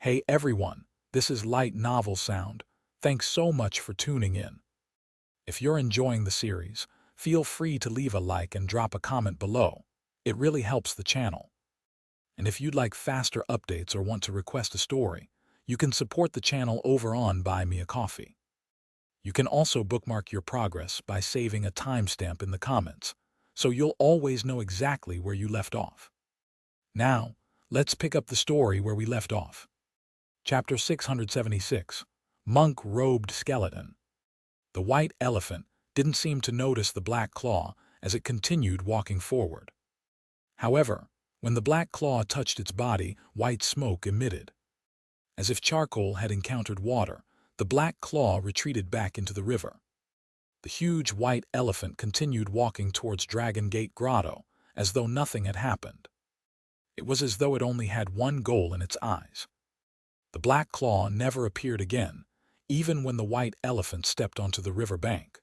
Hey everyone, this is Light Novel Sound. Thanks so much for tuning in. If you're enjoying the series, feel free to leave a like and drop a comment below. It really helps the channel. And if you'd like faster updates or want to request a story, you can support the channel over on Buy Me a Coffee. You can also bookmark your progress by saving a timestamp in the comments, so you'll always know exactly where you left off. Now, let's pick up the story where we left off. Chapter 676, Monk-Robed Skeleton. The white elephant didn't seem to notice the black claw as it continued walking forward. However, when the black claw touched its body, white smoke emitted. As if charcoal had encountered water, the black claw retreated back into the river. The huge white elephant continued walking towards Dragon Gate Grotto, as though nothing had happened. It was as though it only had one goal in its eyes. The black claw never appeared again, even when the white elephant stepped onto the river bank.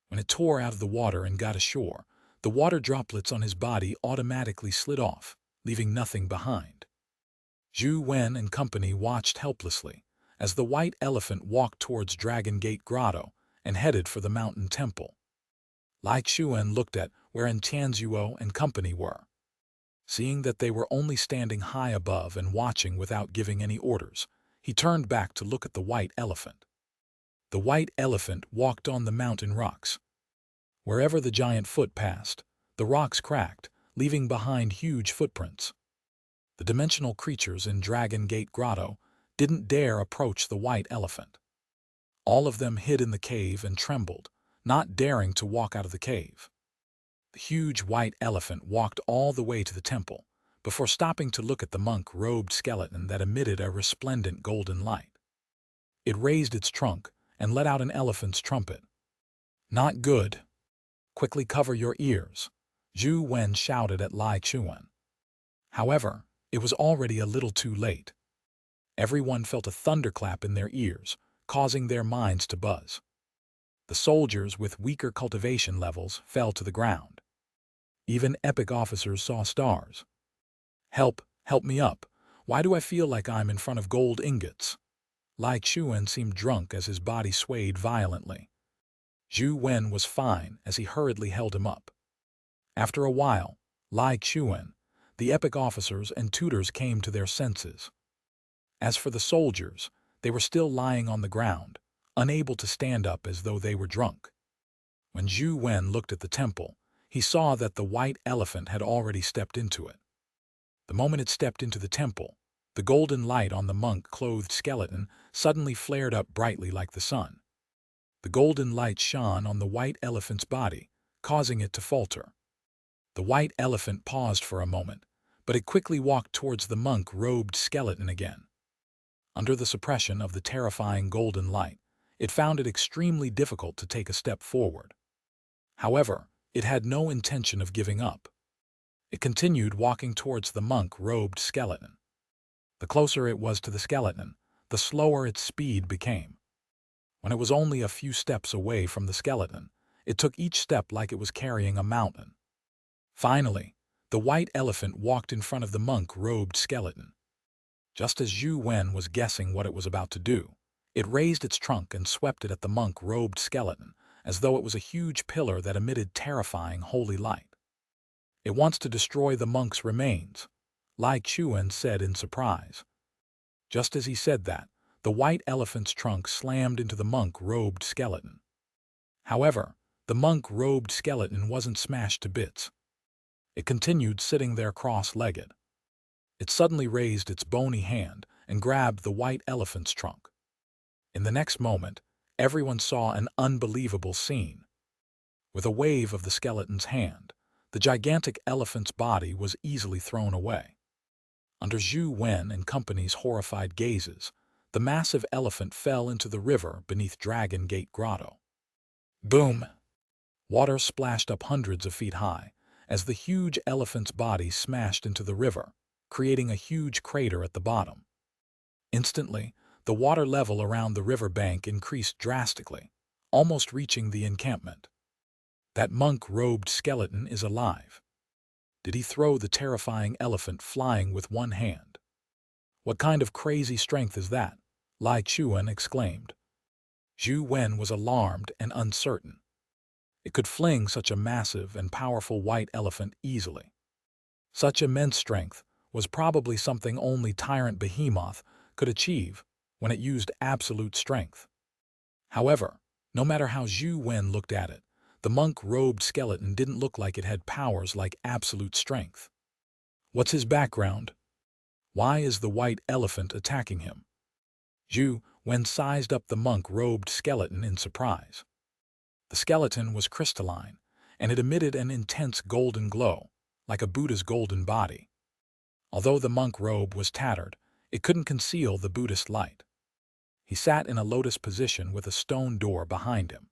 When it tore out of the water and got ashore, the water droplets on his body automatically slid off, leaving nothing behind. Zhou Wen and company watched helplessly as the white elephant walked towards Dragon Gate Grotto and headed for the mountain temple. Xianxia looked at where Xianxia and company were. Seeing that they were only standing high above and watching without giving any orders, he turned back to look at the white elephant. The white elephant walked on the mountain rocks. Wherever the giant foot passed, the rocks cracked, leaving behind huge footprints. The dimensional creatures in Dragon Gate Grotto didn't dare approach the white elephant. All of them hid in the cave and trembled, not daring to walk out of the cave. The huge white elephant walked all the way to the temple, before stopping to look at the monk-robed skeleton that emitted a resplendent golden light. It raised its trunk and let out an elephant's trumpet. "Not good. Quickly cover your ears," Zhou Wen shouted at Xianxia. However, it was already a little too late. Everyone felt a thunderclap in their ears, causing their minds to buzz. The soldiers with weaker cultivation levels fell to the ground. Even epic officers saw stars. "Help, help me up. Why do I feel like I'm in front of gold ingots?" Xianxia seemed drunk as his body swayed violently. Zhou Wen was fine as he hurriedly held him up. After a while, Xianxia, the epic officers and tutors came to their senses. As for the soldiers, they were still lying on the ground, unable to stand up as though they were drunk. When Zhou Wen looked at the temple, he saw that the white elephant had already stepped into it. The moment it stepped into the temple, the golden light on the monk-clothed skeleton suddenly flared up brightly like the sun. The golden light shone on the white elephant's body, causing it to falter. The white elephant paused for a moment, but it quickly walked towards the monk-robed skeleton again. Under the suppression of the terrifying golden light, it found it extremely difficult to take a step forward. However, it had no intention of giving up. It continued walking towards the monk-robed skeleton. The closer it was to the skeleton, the slower its speed became. When it was only a few steps away from the skeleton, it took each step like it was carrying a mountain. Finally, the white elephant walked in front of the monk-robed skeleton. Just as Zhou Wen was guessing what it was about to do, it raised its trunk and swept it at the monk-robed skeleton, as though it was a huge pillar that emitted terrifying holy light. "It wants to destroy the monk's remains," Xianxia said in surprise. Just as he said that, the white elephant's trunk slammed into the monk-robed skeleton. However, the monk-robed skeleton wasn't smashed to bits. It continued sitting there cross-legged. It suddenly raised its bony hand and grabbed the white elephant's trunk. In the next moment, everyone saw an unbelievable scene. With a wave of the skeleton's hand, the gigantic elephant's body was easily thrown away. Under Zhou Wen and company's horrified gazes, the massive elephant fell into the river beneath Dragon Gate Grotto. Boom! Water splashed up hundreds of feet high as the huge elephant's body smashed into the river, creating a huge crater at the bottom. Instantly, the water level around the river bank increased drastically, almost reaching the encampment. That monk-robed skeleton is alive. Did he throw the terrifying elephant flying with one hand? What kind of crazy strength is that? Lai Chuan exclaimed. Zhou Wen was alarmed and uncertain. It could fling such a massive and powerful white elephant easily. Such immense strength was probably something only Tyrant Behemoth could achieve when it used absolute strength. However, no matter how Zhou Wen looked at it, the monk-robed skeleton didn't look like it had powers like absolute strength. What's his background? Why is the white elephant attacking him? Zhou Wen sized up the monk-robed skeleton in surprise. The skeleton was crystalline, and it emitted an intense golden glow, like a Buddha's golden body. Although the monk robe was tattered, it couldn't conceal the Buddhist light. He sat in a lotus position with a stone door behind him.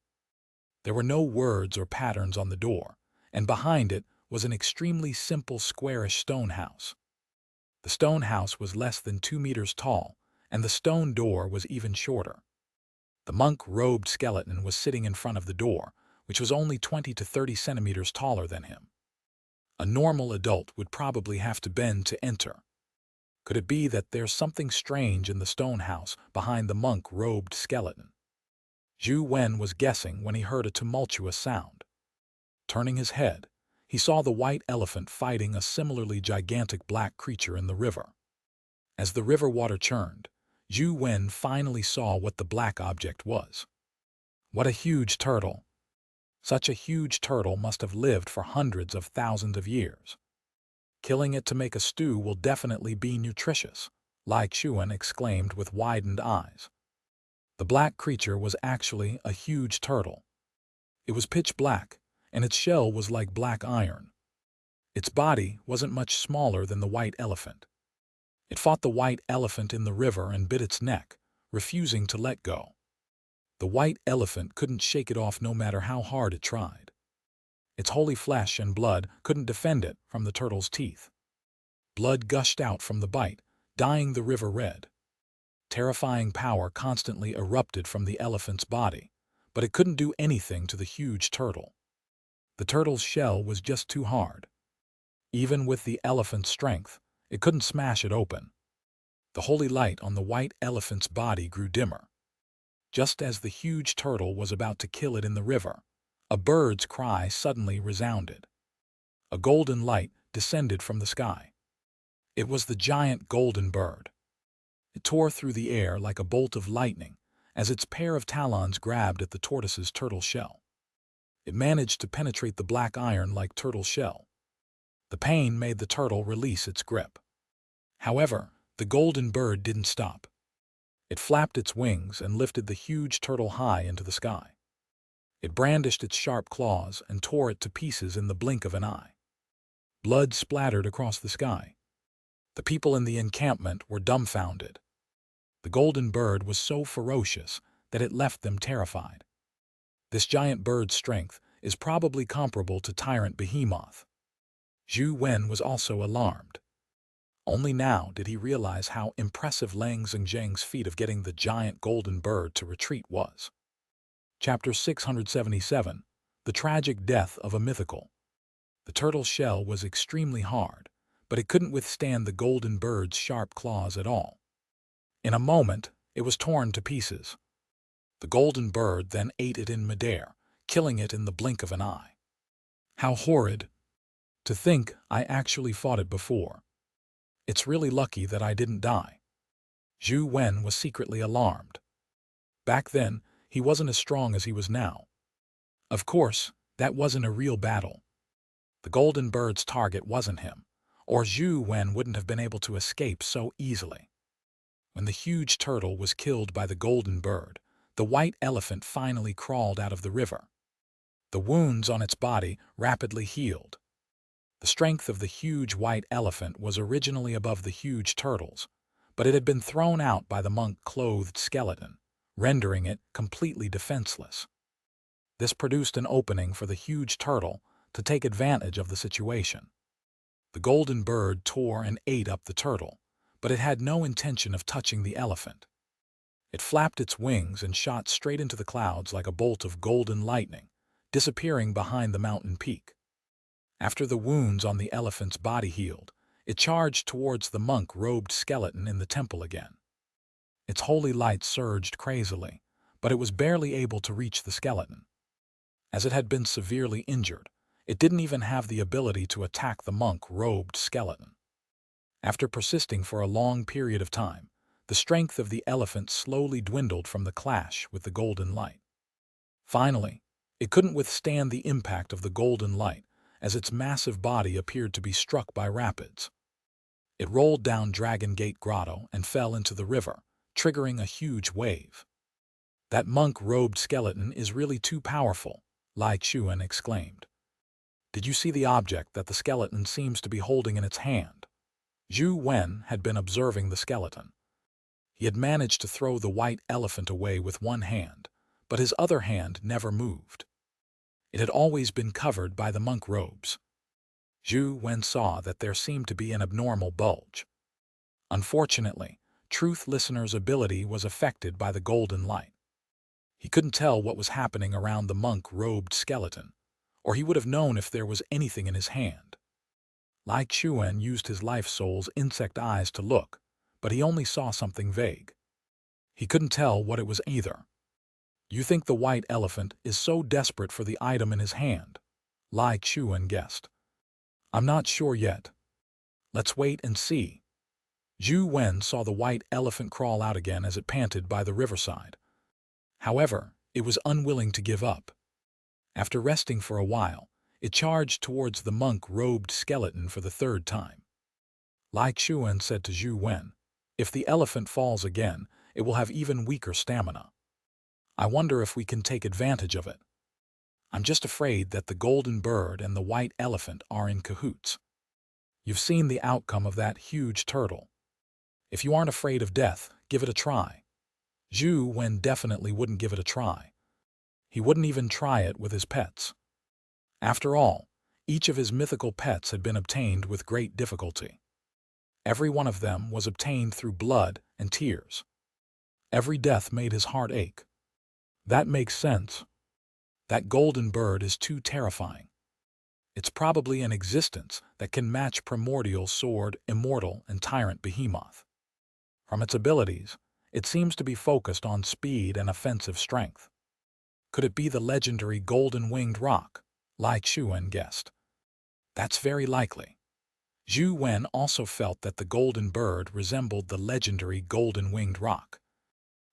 There were no words or patterns on the door, and behind it was an extremely simple squarish stone house. The stone house was less than 2 meters tall, and the stone door was even shorter. The monk-robed skeleton was sitting in front of the door, which was only 20 to 30 centimeters taller than him. A normal adult would probably have to bend to enter. Could it be that there's something strange in the stone house behind the monk-robed skeleton? Zhou Wen was guessing when he heard a tumultuous sound. Turning his head, he saw the white elephant fighting a similarly gigantic black creature in the river. As the river water churned, Zhou Wen finally saw what the black object was. What a huge turtle! Such a huge turtle must have lived for hundreds of thousands of years. Killing it to make a stew will definitely be nutritious, Lai Chuan exclaimed with widened eyes. The black creature was actually a huge turtle. It was pitch black, and its shell was like black iron. Its body wasn't much smaller than the white elephant. It fought the white elephant in the river and bit its neck, refusing to let go. The white elephant couldn't shake it off no matter how hard it tried. Its holy flesh and blood couldn't defend it from the turtle's teeth. Blood gushed out from the bite, dyeing the river red. Terrifying power constantly erupted from the elephant's body, but it couldn't do anything to the huge turtle. The turtle's shell was just too hard. Even with the elephant's strength, it couldn't smash it open. The holy light on the white elephant's body grew dimmer. Just as the huge turtle was about to kill it in the river, a bird's cry suddenly resounded. A golden light descended from the sky. It was the giant golden bird. It tore through the air like a bolt of lightning as its pair of talons grabbed at the tortoise's turtle shell. It managed to penetrate the black iron like turtle shell. The pain made the turtle release its grip. However, the golden bird didn't stop. It flapped its wings and lifted the huge turtle high into the sky. It brandished its sharp claws and tore it to pieces in the blink of an eye. Blood splattered across the sky. The people in the encampment were dumbfounded. The golden bird was so ferocious that it left them terrified. This giant bird's strength is probably comparable to Tyrant Behemoth. Zhou Wen was also alarmed. Only now did he realize how impressive Lang Xingzheng's feat of getting the giant golden bird to retreat was. Chapter 677, The Tragic Death of a Mythical. The turtle's shell was extremely hard, but it couldn't withstand the golden bird's sharp claws at all. In a moment, it was torn to pieces. The golden bird then ate it in midair, killing it in the blink of an eye. How horrid! To think I actually fought it before. It's really lucky that I didn't die. Zhou Wen was secretly alarmed. Back then, he wasn't as strong as he was now. Of course, that wasn't a real battle. The golden bird's target wasn't him, or Zhou Wen wouldn't have been able to escape so easily. When the huge turtle was killed by the golden bird, the white elephant finally crawled out of the river. The wounds on its body rapidly healed. The strength of the huge white elephant was originally above the huge turtle's, but it had been thrown out by the monk-clothed skeleton, rendering it completely defenseless. This produced an opening for the huge turtle to take advantage of the situation. The golden bird tore and ate up the turtle, but it had no intention of touching the elephant. It flapped its wings and shot straight into the clouds like a bolt of golden lightning, disappearing behind the mountain peak. After the wounds on the elephant's body healed, it charged towards the monk-robed skeleton in the temple again. Its holy light surged crazily, but it was barely able to reach the skeleton. As it had been severely injured, it didn't even have the ability to attack the monk-robed skeleton. After persisting for a long period of time, the strength of the elephant slowly dwindled from the clash with the golden light. Finally, it couldn't withstand the impact of the golden light, as its massive body appeared to be struck by rapids. It rolled down Dragon Gate Grotto and fell into the river, triggering a huge wave. "That monk-robed skeleton is really too powerful," Xiu Wen exclaimed. "Did you see the object that the skeleton seems to be holding in its hand?" Zhou Wen had been observing the skeleton. He had managed to throw the white elephant away with one hand, but his other hand never moved. It had always been covered by the monk robes. Zhou Wen saw that there seemed to be an abnormal bulge. Unfortunately, Truth Listener's ability was affected by the golden light. He couldn't tell what was happening around the monk-robed skeleton, or he would have known if there was anything in his hand. Xiu Wen used his life soul's insect eyes to look, but he only saw something vague. He couldn't tell what it was either. "You think the white elephant is so desperate for the item in his hand?" Xiu Wen guessed. "I'm not sure yet. Let's wait and see." Zhou Wen saw the white elephant crawl out again as it panted by the riverside. However, it was unwilling to give up. After resting for a while, it charged towards the monk-robed skeleton for the third time. Xiu Wen said to Zhou Wen, "If the elephant falls again, it will have even weaker stamina. I wonder if we can take advantage of it. I'm just afraid that the golden bird and the white elephant are in cahoots. You've seen the outcome of that huge turtle. If you aren't afraid of death, give it a try." Zhou Wen definitely wouldn't give it a try. He wouldn't even try it with his pets. After all, each of his mythical pets had been obtained with great difficulty. Every one of them was obtained through blood and tears. Every death made his heart ache. That makes sense. That golden bird is too terrifying. It's probably an existence that can match Primordial Sword, Immortal, and Tyrant Behemoth. From its abilities, it seems to be focused on speed and offensive strength. Could it be the legendary golden-winged roc? Xiu Wen guessed. That's very likely. Zhou Wen also felt that the golden bird resembled the legendary golden-winged roc.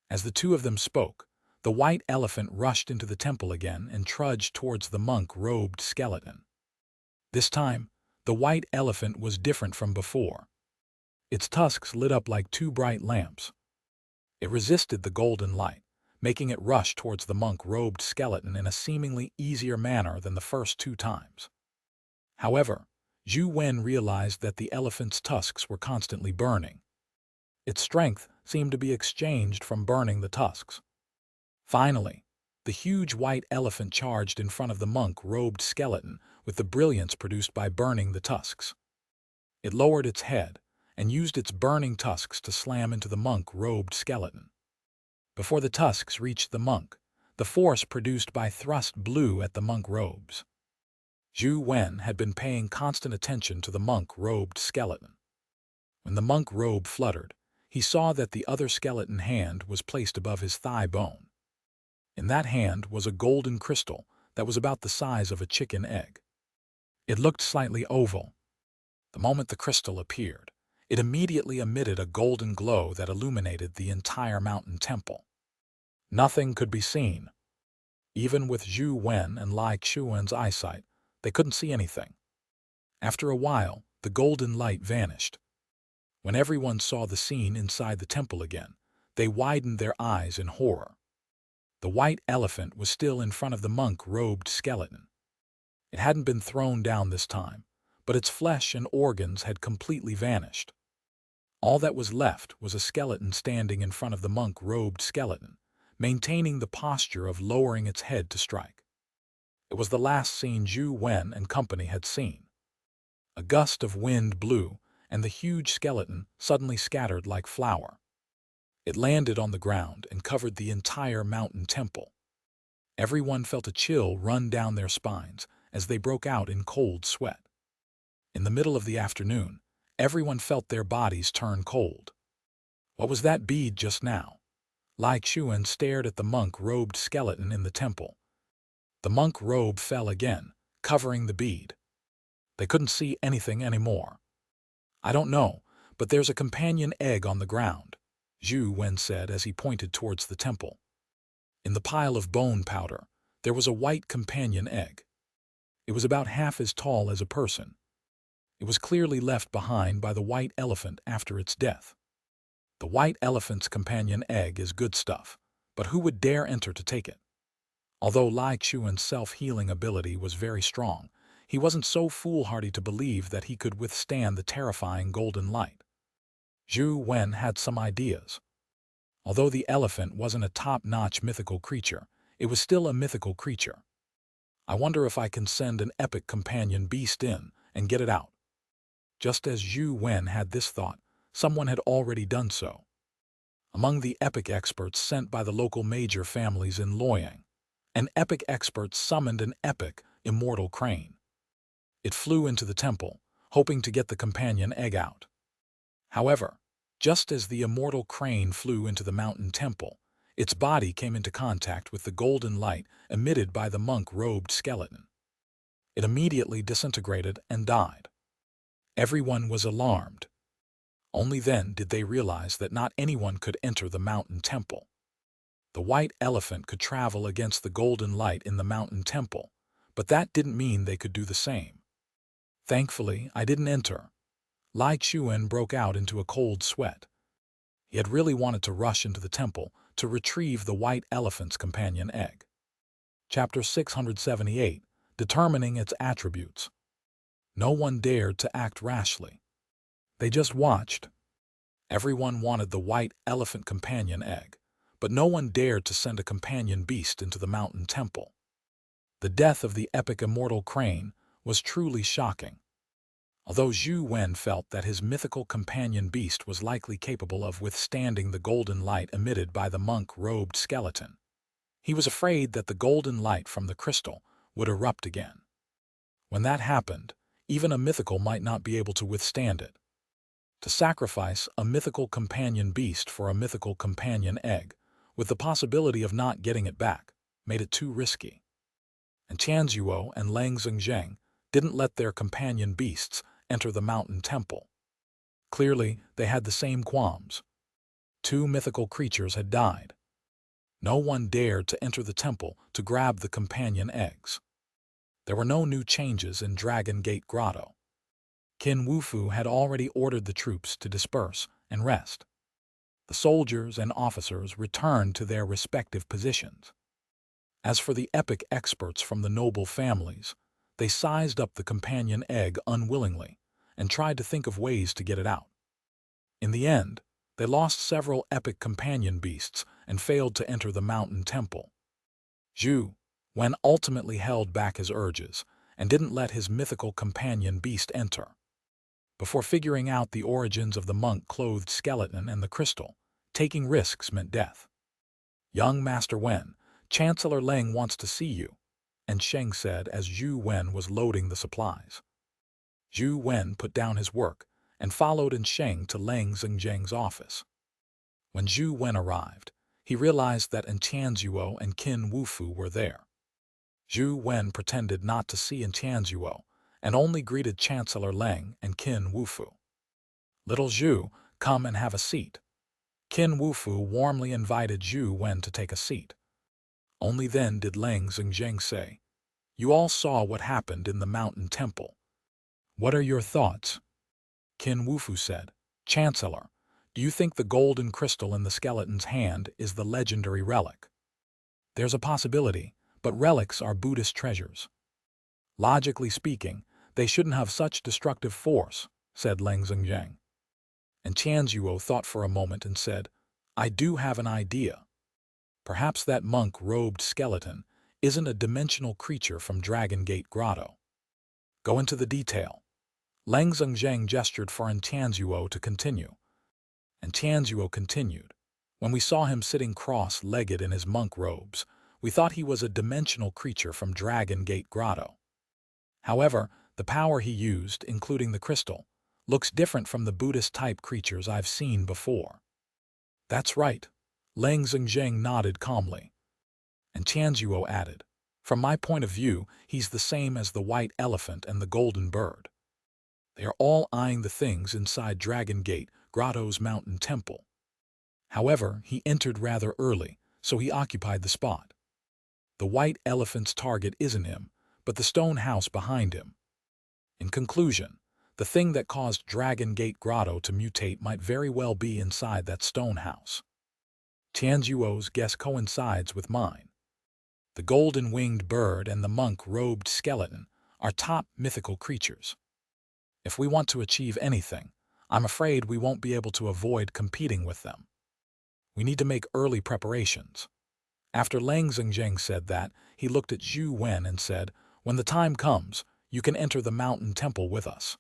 As the two of them spoke, the white elephant rushed into the temple again and trudged towards the monk-robed skeleton. This time, the white elephant was different from before. Its tusks lit up like two bright lamps. It resisted the golden light, making it rush towards the monk-robed skeleton in a seemingly easier manner than the first two times. However, Zhou Wen realized that the elephant's tusks were constantly burning. Its strength seemed to be exchanged from burning the tusks. Finally, the huge white elephant charged in front of the monk-robed skeleton with the brilliance produced by burning the tusks. It lowered its head and used its burning tusks to slam into the monk-robed skeleton. Before the tusks reached the monk, the force produced by thrust blew at the monk robes. Zhou Wen had been paying constant attention to the monk-robed skeleton. When the monk robe fluttered, he saw that the other skeleton hand was placed above his thigh bone. In that hand was a golden crystal that was about the size of a chicken egg. It looked slightly oval. The moment the crystal appeared, it immediately emitted a golden glow that illuminated the entire mountain temple. Nothing could be seen. Even with Zhou Wen and Xiu Wen's eyesight, they couldn't see anything. After a while, the golden light vanished. When everyone saw the scene inside the temple again, they widened their eyes in horror. The white elephant was still in front of the monk-robed skeleton. It hadn't been thrown down this time, but its flesh and organs had completely vanished. All that was left was a skeleton standing in front of the monk-robed skeleton, maintaining the posture of lowering its head to strike. It was the last scene Zhou Wen and company had seen. A gust of wind blew, and the huge skeleton suddenly scattered like flour. It landed on the ground and covered the entire mountain temple. Everyone felt a chill run down their spines as they broke out in cold sweat. In the middle of the afternoon, Everyone felt their bodies turn cold. What was that bead just now? Lai Xuan stared at the monk-robed skeleton in the temple. The monk robe fell again, covering the bead. They couldn't see anything anymore. I don't know, but there's a companion egg on the ground, Zhou Wen said as he pointed towards the temple. In the pile of bone powder, there was a white companion egg. It was about half as tall as a person. It was clearly left behind by the white elephant after its death. The white elephant's companion egg is good stuff, but who would dare enter to take it? Although Lai Xuan's self-healing ability was very strong, he wasn't so foolhardy to believe that he could withstand the terrifying golden light. Zhou Wen had some ideas. Although the elephant wasn't a top-notch mythical creature, it was still a mythical creature. I wonder if I can send an epic companion beast in and get it out. Just as Zhou Wen had this thought, someone had already done so. Among the epic experts sent by the local major families in Luoyang, an epic expert summoned an epic, immortal crane. It flew into the temple, hoping to get the companion egg out. However, just as the immortal crane flew into the mountain temple, its body came into contact with the golden light emitted by the monk-robed skeleton. It immediately disintegrated and died. Everyone was alarmed. Only then did they realize that not anyone could enter the mountain temple. The white elephant could travel against the golden light in the mountain temple, but that didn't mean they could do the same. Thankfully, I didn't enter. Lai Xuan broke out into a cold sweat. He had really wanted to rush into the temple to retrieve the white elephant's companion egg. Chapter 678, Determining its Attributes. No one dared to act rashly. They just watched. Everyone wanted the white elephant companion egg, but no one dared to send a companion beast into the mountain temple. The death of the epic immortal crane was truly shocking. Although Zhou Wen felt that his mythical companion beast was likely capable of withstanding the golden light emitted by the monk-robed skeleton, he was afraid that the golden light from the crystal would erupt again. When that happened, even a mythical might not be able to withstand it. To sacrifice a mythical companion beast for a mythical companion egg, with the possibility of not getting it back, made it too risky. And Xianxia and Lang Zheng didn't let their companion beasts enter the mountain temple. Clearly, they had the same qualms. Two mythical creatures had died. No one dared to enter the temple to grab the companion eggs. There were no new changes in Dragon Gate Grotto. Qin Wufu had already ordered the troops to disperse and rest. The soldiers and officers returned to their respective positions. As for the epic experts from the noble families, they sized up the companion egg unwillingly and tried to think of ways to get it out. In the end, they lost several epic companion beasts and failed to enter the mountain temple. Zhou Wen ultimately held back his urges and didn't let his mythical companion beast enter. Before figuring out the origins of the monk-clothed skeleton and the crystal, taking risks meant death. "Young Master Wen, Chancellor Leng wants to see you," and Sheng said as Zhou Wen was loading the supplies. Zhou Wen put down his work and followed in Sheng to Lang Zheng's office. When Zhou Wen arrived, he realized that Xianxia and Qin Wufu were there. Zhou Wen pretended not to see Xianxia and only greeted Chancellor Leng and Qin Wufu. "Little Zhou, come and have a seat." Qin Wufu warmly invited Zhou Wen to take a seat. Only then did Lang Zheng say, "You all saw what happened in the mountain temple. What are your thoughts?" Qin Wufu said, "Chancellor, do you think the golden crystal in the skeleton's hand is the legendary relic?" "There's a possibility, but relics are Buddhist treasures. Logically speaking, they shouldn't have such destructive force," said Lang Zheng. And Xianxia thought for a moment and said, "I do have an idea. Perhaps that monk-robed skeleton isn't a dimensional creature from Dragon Gate Grotto. Go into the detail." Lang Zheng gestured for Xianxia to continue. And Xianxia continued. "When we saw him sitting cross-legged in his monk robes, we thought he was a dimensional creature from Dragon Gate Grotto. However, the power he used, including the crystal, Looks different from the Buddhist-type creatures I've seen before. That's right. Lang Zheng nodded calmly. And Xianxia added, from my point of view, he's the same as the white elephant and the golden bird. They are all eyeing the things inside Dragon Gate, Grotto's mountain temple. However, he entered rather early, so he occupied the spot. The white elephant's target isn't him, but the stone house behind him. In conclusion, the thing that caused Dragon Gate Grotto to mutate might very well be inside that stone house. Tianzuo's guess coincides with mine. The golden-winged bird and the monk-robed skeleton are top mythical creatures. If we want to achieve anything, I'm afraid we won't be able to avoid competing with them. We need to make early preparations. After Lang Zheng said that, he looked at Zhou Wen and said, when the time comes, you can enter the mountain temple with us.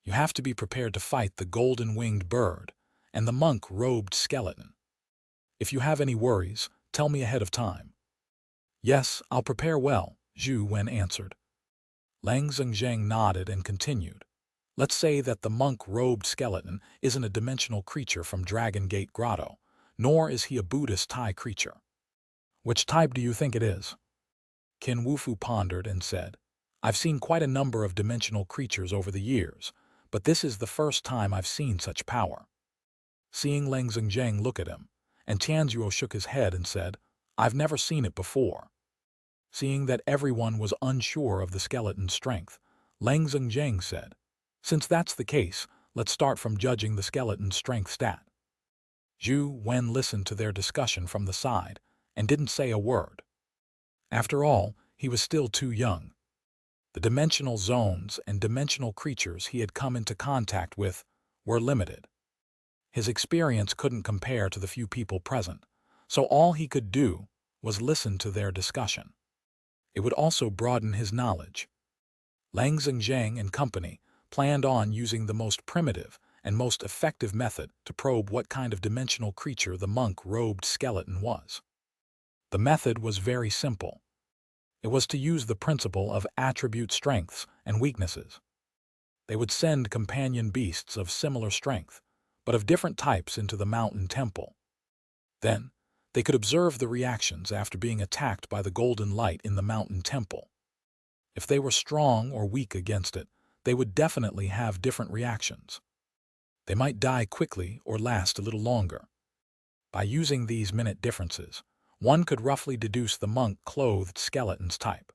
You have to be prepared to fight the golden-winged bird and the monk-robed skeleton. If you have any worries, tell me ahead of time. Yes, I'll prepare well, Zhou Wen answered. Lang Zheng nodded and continued. Let's say that the monk-robed skeleton isn't a dimensional creature from Dragon Gate Grotto, nor is he a Buddhist Thai creature. Which type do you think it is? Qin Wufu pondered and said, I've seen quite a number of dimensional creatures over the years, but this is the first time I've seen such power. Seeing Lang Zheng look at him, and Tianzuo shook his head and said, I've never seen it before. Seeing that everyone was unsure of the skeleton's strength, Lang Zheng said, since that's the case, let's start from judging the skeleton's strength stat. Zhou Wen listened to their discussion from the side and didn't say a word. After all, he was still too young. The dimensional zones and dimensional creatures he had come into contact with were limited. His experience couldn't compare to the few people present, so all he could do was listen to their discussion. It would also broaden his knowledge. Lang Zheng and company planned on using the most primitive and most effective method to probe what kind of dimensional creature the monk-robed skeleton was. The method was very simple. It was to use the principle of attribute strengths and weaknesses. They would send companion beasts of similar strength, but of different types into the mountain temple. Then, they could observe the reactions after being attacked by the golden light in the mountain temple. If they were strong or weak against it, they would definitely have different reactions. They might die quickly or last a little longer. By using these minute differences, one could roughly deduce the monk-clothed skeleton's type.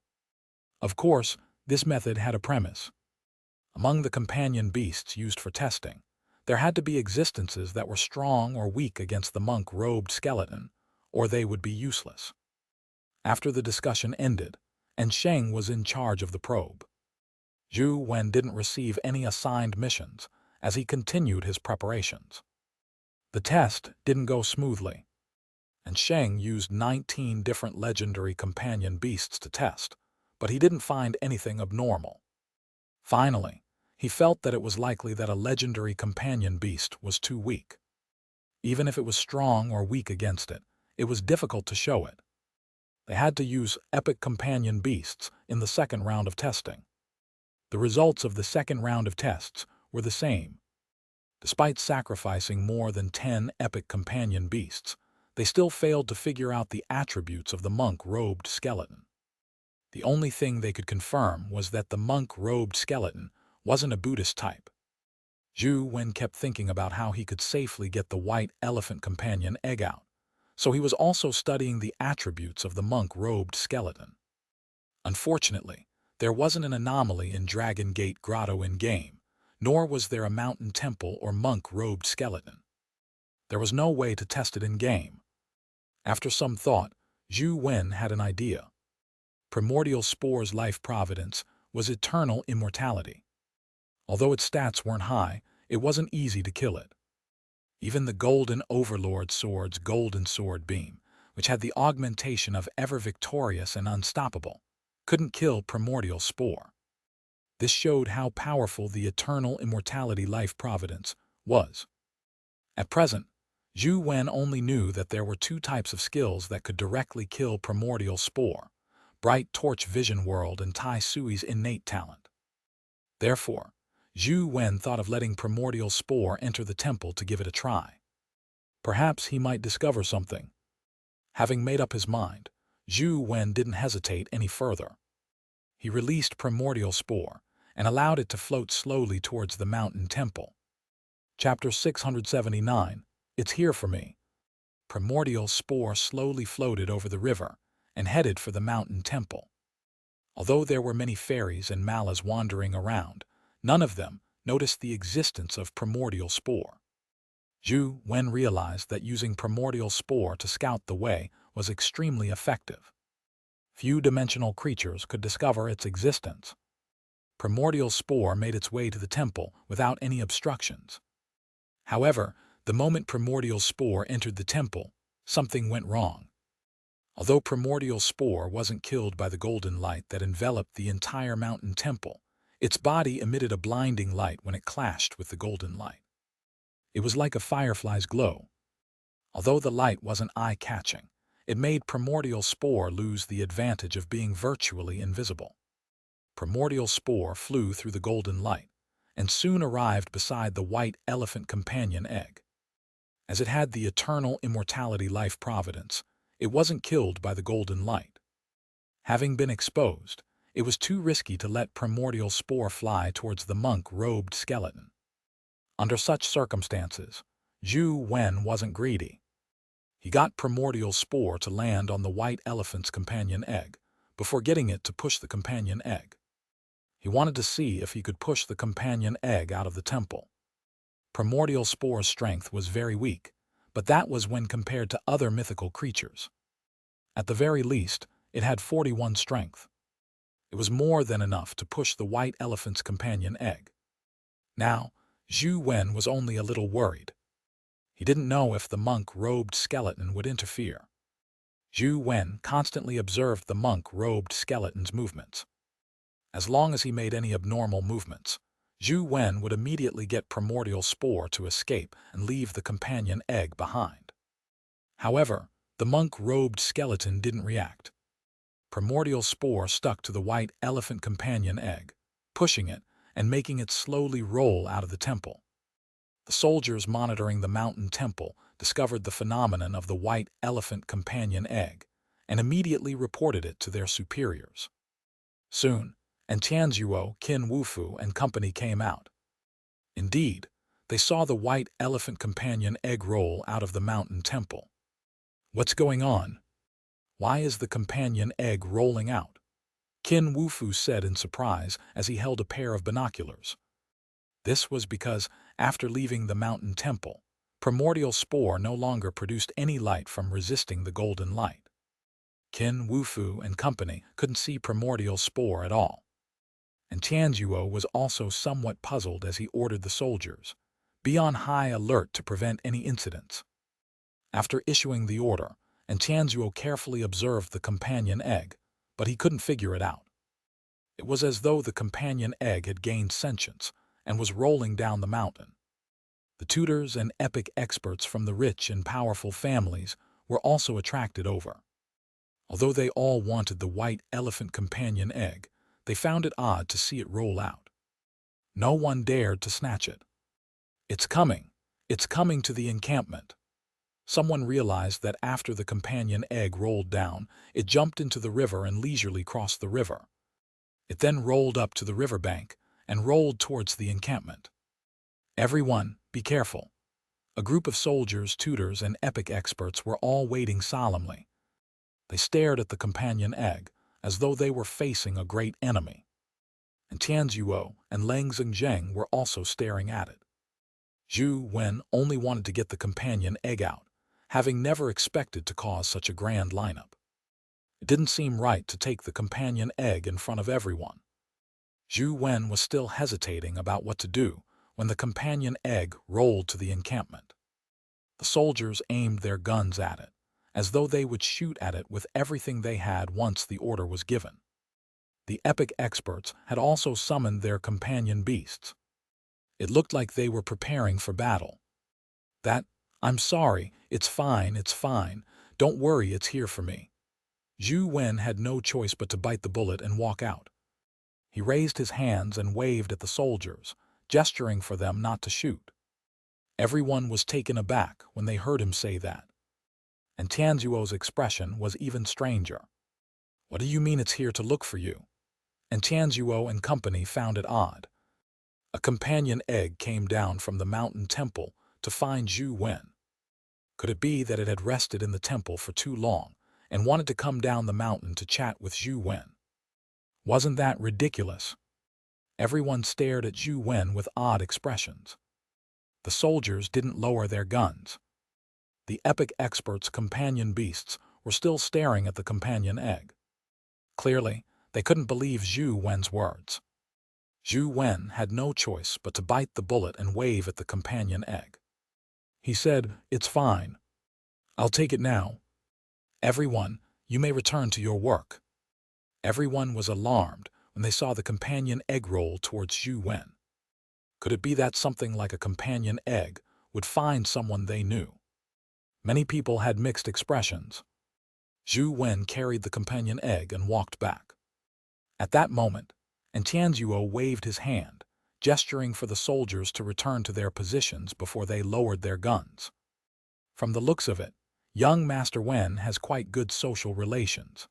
Of course, this method had a premise. Among the companion beasts used for testing, there had to be existences that were strong or weak against the monk-robed skeleton, or they would be useless. After the discussion ended, and Sheng was in charge of the probe, Zhou Wen didn't receive any assigned missions as he continued his preparations. The test didn't go smoothly, and Sheng used 19 different legendary companion beasts to test, but he didn't find anything abnormal. Finally, he felt that it was likely that a legendary companion beast was too weak. Even if it was strong or weak against it, it was difficult to show it. They had to use epic companion beasts in the second round of testing. The results of the second round of tests were the same. Despite sacrificing more than 10 epic companion beasts, they still failed to figure out the attributes of the monk-robed skeleton. The only thing they could confirm was that the monk-robed skeleton wasn't a Buddhist type. Zhou Wen kept thinking about how he could safely get the white elephant companion egg out, so he was also studying the attributes of the monk-robed skeleton. Unfortunately, there wasn't an anomaly in Dragon Gate Grotto in-game, nor was there a mountain temple or monk-robed skeleton. There was no way to test it in-game. After some thought, Zhou Wen had an idea. Primordial Spore's life providence was eternal immortality. Although its stats weren't high, it wasn't easy to kill it. Even the Golden Overlord Sword's Golden Sword Beam, which had the augmentation of ever victorious and unstoppable, couldn't kill Primordial Spore. This showed how powerful the eternal immortality life providence was. At present, Zhou Wen only knew that there were two types of skills that could directly kill Primordial Spore: Bright Torch Vision World and Tai Sui's innate talent. Therefore, Zhou Wen thought of letting Primordial Spore enter the temple to give it a try. Perhaps he might discover something. Having made up his mind, Zhou Wen didn't hesitate any further. He released Primordial Spore and allowed it to float slowly towards the mountain temple. Chapter 679, It's Here for Me. Primordial Spore slowly floated over the river and headed for the mountain temple. Although there were many fairies and malas wandering around, none of them noticed the existence of Primordial Spore. Zhou Wen realized that using Primordial Spore to scout the way was extremely effective. Few dimensional creatures could discover its existence. Primordial Spore made its way to the temple without any obstructions. However, the moment Primordial Spore entered the temple, something went wrong. Although Primordial Spore wasn't killed by the golden light that enveloped the entire mountain temple, its body emitted a blinding light when it clashed with the golden light. It was like a firefly's glow. Although the light wasn't eye-catching, it made Primordial Spore lose the advantage of being virtually invisible. Primordial Spore flew through the golden light and soon arrived beside the white elephant companion egg. As it had the eternal immortality life providence, it wasn't killed by the golden light. Having been exposed, it was too risky to let Primordial Spore fly towards the monk-robed skeleton. Under such circumstances, Zhou Wen wasn't greedy. He got Primordial Spore to land on the white elephant's companion egg before getting it to push the companion egg. He wanted to see if he could push the companion egg out of the temple. Primordial Spore's strength was very weak, but that was when compared to other mythical creatures. At the very least, it had 41 strength. It was more than enough to push the white elephant's companion egg. Now, Zhou Wen was only a little worried. He didn't know if the monk-robed skeleton would interfere. Zhou Wen constantly observed the monk-robed skeleton's movements. As long as he made any abnormal movements, Zhou Wen would immediately get Primordial Spore to escape and leave the companion egg behind. However, the monk-robed skeleton didn't react. Primordial Spore stuck to the white elephant companion egg, pushing it and making it slowly roll out of the temple. The soldiers monitoring the mountain temple discovered the phenomenon of the white elephant companion egg and immediately reported it to their superiors. Soon, Tianzuo, Qin Wufu, and company came out. Indeed, they saw the white elephant companion egg roll out of the mountain temple. What's going on? Why is the companion egg rolling out? Qin Wufu said in surprise as he held a pair of binoculars. This was because, after leaving the mountain temple, Primordial Spore no longer produced any light from resisting the golden light. Qin Wufu and company couldn't see Primordial Spore at all. And Tianzuo was also somewhat puzzled as he ordered the soldiers, be on high alert to prevent any incidents. After issuing the order, Tianzuo carefully observed the companion egg, but he couldn't figure it out. It was as though the companion egg had gained sentience and was rolling down the mountain. The tutors and epic experts from the rich and powerful families were also attracted over. Although they all wanted the white elephant companion egg, they found it odd to see it roll out. No one dared to snatch it. It's coming to the encampment. Someone realized that after the companion egg rolled down, it jumped into the river and leisurely crossed the river. It then rolled up to the riverbank and rolled towards the encampment. Everyone, be careful. A group of soldiers, tutors, and epic experts were all waiting solemnly. They stared at the companion egg as though they were facing a great enemy. And Tianzuo and Lang Zheng were also staring at it. Zhou Wen only wanted to get the companion egg out, having never expected to cause such a grand lineup. It didn't seem right to take the companion egg in front of everyone. Zhou Wen was still hesitating about what to do when the companion egg rolled to the encampment. The soldiers aimed their guns at it, as though they would shoot at it with everything they had once the order was given. The epic experts had also summoned their companion beasts. It looked like they were preparing for battle. I'm sorry, it's fine, don't worry, it's here for me. Zhou Wen had no choice but to bite the bullet and walk out. He raised his hands and waved at the soldiers, gesturing for them not to shoot. Everyone was taken aback when they heard him say that. And Tianzuo's expression was even stranger. "What do you mean it's here to look for you?" And Tianzuo and company found it odd. A companion egg came down from the mountain temple to find Zhou Wen. Could it be that it had rested in the temple for too long and wanted to come down the mountain to chat with Zhou Wen? Wasn't that ridiculous? Everyone stared at Zhou Wen with odd expressions. The soldiers didn't lower their guns. The epic expert's companion beasts were still staring at the companion egg. Clearly, they couldn't believe Zhou Wen's words. Zhou Wen had no choice but to bite the bullet and wave at the companion egg. He said, "It's fine. I'll take it now. Everyone, you may return to your work." Everyone was alarmed when they saw the companion egg roll towards Zhou Wen. Could it be that something like a companion egg would find someone they knew? Many people had mixed expressions. Zhou Wen carried the companion egg and walked back. At that moment, Tianzuo waved his hand, gesturing for the soldiers to return to their positions before they lowered their guns. From the looks of it, young Master Wen has quite good social relations.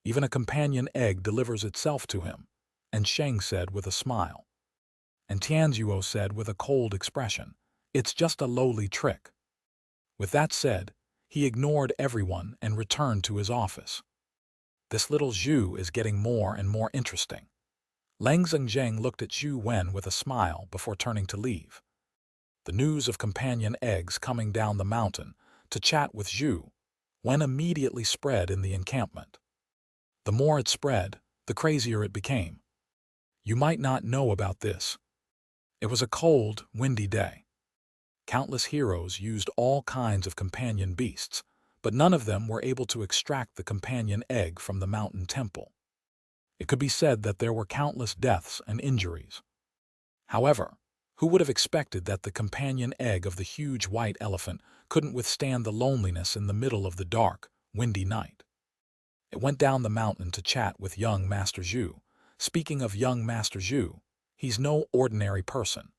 Even a companion egg delivers itself to him, and Sheng said with a smile. And Tianzuo said with a cold expression, "It's just a lowly trick." With that said, he ignored everyone and returned to his office. This little Zhu is getting more and more interesting. Lang Zhengzheng looked at Zhou Wen with a smile before turning to leave. The news of companion eggs coming down the mountain to chat with Zhou Wen immediately spread in the encampment. The more it spread, the crazier it became. You might not know about this. It was a cold, windy day. Countless heroes used all kinds of companion beasts, but none of them were able to extract the companion egg from the mountain temple. It could be said that there were countless deaths and injuries. However, who would have expected that the companion egg of the huge white elephant couldn't withstand the loneliness in the middle of the dark, windy night? It went down the mountain to chat with young Master Zhu. Speaking of young Master Zhu, he's no ordinary person.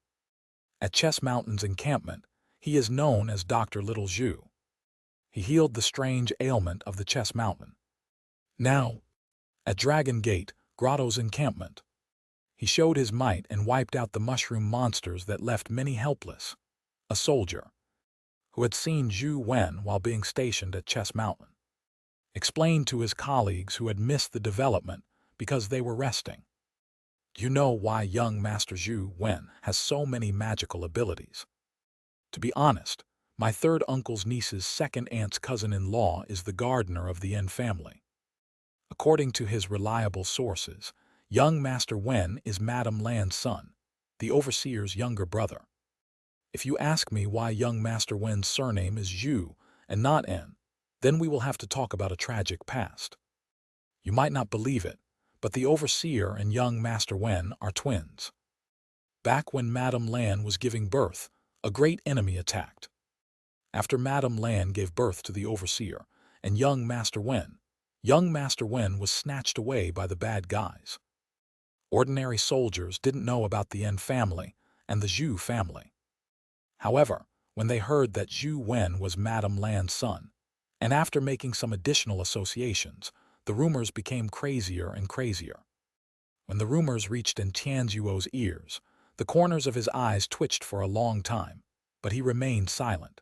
At Chess Mountain's encampment, he is known as Dr. Little Zhu. He healed the strange ailment of the Chess Mountain. Now, at Dragon Gate, Grotto's encampment, he showed his might and wiped out the mushroom monsters that left many helpless. A soldier, who had seen Zhou Wen while being stationed at Chess Mountain, explained to his colleagues who had missed the development because they were resting. "Do you know why young Master Zhou Wen has so many magical abilities? To be honest, my third uncle's niece's second aunt's cousin-in-law is the gardener of the Yen family. According to his reliable sources, young Master Wen is Madame Lan's son, the overseer's younger brother. If you ask me why young Master Wen's surname is Zhu and not En, then we will have to talk about a tragic past. You might not believe it, but the overseer and young Master Wen are twins. Back when Madame Lan was giving birth, a great enemy attacked. After Madame Lan gave birth to the overseer and young Master Wen was snatched away by the bad guys. Ordinary soldiers didn't know about the Yen family and the Zhu family. However, when they heard that Zhou Wen was Madame Lan's son, and after making some additional associations, the rumors became crazier and crazier. When the rumors reached Tianzuo's ears, the corners of his eyes twitched for a long time, but he remained silent.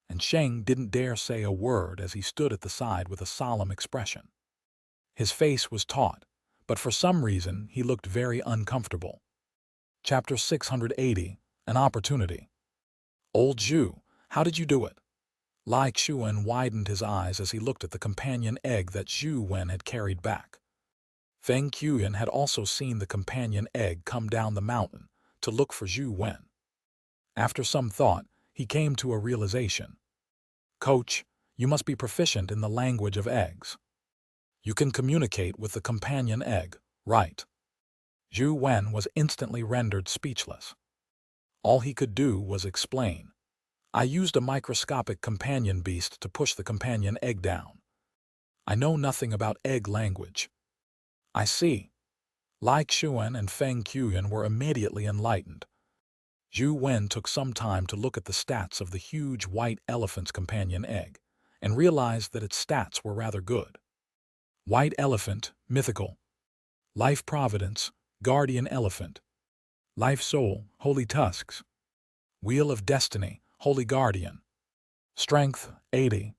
And Sheng didn't dare say a word as he stood at the side with a solemn expression. His face was taut, but for some reason he looked very uncomfortable. Chapter 680, An Opportunity. "Old Zhu, how did you do it?" Lai Xuan widened his eyes as he looked at the companion egg that Zhou Wen had carried back. Feng Qiuyan had also seen the companion egg come down the mountain to look for Zhou Wen. After some thought, he came to a realization. "Coach, you must be proficient in the language of eggs. You can communicate with the companion egg, right?" Zhou Wen was instantly rendered speechless. All he could do was explain. "I used a microscopic companion beast to push the companion egg down. I know nothing about egg language." "I see." Lai Xuan and Feng Qiuyan were immediately enlightened. Zhou Wen took some time to look at the stats of the huge white elephant's companion egg, and realized that its stats were rather good. White elephant, mythical. Life providence, guardian elephant. Life soul, holy tusks. Wheel of destiny, holy guardian. Strength, 80.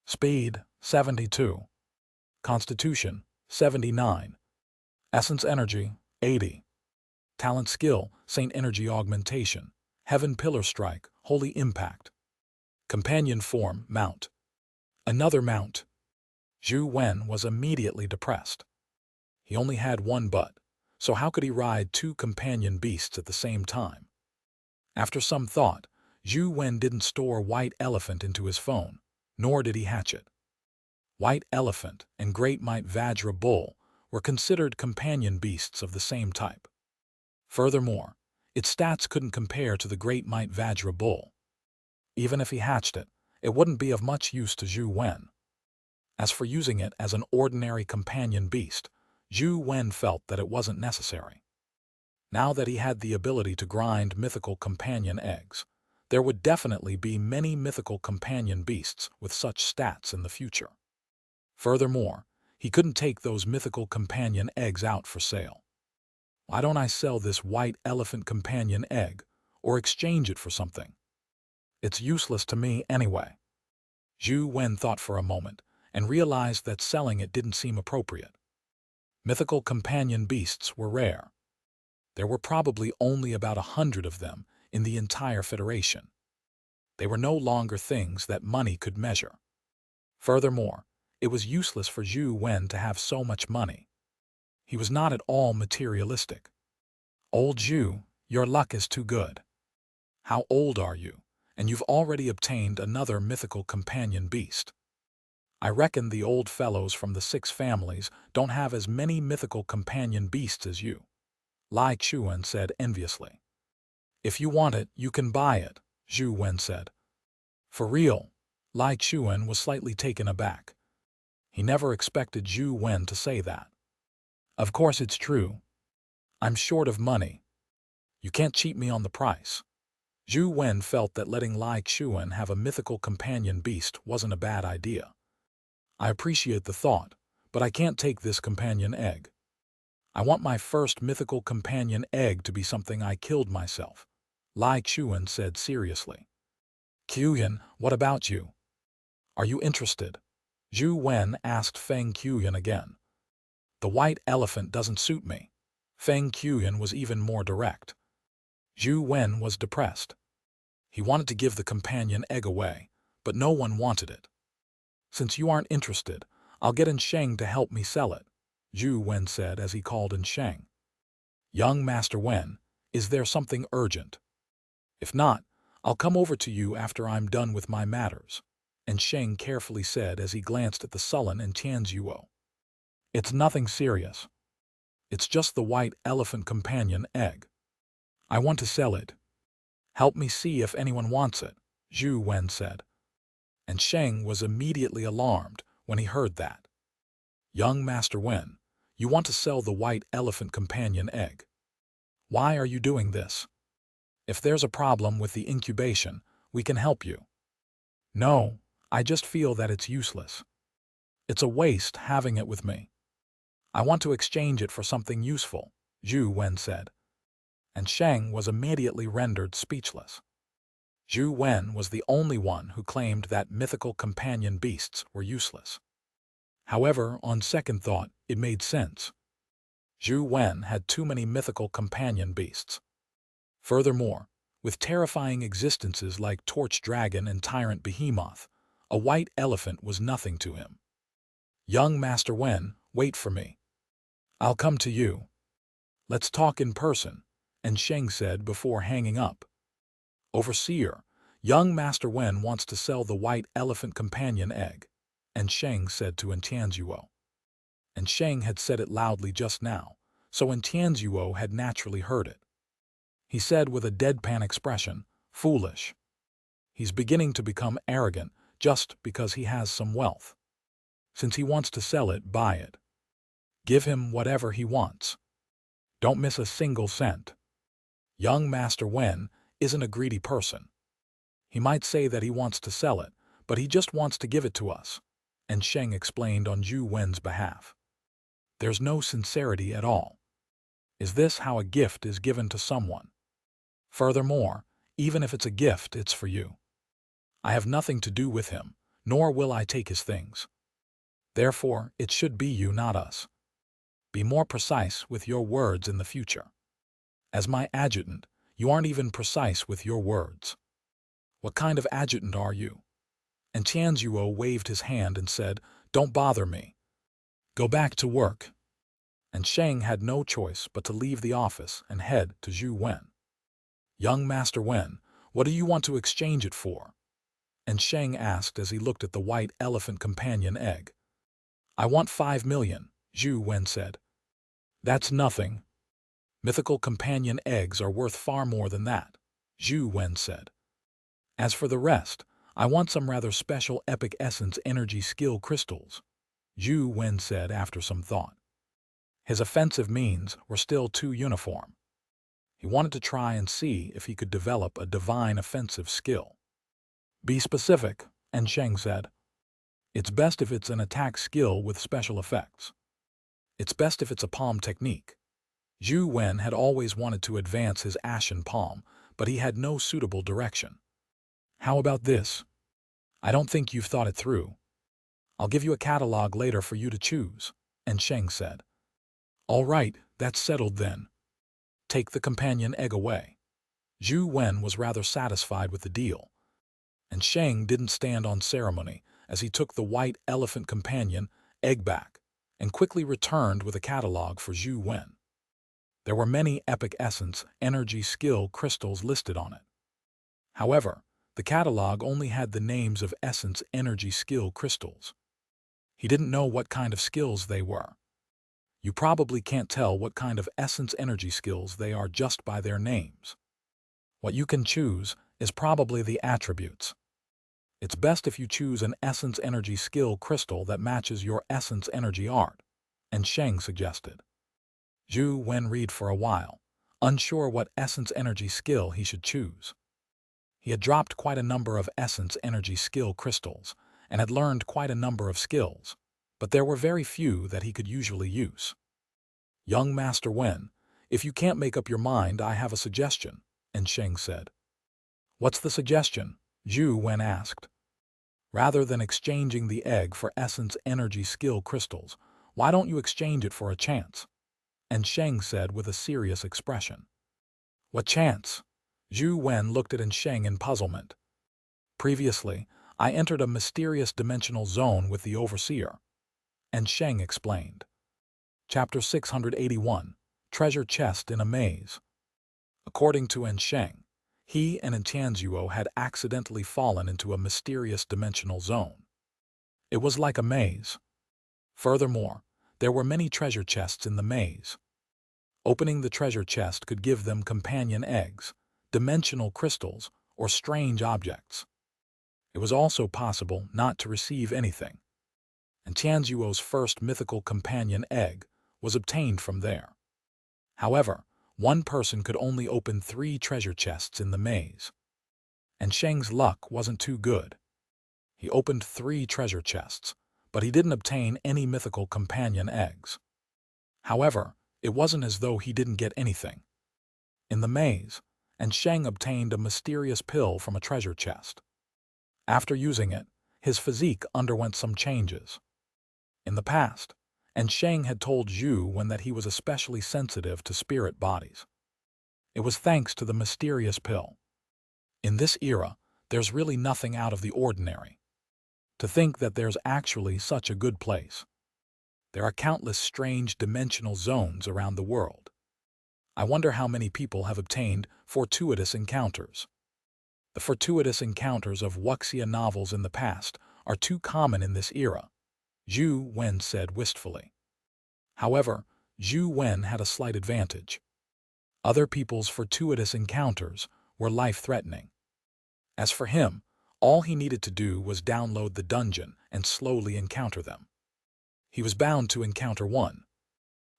Speed, 72. Constitution, 79. Essence energy, 80. Talent skill, Saint energy augmentation. Heaven pillar strike, holy impact. Companion form, mount. Another mount. Zhou Wen was immediately depressed. He only had one butt, so how could he ride two companion beasts at the same time? After some thought, Zhou Wen didn't store White Elephant into his phone, nor did he hatch it. White Elephant and Great Might Vajra Bull were considered companion beasts of the same type. Furthermore, its stats couldn't compare to the Great Might Vajra Bull. Even if he hatched it, it wouldn't be of much use to Zhou Wen. As for using it as an ordinary companion beast, Zhou Wen felt that it wasn't necessary. Now that he had the ability to grind mythical companion eggs, there would definitely be many mythical companion beasts with such stats in the future. Furthermore, he couldn't take those mythical companion eggs out for sale. Why don't I sell this white elephant companion egg, or exchange it for something? It's useless to me anyway. Zhou Wen thought for a moment, and realized that selling it didn't seem appropriate. Mythical companion beasts were rare. There were probably only about 100 of them in the entire Federation. They were no longer things that money could measure. Furthermore, it was useless for Zhou Wen to have so much money. He was not at all materialistic. Old Zhou, your luck is too good. How old are you? And you've already obtained another mythical companion beast. I reckon the old fellows from the 6 families don't have as many mythical companion beasts as you, Lai Xuan said enviously. If you want it, you can buy it, Zhou Wen said. For real, Lai Xuan was slightly taken aback. He never expected Zhou Wen to say that. Of course it's true. I'm short of money. You can't cheat me on the price. Zhou Wen felt that letting Lai Xuan have a mythical companion beast wasn't a bad idea. I appreciate the thought, but I can't take this companion egg. I want my first mythical companion egg to be something I killed myself, Lai Xuan said seriously. Qiuyan, what about you? Are you interested? Zhou Wen asked Feng Qiuyan again. The white elephant doesn't suit me. Feng Qiuyan was even more direct. Zhou Wen was depressed. He wanted to give the companion egg away, but no one wanted it. Since you aren't interested, I'll get in Sheng to help me sell it, Zhou Wen said as he called in Sheng. Young Master Wen, is there something urgent? If not, I'll come over to you after I'm done with my matters, and Sheng carefully said as he glanced at the sullen and Tianzuo. It's nothing serious. It's just the white elephant companion egg. I want to sell it. Help me see if anyone wants it, Zhou Wen said. And Sheng was immediately alarmed when he heard that. Young Master Wen, you want to sell the white elephant companion egg. Why are you doing this? If there's a problem with the incubation, we can help you. No, I just feel that it's useless. It's a waste having it with me. I want to exchange it for something useful, Zhou Wen said. And Sheng was immediately rendered speechless. Zhou Wen was the only one who claimed that mythical companion beasts were useless. However, on second thought, it made sense. Zhou Wen had too many mythical companion beasts. Furthermore, with terrifying existences like Torch Dragon and Tyrant Behemoth, a white elephant was nothing to him. Young Master Wen, wait for me. I'll come to you. Let's talk in person, and Sheng said before hanging up. Overseer, young Master Wen wants to sell the white elephant companion egg, and Sheng said to Tianzuo. And Sheng had said it loudly just now, so Tianzuo had naturally heard it. He said with a deadpan expression, foolish. He's beginning to become arrogant just because he has some wealth. Since he wants to sell it, buy it. Give him whatever he wants. Don't miss a single cent. Young Master Wen isn't a greedy person. He might say that he wants to sell it, but he just wants to give it to us, and Sheng explained on Zhou Wen's behalf. There's no sincerity at all. Is this how a gift is given to someone? Furthermore, even if it's a gift, it's for you. I have nothing to do with him, nor will I take his things. Therefore, it should be you, not us. Be more precise with your words in the future. As my adjutant, you aren't even precise with your words. What kind of adjutant are you? And Xianxia waved his hand and said, Don't bother me. Go back to work. And Sheng had no choice but to leave the office and head to Zhou Wen. Young Master Wen, what do you want to exchange it for? And Sheng asked as he looked at the white elephant companion egg. I want 5 million, Zhou Wen said. That's nothing. Mythical companion eggs are worth far more than that, Zhou Wen said. As for the rest, I want some rather special epic essence energy skill crystals, Zhou Wen said after some thought. His offensive means were still too uniform. He wanted to try and see if he could develop a divine offensive skill. Be specific, and Sheng said. It's best if it's an attack skill with special effects. It's best if it's a palm technique. Zhou Wen had always wanted to advance his ashen palm, but he had no suitable direction. How about this? I don't think you've thought it through. I'll give you a catalog later for you to choose, and Sheng said. All right, that's settled then. Take the companion egg away. Zhou Wen was rather satisfied with the deal, and Sheng didn't stand on ceremony as he took the white elephant companion egg back and quickly returned with a catalog for Zhou Wen. There were many epic essence energy skill crystals listed on it. However, the catalog only had the names of essence energy skill crystals. He didn't know what kind of skills they were. You probably can't tell what kind of essence energy skills they are just by their names. What you can choose is probably the attributes. It's best if you choose an essence energy skill crystal that matches your essence energy art, and Sheng suggested. Zhou Wen read for a while, unsure what essence energy skill he should choose. He had dropped quite a number of essence energy skill crystals and had learned quite a number of skills, but there were very few that he could usually use. Young Master Wen, if you can't make up your mind, I have a suggestion, and Sheng said. What's the suggestion? Zhou Wen asked. Rather than exchanging the egg for essence energy skill crystals, why don't you exchange it for a chance? And Sheng said with a serious expression. What chance? Zhou Wen looked at Sheng in puzzlement. Previously, I entered a mysterious dimensional zone with the Overseer, and Sheng explained. Chapter 681, Treasure Chest in a Maze. According to Sheng, he and Xianxia had accidentally fallen into a mysterious dimensional zone. It was like a maze. Furthermore, there were many treasure chests in the maze. Opening the treasure chest could give them companion eggs, dimensional crystals, or strange objects. It was also possible not to receive anything, and Xianxia's first mythical companion egg was obtained from there. However, one person could only open 3 treasure chests in the maze, and Sheng's luck wasn't too good. He opened 3 treasure chests, but he didn't obtain any mythical companion eggs. However, it wasn't as though he didn't get anything. In the maze, Sheng obtained a mysterious pill from a treasure chest. After using it, his physique underwent some changes. In the past, Sheng had told Zhou Wen that he was especially sensitive to spirit bodies. It was thanks to the mysterious pill. In this era, there's really nothing out of the ordinary. To think that there's actually such a good place. There are countless strange dimensional zones around the world. I wonder how many people have obtained fortuitous encounters. The fortuitous encounters of wuxia novels in the past are too common in this era, Zhou Wen said wistfully. However, Zhou Wen had a slight advantage. Other people's fortuitous encounters were life-threatening. As for him, all he needed to do was download the dungeon and slowly encounter them. He was bound to encounter one.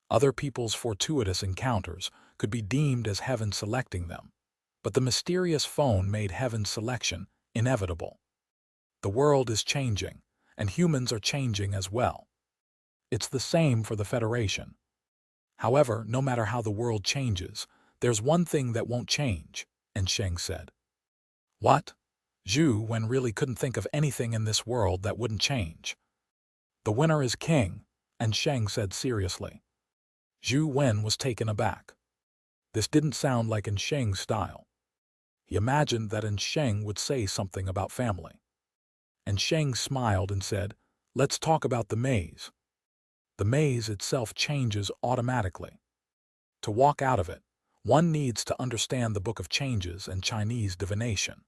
Other people's fortuitous encounters could be deemed as heaven selecting them, but the mysterious phone made heaven's selection inevitable. The world is changing, and humans are changing as well. It's the same for the Federation. However, no matter how the world changes, there's one thing that won't change, and Sheng said. What? Zhou Wen really couldn't think of anything in this world that wouldn't change. The winner is king, and Sheng said seriously. Zhou Wen was taken aback. This didn't sound like in Sheng's style. He imagined that in Sheng would say something about family. And Sheng smiled and said, "Let's talk about the maze." The maze itself changes automatically. To walk out of it, one needs to understand the Book of Changes and Chinese divination.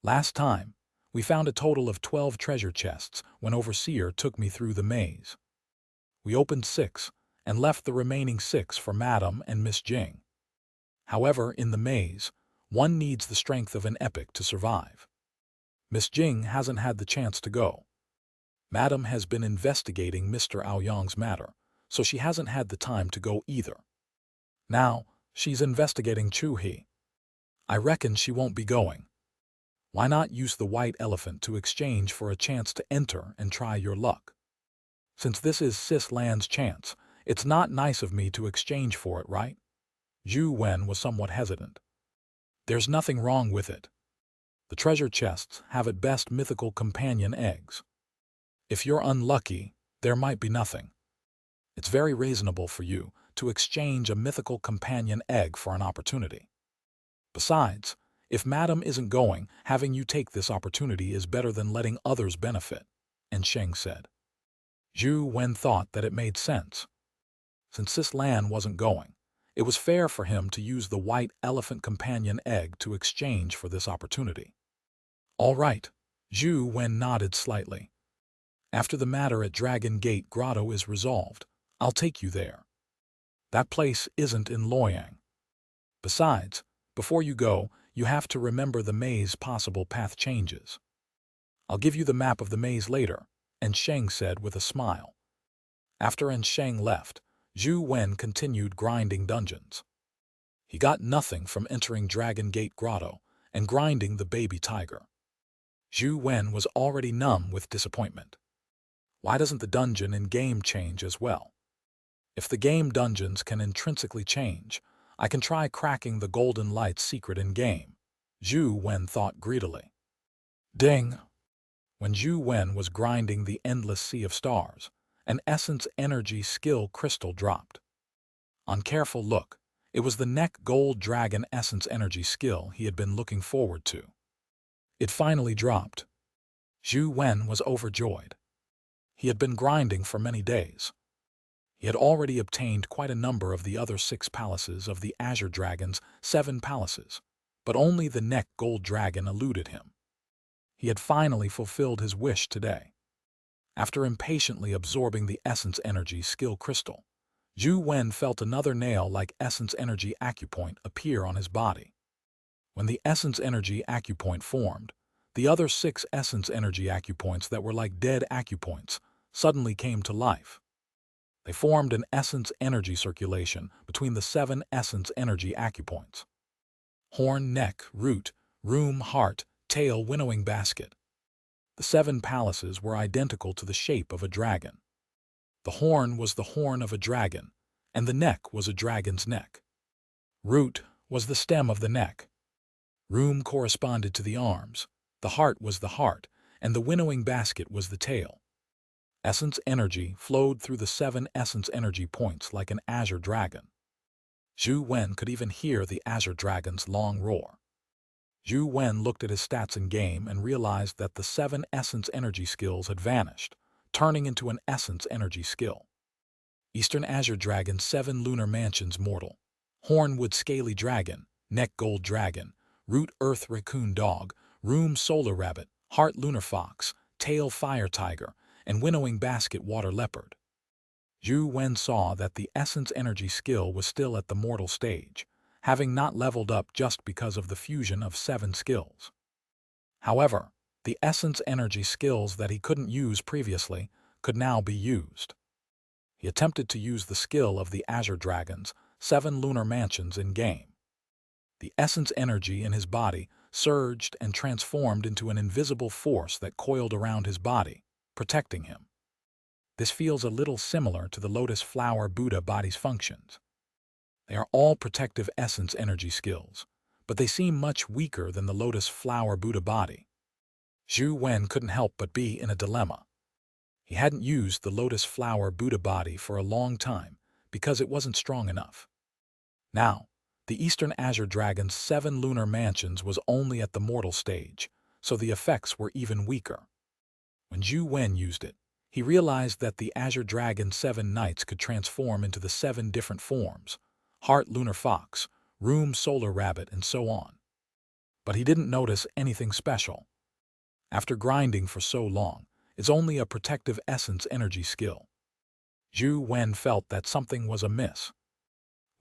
Last time, we found a total of 12 treasure chests when Overseer took me through the maze. We opened 6 and left the remaining 6 for Madame and Miss Jing. However, in the maze, one needs the strength of an epic to survive. Miss Jing hasn't had the chance to go. Madame has been investigating Mr. Aoyang's matter, so she hasn't had the time to go either. Now, she's investigating Chu He. I reckon she won't be going. Why not use the white elephant to exchange for a chance to enter and try your luck? Since this is Sis Lan's chance, it's not nice of me to exchange for it, right? Zhou Wen was somewhat hesitant. There's nothing wrong with it. The treasure chests have at best mythical companion eggs. If you're unlucky, there might be nothing. It's very reasonable for you to exchange a mythical companion egg for an opportunity. Besides, if Madame isn't going, having you take this opportunity is better than letting others benefit, and Sheng said. Zhou Wen thought that it made sense. Since Sis Lan wasn't going, it was fair for him to use the white elephant companion egg to exchange for this opportunity. All right, Zhou Wen nodded slightly. After the matter at Dragon Gate Grotto is resolved, I'll take you there. That place isn't in Luoyang. Besides, before you go, you have to remember the maze possible path changes. I'll give you the map of the maze later, and Sheng said with a smile. After Sheng left, Zhou Wen continued grinding dungeons. He got nothing from entering Dragon Gate Grotto and grinding the baby tiger. Zhou Wen was already numb with disappointment. Why doesn't the dungeon in game change as well? If the game dungeons can intrinsically change, I can try cracking the Golden Light's secret in game, Zhou Wen thought greedily. Ding! When Zhou Wen was grinding the endless sea of stars, an essence energy skill crystal dropped. On careful look, it was the Neck Gold Dragon essence energy skill he had been looking forward to. It finally dropped. Zhou Wen was overjoyed. He had been grinding for many days. He had already obtained quite a number of the other 6 palaces of the Azure Dragon's 7 palaces, but only the Neck Gold Dragon eluded him. He had finally fulfilled his wish today. After impatiently absorbing the Essence Energy Skill Crystal, Zhou Wen felt another nail-like Essence Energy Acupoint appear on his body. When the Essence Energy Acupoint formed, the other 6 Essence Energy Acupoints that were like dead acupoints suddenly came to life. They formed an Essence Energy circulation between the 7 Essence Energy Acupoints. Horn, neck, root, room, heart, tail, winnowing basket. The 7 palaces were identical to the shape of a dragon. The horn was the horn of a dragon, and the neck was a dragon's neck. Root was the stem of the neck. Room corresponded to the arms, the heart was the heart, and the winnowing basket was the tail. Essence energy flowed through the 7 essence energy points like an azure dragon. Zhou Wen could even hear the azure dragon's long roar. Zhou Wen looked at his stats in game and realized that the 7 essence energy skills had vanished, turning into an essence energy skill. Eastern Azure Dragon 7 Lunar Mansions Mortal, Hornwood Scaly Dragon, Neck Gold Dragon, Root Earth Raccoon Dog, Room Solar Rabbit, Heart Lunar Fox, Tail Fire Tiger, and Winnowing Basket Water Leopard. Zhou Wen saw that the Essence Energy skill was still at the mortal stage, having not leveled up just because of the fusion of 7 skills. However, the Essence Energy skills that he couldn't use previously could now be used. He attempted to use the skill of the Azure Dragon's 7 lunar mansions in-game. The essence energy in his body surged and transformed into an invisible force that coiled around his body, protecting him. This feels a little similar to the Lotus Flower Buddha body's functions. They are all protective essence energy skills, but they seem much weaker than the Lotus Flower Buddha body. Zhou Wen couldn't help but be in a dilemma. He hadn't used the Lotus Flower Buddha body for a long time because it wasn't strong enough. Now, the Eastern Azure Dragon's 7 lunar mansions was only at the mortal stage, so the effects were even weaker. When Zhou Wen used it, he realized that the Azure Dragon's 7 knights could transform into the 7 different forms: Heart Lunar Fox, Room Solar Rabbit, and so on. But he didn't notice anything special. After grinding for so long, it's only a protective essence energy skill. Zhou Wen felt that something was amiss.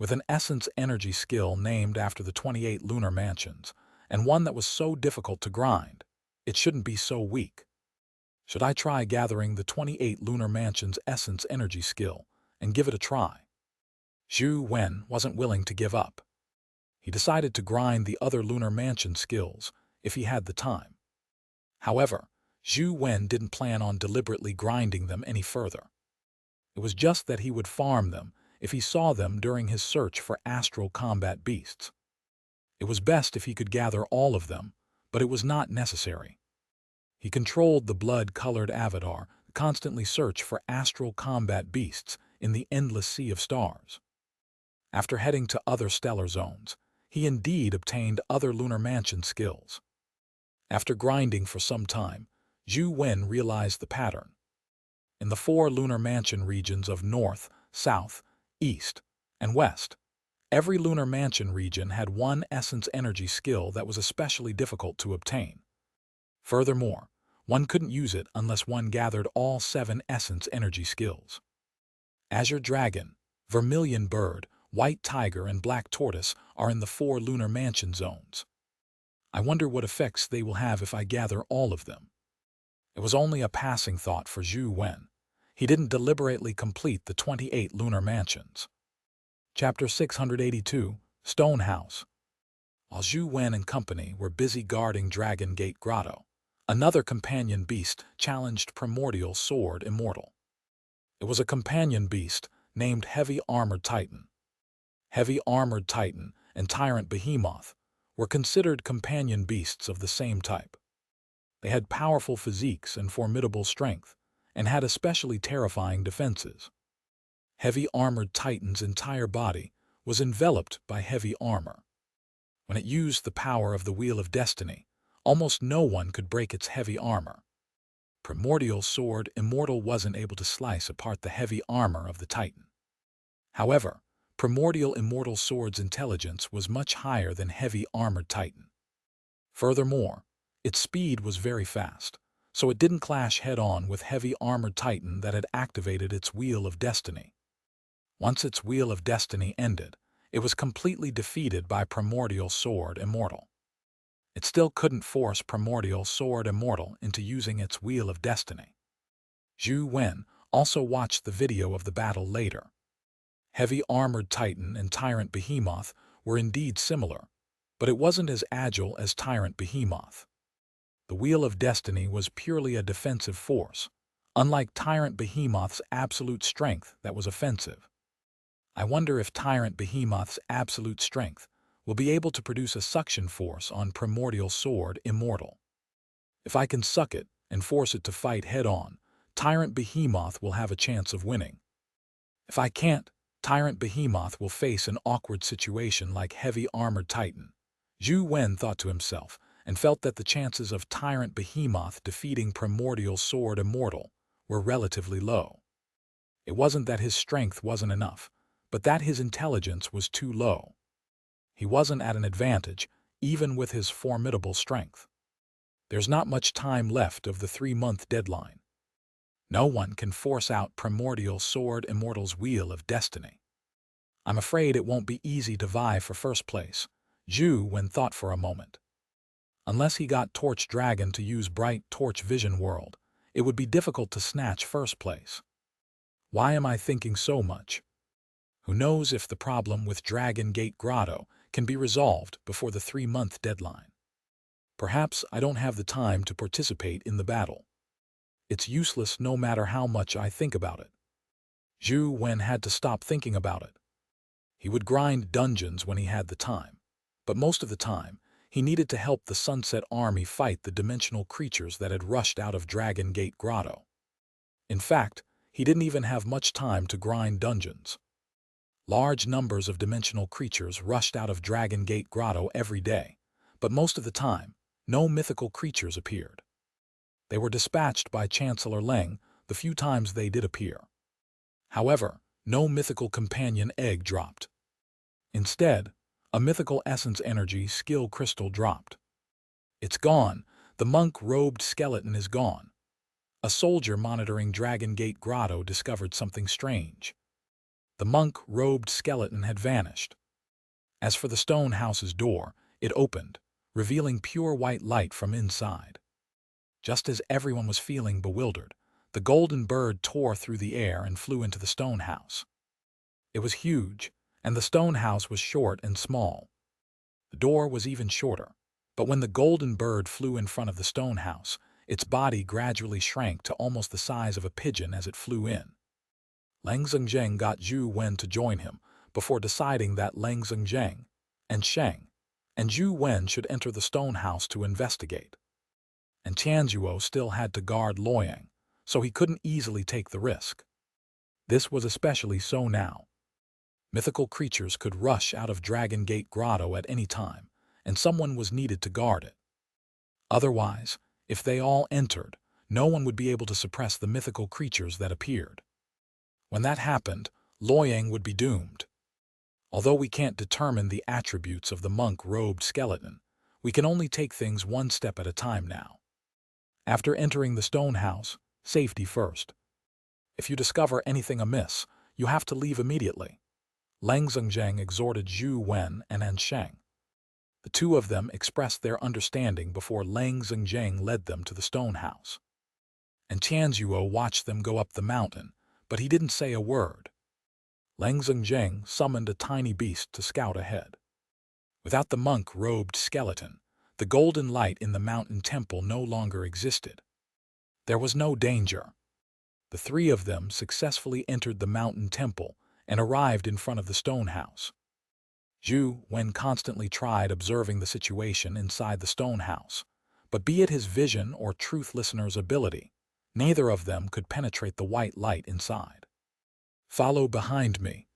With an essence energy skill named after the 28 lunar mansions, and one that was so difficult to grind, it shouldn't be so weak. Should I try gathering the 28 lunar mansions essence energy skill and give it a try? Zhou Wen wasn't willing to give up. He decided to grind the other lunar mansion skills if he had the time. However, Zhou Wen didn't plan on deliberately grinding them any further. It was just that he would farm them if he saw them during his search for astral combat beasts. It was best if he could gather all of them, but it was not necessary. He controlled the blood-colored avatar to constantly search for astral combat beasts in the endless sea of stars. After heading to other stellar zones, he indeed obtained other lunar mansion skills. After grinding for some time, Zhou Wen realized the pattern. In the 4 lunar mansion regions of North, South, East, and West, every lunar mansion region had one essence energy skill that was especially difficult to obtain. Furthermore, one couldn't use it unless one gathered all 7 essence energy skills. Azure Dragon, Vermilion Bird, White Tiger, and Black Tortoise are in the 4 lunar mansion zones. I wonder what effects they will have if I gather all of them. It was only a passing thought for Zhou Wen. He didn't deliberately complete the 28 lunar mansions. Chapter 682, Stone House. While Zhou Wen and company were busy guarding Dragon Gate Grotto, another companion beast challenged Primordial Sword Immortal. It was a companion beast named Heavy Armored Titan. Heavy Armored Titan and Tyrant Behemoth were considered companion beasts of the same type. They had powerful physiques and formidable strength, and had especially terrifying defenses. Heavy Armored Titan's entire body was enveloped by heavy armor. When it used the power of the Wheel of Destiny, almost no one could break its heavy armor. Primordial Sword Immortal wasn't able to slice apart the heavy armor of the Titan. However, Primordial Immortal Sword's intelligence was much higher than Heavy Armored Titan. Furthermore, its speed was very fast, so it didn't clash head-on with Heavy Armored Titan that had activated its Wheel of Destiny. Once its Wheel of Destiny ended, it was completely defeated by Primordial Sword Immortal. It still couldn't force Primordial Sword Immortal into using its Wheel of Destiny. Zhou Wen also watched the video of the battle later. Heavy Armored Titan and Tyrant Behemoth were indeed similar, but it wasn't as agile as Tyrant Behemoth. The Wheel of Destiny was purely a defensive force, unlike Tyrant Behemoth's absolute strength that was offensive. I wonder if Tyrant Behemoth's absolute strength will be able to produce a suction force on Primordial Sword Immortal. If I can suck it and force it to fight head-on, Tyrant Behemoth will have a chance of winning. If I can't, Tyrant Behemoth will face an awkward situation like Heavy Armored Titan. Zhou Wen thought to himself, and felt that the chances of Tyrant Behemoth defeating Primordial Sword Immortal were relatively low. It wasn't that his strength wasn't enough, but that his intelligence was too low. He wasn't at an advantage, even with his formidable strength. There's not much time left of the 3-month deadline. No one can force out Primordial Sword Immortal's Wheel of Destiny. I'm afraid it won't be easy to vie for first place, Zhou Wen thought for a moment. Unless he got Torch Dragon to use Bright Torch Vision World, it would be difficult to snatch first place. Why am I thinking so much? Who knows if the problem with Dragon Gate Grotto can be resolved before the 3-month deadline? Perhaps I don't have the time to participate in the battle. It's useless no matter how much I think about it. Zhou Wen had to stop thinking about it. He would grind dungeons when he had the time, but most of the time, he needed to help the Sunset Army fight the dimensional creatures that had rushed out of Dragon Gate Grotto. In fact, he didn't even have much time to grind dungeons. Large numbers of dimensional creatures rushed out of Dragon Gate Grotto every day, but most of the time, no mythical creatures appeared. They were dispatched by Chancellor Leng the few times they did appear. However, no mythical companion egg dropped. Instead, a mythical essence energy skill crystal dropped. It's gone. The monk-robed skeleton is gone. A soldier monitoring Dragon Gate Grotto discovered something strange. The monk-robed skeleton had vanished. As for the stone house's door, it opened, revealing pure white light from inside. Just as everyone was feeling bewildered, the golden bird tore through the air and flew into the stone house. It was huge, and the stone house was short and small. The door was even shorter, but when the golden bird flew in front of the stone house, its body gradually shrank to almost the size of a pigeon as it flew in. Leng Zheng got Zhou Wen to join him before deciding that Leng Zheng and Sheng and Zhou Wen should enter the stone house to investigate. And Tianzuo still had to guard Luoyang, so he couldn't easily take the risk. This was especially so now. Mythical creatures could rush out of Dragon Gate Grotto at any time, and someone was needed to guard it. Otherwise, if they all entered, no one would be able to suppress the mythical creatures that appeared. When that happened, Luoyang would be doomed. Although we can't determine the attributes of the monk-robed skeleton, we can only take things one step at a time now. After entering the stone house, safety first. If you discover anything amiss, you have to leave immediately. Leng Zheng exhorted Zhou Wen and An Sheng. The two of them expressed their understanding before Leng Zheng led them to the stone house. And Tianzuo watched them go up the mountain, but he didn't say a word. Leng Zheng summoned a tiny beast to scout ahead. Without the monk-robed skeleton, the golden light in the mountain temple no longer existed. There was no danger. The three of them successfully entered the mountain temple and arrived in front of the stone house. Zhou Wen constantly tried observing the situation inside the stone house, but be it his vision or truth listener's ability, neither of them could penetrate the white light inside. Follow behind me.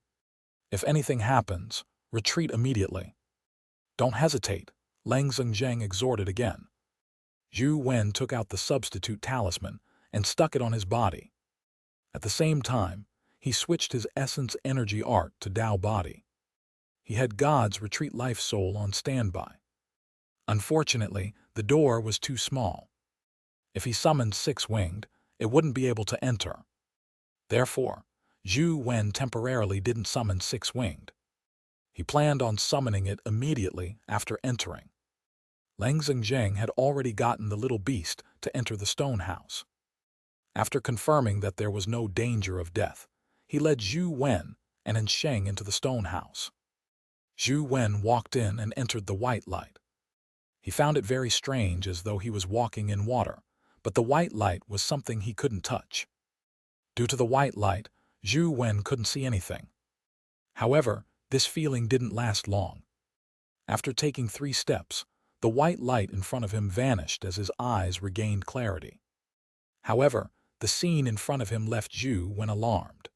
If anything happens, retreat immediately. Don't hesitate, Leng Zheng exhorted again. Zhou Wen took out the substitute talisman and stuck it on his body. At the same time, he switched his essence energy art to Tao body. He had God's retreat life soul on standby. Unfortunately, the door was too small. If he summoned six-winged, it wouldn't be able to enter. Therefore, Zhou Wen temporarily didn't summon six-winged. He planned on summoning it immediately after entering. Leng Zheng had already gotten the little beast to enter the stone house. After confirming that there was no danger of death, he led Zhou Wen and An Sheng into the stone house. Zhou Wen walked in and entered the white light. He found it very strange, as though he was walking in water, but the white light was something he couldn't touch. Due to the white light, Zhou Wen couldn't see anything. However, this feeling didn't last long. After taking 3 steps, the white light in front of him vanished as his eyes regained clarity. However, the scene in front of him left Zhou Wen alarmed.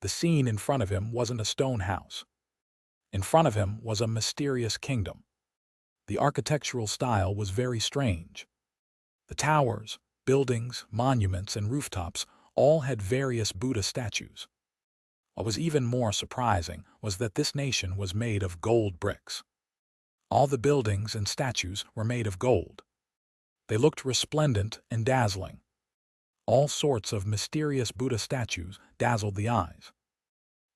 The scene in front of him wasn't a stone house. In front of him was a mysterious kingdom. The architectural style was very strange. The towers, buildings, monuments, and rooftops all had various Buddha statues. What was even more surprising was that this nation was made of gold bricks. All the buildings and statues were made of gold. They looked resplendent and dazzling. All sorts of mysterious Buddha statues dazzled the eyes.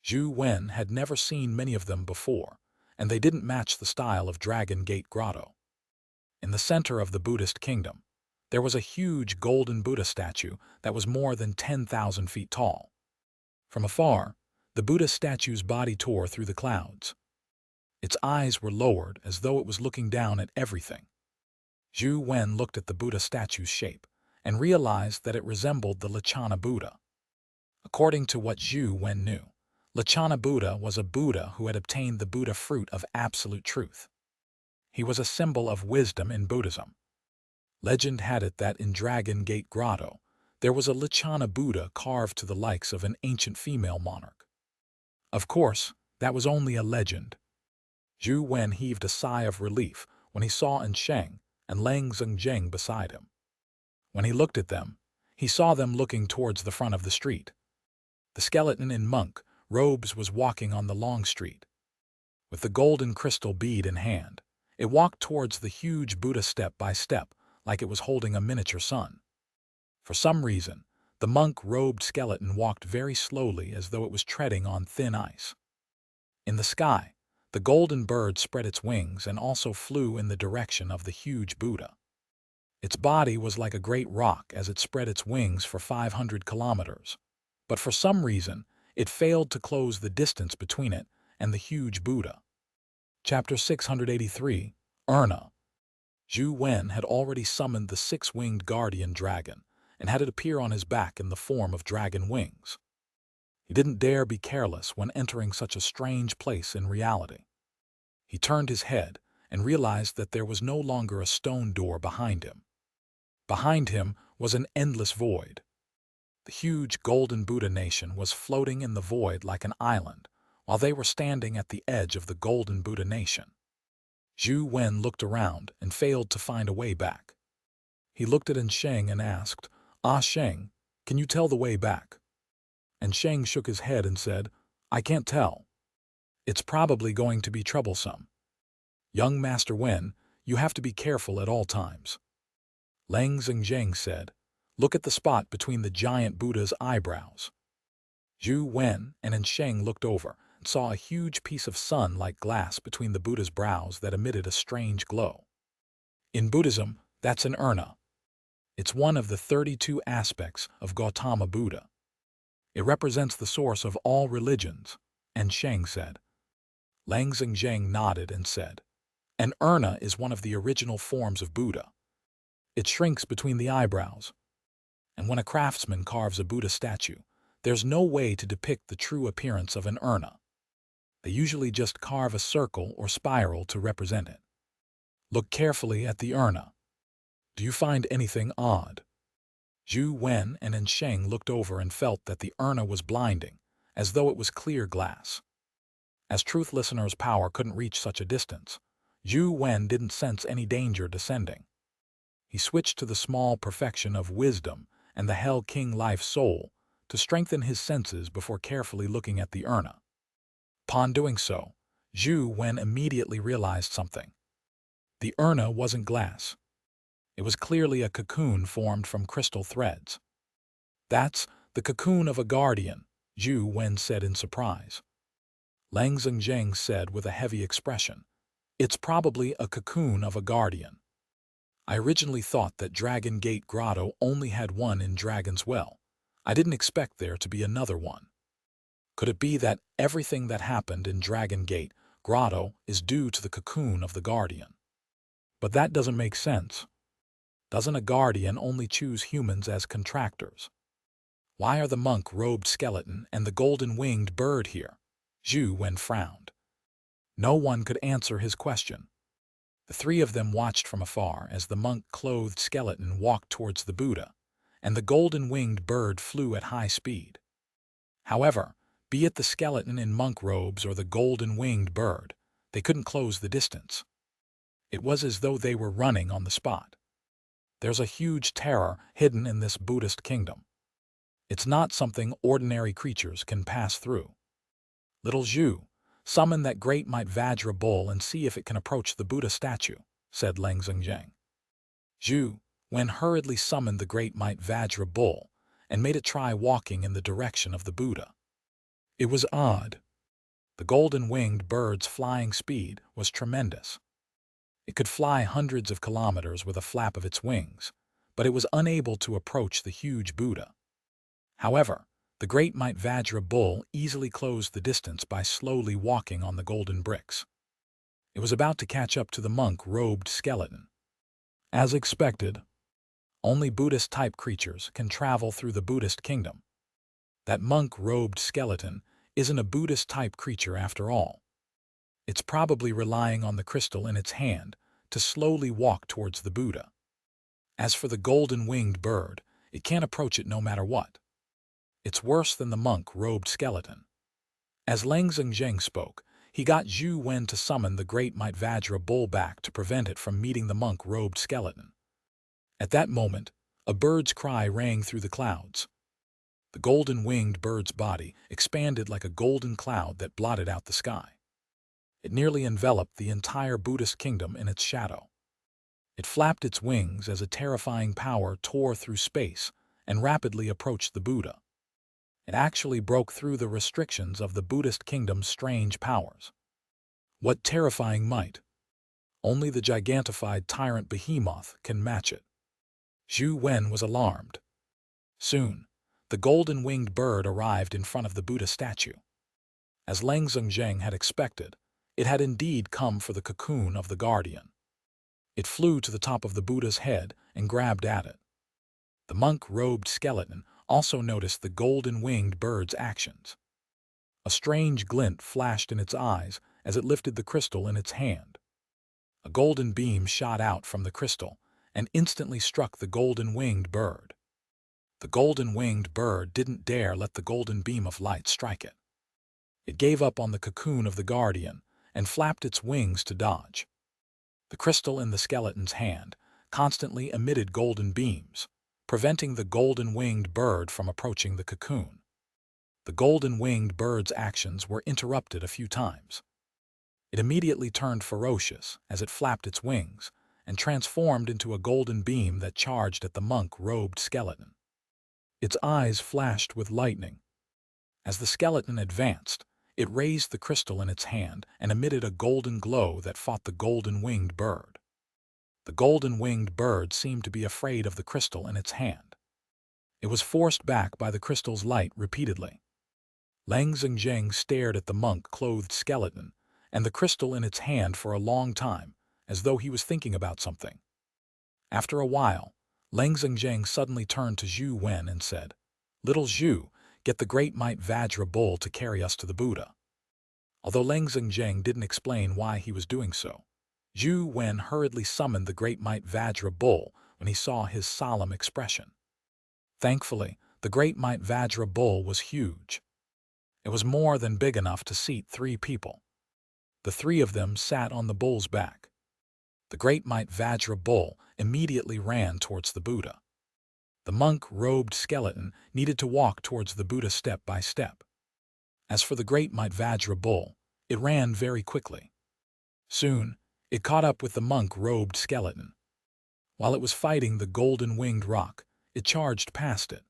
Zhou Wen had never seen many of them before, and they didn't match the style of Dragon Gate Grotto. In the center of the Buddhist kingdom, there was a huge golden Buddha statue that was more than 10,000 feet tall. From afar, the Buddha statue's body tore through the clouds. Its eyes were lowered as though it was looking down at everything. Zhou Wen looked at the Buddha statue's shape and realized that it resembled the Lachana Buddha. According to what Zhou Wen knew, Lachana Buddha was a Buddha who had obtained the Buddha fruit of absolute truth. He was a symbol of wisdom in Buddhism. Legend had it that in Dragon Gate Grotto, there was a Lachana Buddha carved to the likes of an ancient female monarch. Of course, that was only a legend. Zhou Wen heaved a sigh of relief when he saw Sheng and Lang Zhengjing beside him. When he looked at them, he saw them looking towards the front of the street. The skeleton in monk robes was walking on the long street. With the golden crystal bead in hand, it walked towards the huge Buddha step by step like it was holding a miniature sun. For some reason, the monk-robed skeleton walked very slowly as though it was treading on thin ice. In the sky, the golden bird spread its wings and also flew in the direction of the huge Buddha. Its body was like a great rock as it spread its wings for 500 kilometers, but for some reason, it failed to close the distance between it and the huge Buddha. Chapter 683, Urna. Zhou Wen had already summoned the six-winged guardian dragon and had it appear on his back in the form of dragon wings. He didn't dare be careless when entering such a strange place in reality. He turned his head and realized that there was no longer a stone door behind him. Behind him was an endless void. The huge golden Buddha nation was floating in the void like an island, while they were standing at the edge of the golden Buddha nation. Zhou Wen looked around and failed to find a way back. He looked at Sheng and asked, Sheng, can you tell the way back? And Sheng shook his head and said, I can't tell. It's probably going to be troublesome. Young Master Wen, you have to be careful at all times. Lang Zhengjing said, look at the spot between the giant Buddha's eyebrows. Zhou Wen and Sheng looked over and saw a huge piece of sun-like glass between the Buddha's brows that emitted a strange glow. In Buddhism, that's an urna. It's one of the 32 aspects of Gautama Buddha. It represents the source of all religions, and Sheng said. Lang Zhengjing nodded and said, an urna is one of the original forms of Buddha. It shrinks between the eyebrows. And when a craftsman carves a Buddha statue, there's no way to depict the true appearance of an urna. They usually just carve a circle or spiral to represent it. Look carefully at the urna. Do you find anything odd? Zhou Wen and Sheng looked over and felt that the urna was blinding, as though it was clear glass. As Truth Listener's power couldn't reach such a distance, Zhou Wen didn't sense any danger descending. He switched to the small perfection of wisdom and the Hell King Life Soul to strengthen his senses before carefully looking at the urna. Upon doing so, Zhou Wen immediately realized something. The urna wasn't glass. It was clearly a cocoon formed from crystal threads. That's the cocoon of a guardian, Zhou Wen said in surprise. Lang Zhengjing said with a heavy expression, it's probably a cocoon of a guardian. I originally thought that Dragon Gate Grotto only had one in Dragon's Well. I didn't expect there to be another one. Could it be that everything that happened in Dragon Gate Grotto is due to the cocoon of the guardian? But that doesn't make sense. Doesn't a guardian only choose humans as contractors? Why are the monk-robed skeleton and the golden-winged bird here? Zhou Wen frowned. No one could answer his question. The three of them watched from afar as the monk-clothed skeleton walked towards the Buddha, and the golden-winged bird flew at high speed. However, be it the skeleton in monk robes or the golden-winged bird, they couldn't close the distance. It was as though they were running on the spot. There's a huge terror hidden in this Buddhist kingdom. It's not something ordinary creatures can pass through. Little Zhu, summon that great might Vajra bull and see if it can approach the Buddha statue, said Lang Zhengjing. Zhou Wen hurriedly summoned the great might Vajra bull and made it try walking in the direction of the Buddha. It was odd. The golden-winged bird's flying speed was tremendous. It could fly hundreds of kilometers with a flap of its wings, but it was unable to approach the huge Buddha. However, The great Might Vajra bull easily closed the distance by slowly walking on the golden bricks. It was about to catch up to the monk-robed skeleton. As expected, only Buddhist-type creatures can travel through the Buddhist kingdom. That monk-robed skeleton isn't a Buddhist-type creature after all. It's probably relying on the crystal in its hand to slowly walk towards the Buddha. As for the golden-winged bird, it can't approach it no matter what. It's worse than the monk-robed skeleton. As Lang Zheng spoke, he got Zhou Wen to summon the great Might Vajra bull back to prevent it from meeting the monk-robed skeleton. At that moment, a bird's cry rang through the clouds. The golden-winged bird's body expanded like a golden cloud that blotted out the sky. It nearly enveloped the entire Buddhist kingdom in its shadow. It flapped its wings as a terrifying power tore through space and rapidly approached the Buddha. It actually broke through the restrictions of the Buddhist kingdom's strange powers. What terrifying might! Only the gigantified tyrant behemoth can match it. Zhou Wen was alarmed. Soon, the golden-winged bird arrived in front of the Buddha statue. As Lang Zheng had expected, it had indeed come for the cocoon of the guardian. It flew to the top of the Buddha's head and grabbed at it. The monk-robed skeleton also noticed the golden-winged bird's actions. A strange glint flashed in its eyes as it lifted the crystal in its hand. A golden beam shot out from the crystal and instantly struck the golden-winged bird. The golden-winged bird didn't dare let the golden beam of light strike it. It gave up on the cocoon of the guardian and flapped its wings to dodge. The crystal in the skeleton's hand constantly emitted golden beams, preventing the golden-winged bird from approaching the cocoon. The golden-winged bird's actions were interrupted a few times. It immediately turned ferocious as it flapped its wings and transformed into a golden beam that charged at the monk-robed skeleton. Its eyes flashed with lightning. As the skeleton advanced, it raised the crystal in its hand and emitted a golden glow that fought the golden-winged bird. The golden-winged bird seemed to be afraid of the crystal in its hand. It was forced back by the crystal's light repeatedly. Lang Zheng stared at the monk-clothed skeleton and the crystal in its hand for a long time, as though he was thinking about something. After a while, Lang Zheng suddenly turned to Zhou Wen and said, "Little Zhou, get the great Might Vajra bull to carry us to the Buddha." Although Lang Zheng didn't explain why he was doing so, Zhou Wen hurriedly summoned the great Might Vajra bull when he saw his solemn expression. Thankfully, the great Might Vajra bull was huge. It was more than big enough to seat 3 people. The 3 of them sat on the bull's back. The great Might Vajra bull immediately ran towards the Buddha. The monk-robed skeleton needed to walk towards the Buddha step by step. As for the great Might Vajra bull, it ran very quickly. Soon, it caught up with the monk-robed skeleton. While it was fighting the golden-winged rock, it charged past it.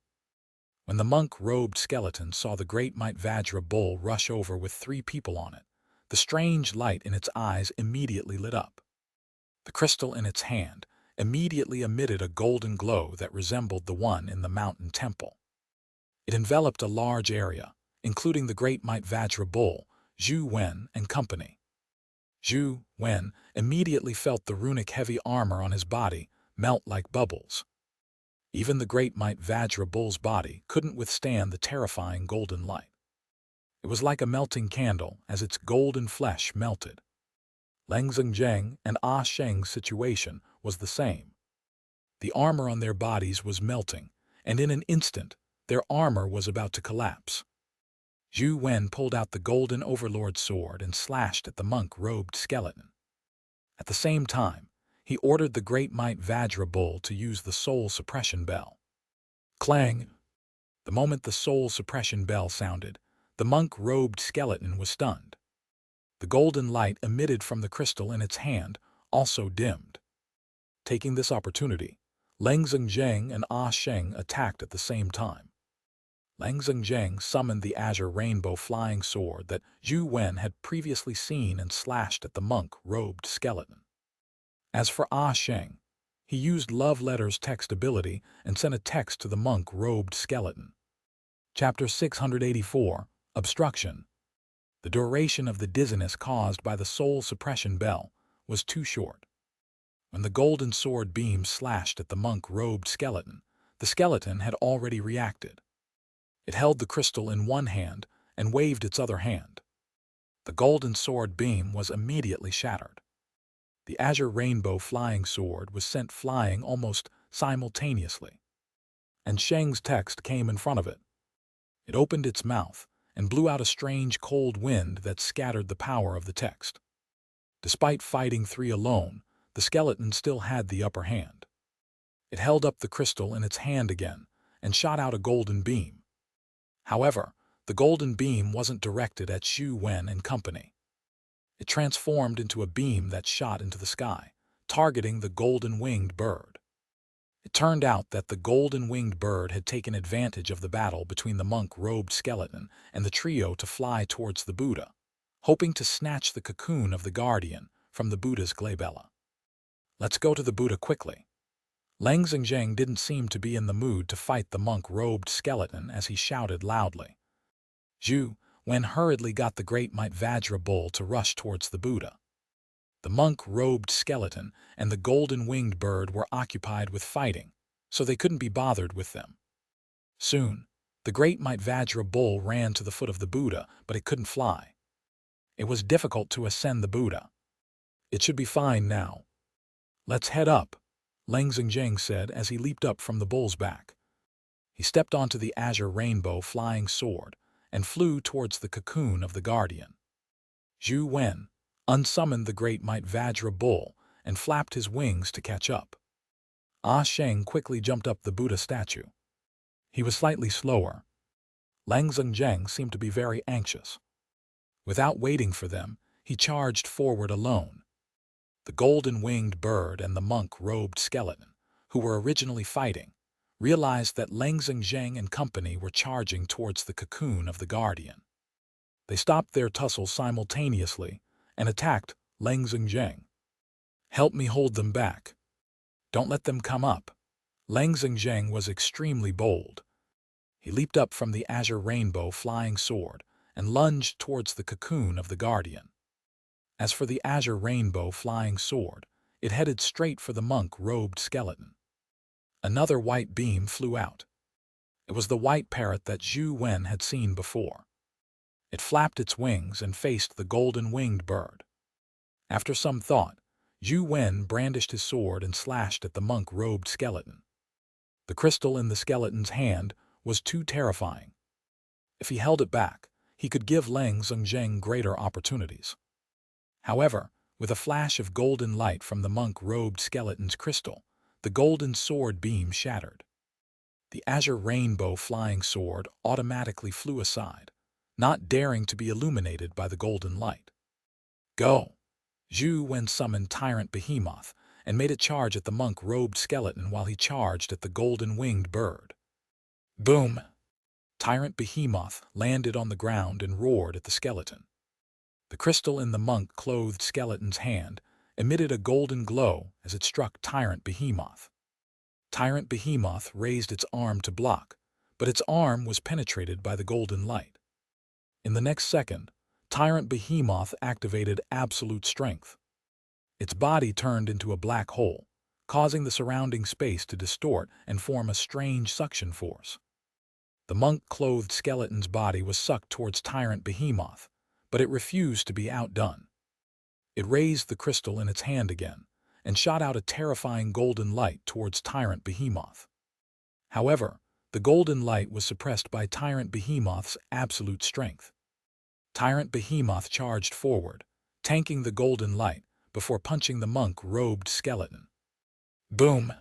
When the monk-robed skeleton saw the great Might Vajra bull rush over with 3 people on it, the strange light in its eyes immediately lit up. The crystal in its hand immediately emitted a golden glow that resembled the one in the mountain temple. It enveloped a large area, including the great Might Vajra bull, Zhou Wen and company. Zhou Wen immediately felt the runic heavy armor on his body melt like bubbles. Even the great Might Vajra bull's body couldn't withstand the terrifying golden light. It was like a melting candle as its golden flesh melted. Lang Zheng and Ah Sheng's situation was the same. The armor on their bodies was melting, and in an instant, their armor was about to collapse. Zhou Wen pulled out the golden overlord sword and slashed at the monk-robed skeleton. At the same time, he ordered the great Might Vajra bull to use the soul suppression bell. Clang! The moment the soul suppression bell sounded, the monk-robed skeleton was stunned. The golden light emitted from the crystal in its hand also dimmed. Taking this opportunity, Lang Zheng and Ah Sheng attacked at the same time. Lang Zheng summoned the azure rainbow flying sword that Zhou Wen had previously seen and slashed at the monk-robed skeleton. As for Ah Sheng, he used Love Letter's text ability and sent a text to the monk-robed skeleton. Chapter 684, Obstruction. The duration of the dizziness caused by the soul suppression bell was too short. When the golden sword beam slashed at the monk-robed skeleton, the skeleton had already reacted. It held the crystal in one hand and waved its other hand. The golden sword beam was immediately shattered. The azure rainbow flying sword was sent flying almost simultaneously, and Sheng's text came in front of it. It opened its mouth and blew out a strange cold wind that scattered the power of the text. Despite fighting three alone, the skeleton still had the upper hand. It held up the crystal in its hand again and shot out a golden beam. However, the golden beam wasn't directed at Zhou Wen and company. It transformed into a beam that shot into the sky, targeting the golden-winged bird. It turned out that the golden-winged bird had taken advantage of the battle between the monk-robed skeleton and the trio to fly towards the Buddha, hoping to snatch the cocoon of the guardian from the Buddha's glabella. "Let's go to the Buddha quickly." Lang Xingzheng didn't seem to be in the mood to fight the monk-robed skeleton as he shouted loudly. Zhou Wen hurriedly got the great Might Vajra bull to rush towards the Buddha. The monk-robed skeleton and the golden-winged bird were occupied with fighting, so they couldn't be bothered with them. Soon, the great Might Vajra bull ran to the foot of the Buddha, but it couldn't fly. It was difficult to ascend the Buddha. "It should be fine now. Let's head up," Lang Xingzheng said as he leaped up from the bull's back. He stepped onto the azure rainbow flying sword and flew towards the cocoon of the guardian. Zhou Wen unsummoned the great Might Vajra bull and flapped his wings to catch up. Ah Sheng quickly jumped up the Buddha statue. He was slightly slower. Lang Xingzheng seemed to be very anxious. Without waiting for them, he charged forward alone. The golden-winged bird and the monk-robed skeleton, who were originally fighting, realized that Lang Xingzheng and company were charging towards the cocoon of the guardian. They stopped their tussle simultaneously and attacked Lang Xingzheng. "Help me hold them back. Don't let them come up." Lang Xingzheng was extremely bold. He leaped up from the azure rainbow flying sword and lunged towards the cocoon of the guardian. As for the azure rainbow flying sword, it headed straight for the monk-robed skeleton. Another white beam flew out. It was the white parrot that Zhou Wen had seen before. It flapped its wings and faced the golden-winged bird. After some thought, Zhou Wen brandished his sword and slashed at the monk-robed skeleton. The crystal in the skeleton's hand was too terrifying. If he held it back, he could give Lang Xingzheng greater opportunities. However, with a flash of golden light from the monk-robed skeleton's crystal, the golden sword beam shattered. The azure rainbow flying sword automatically flew aside, not daring to be illuminated by the golden light. "Go!" Zhou Wen summoned Tyrant Behemoth and made a charge at the monk-robed skeleton while he charged at the golden-winged bird. Boom! Tyrant Behemoth landed on the ground and roared at the skeleton. The crystal in the monk-clothed skeleton's hand emitted a golden glow as it struck Tyrant Behemoth. Tyrant Behemoth raised its arm to block, but its arm was penetrated by the golden light. In the next second, Tyrant Behemoth activated absolute strength. Its body turned into a black hole, causing the surrounding space to distort and form a strange suction force. The monk-clothed skeleton's body was sucked towards Tyrant Behemoth, but it refused to be outdone. It raised the crystal in its hand again and shot out a terrifying golden light towards Tyrant Behemoth. However, the golden light was suppressed by Tyrant Behemoth's absolute strength. Tyrant Behemoth charged forward, tanking the golden light before punching the monk-robed skeleton. Boom!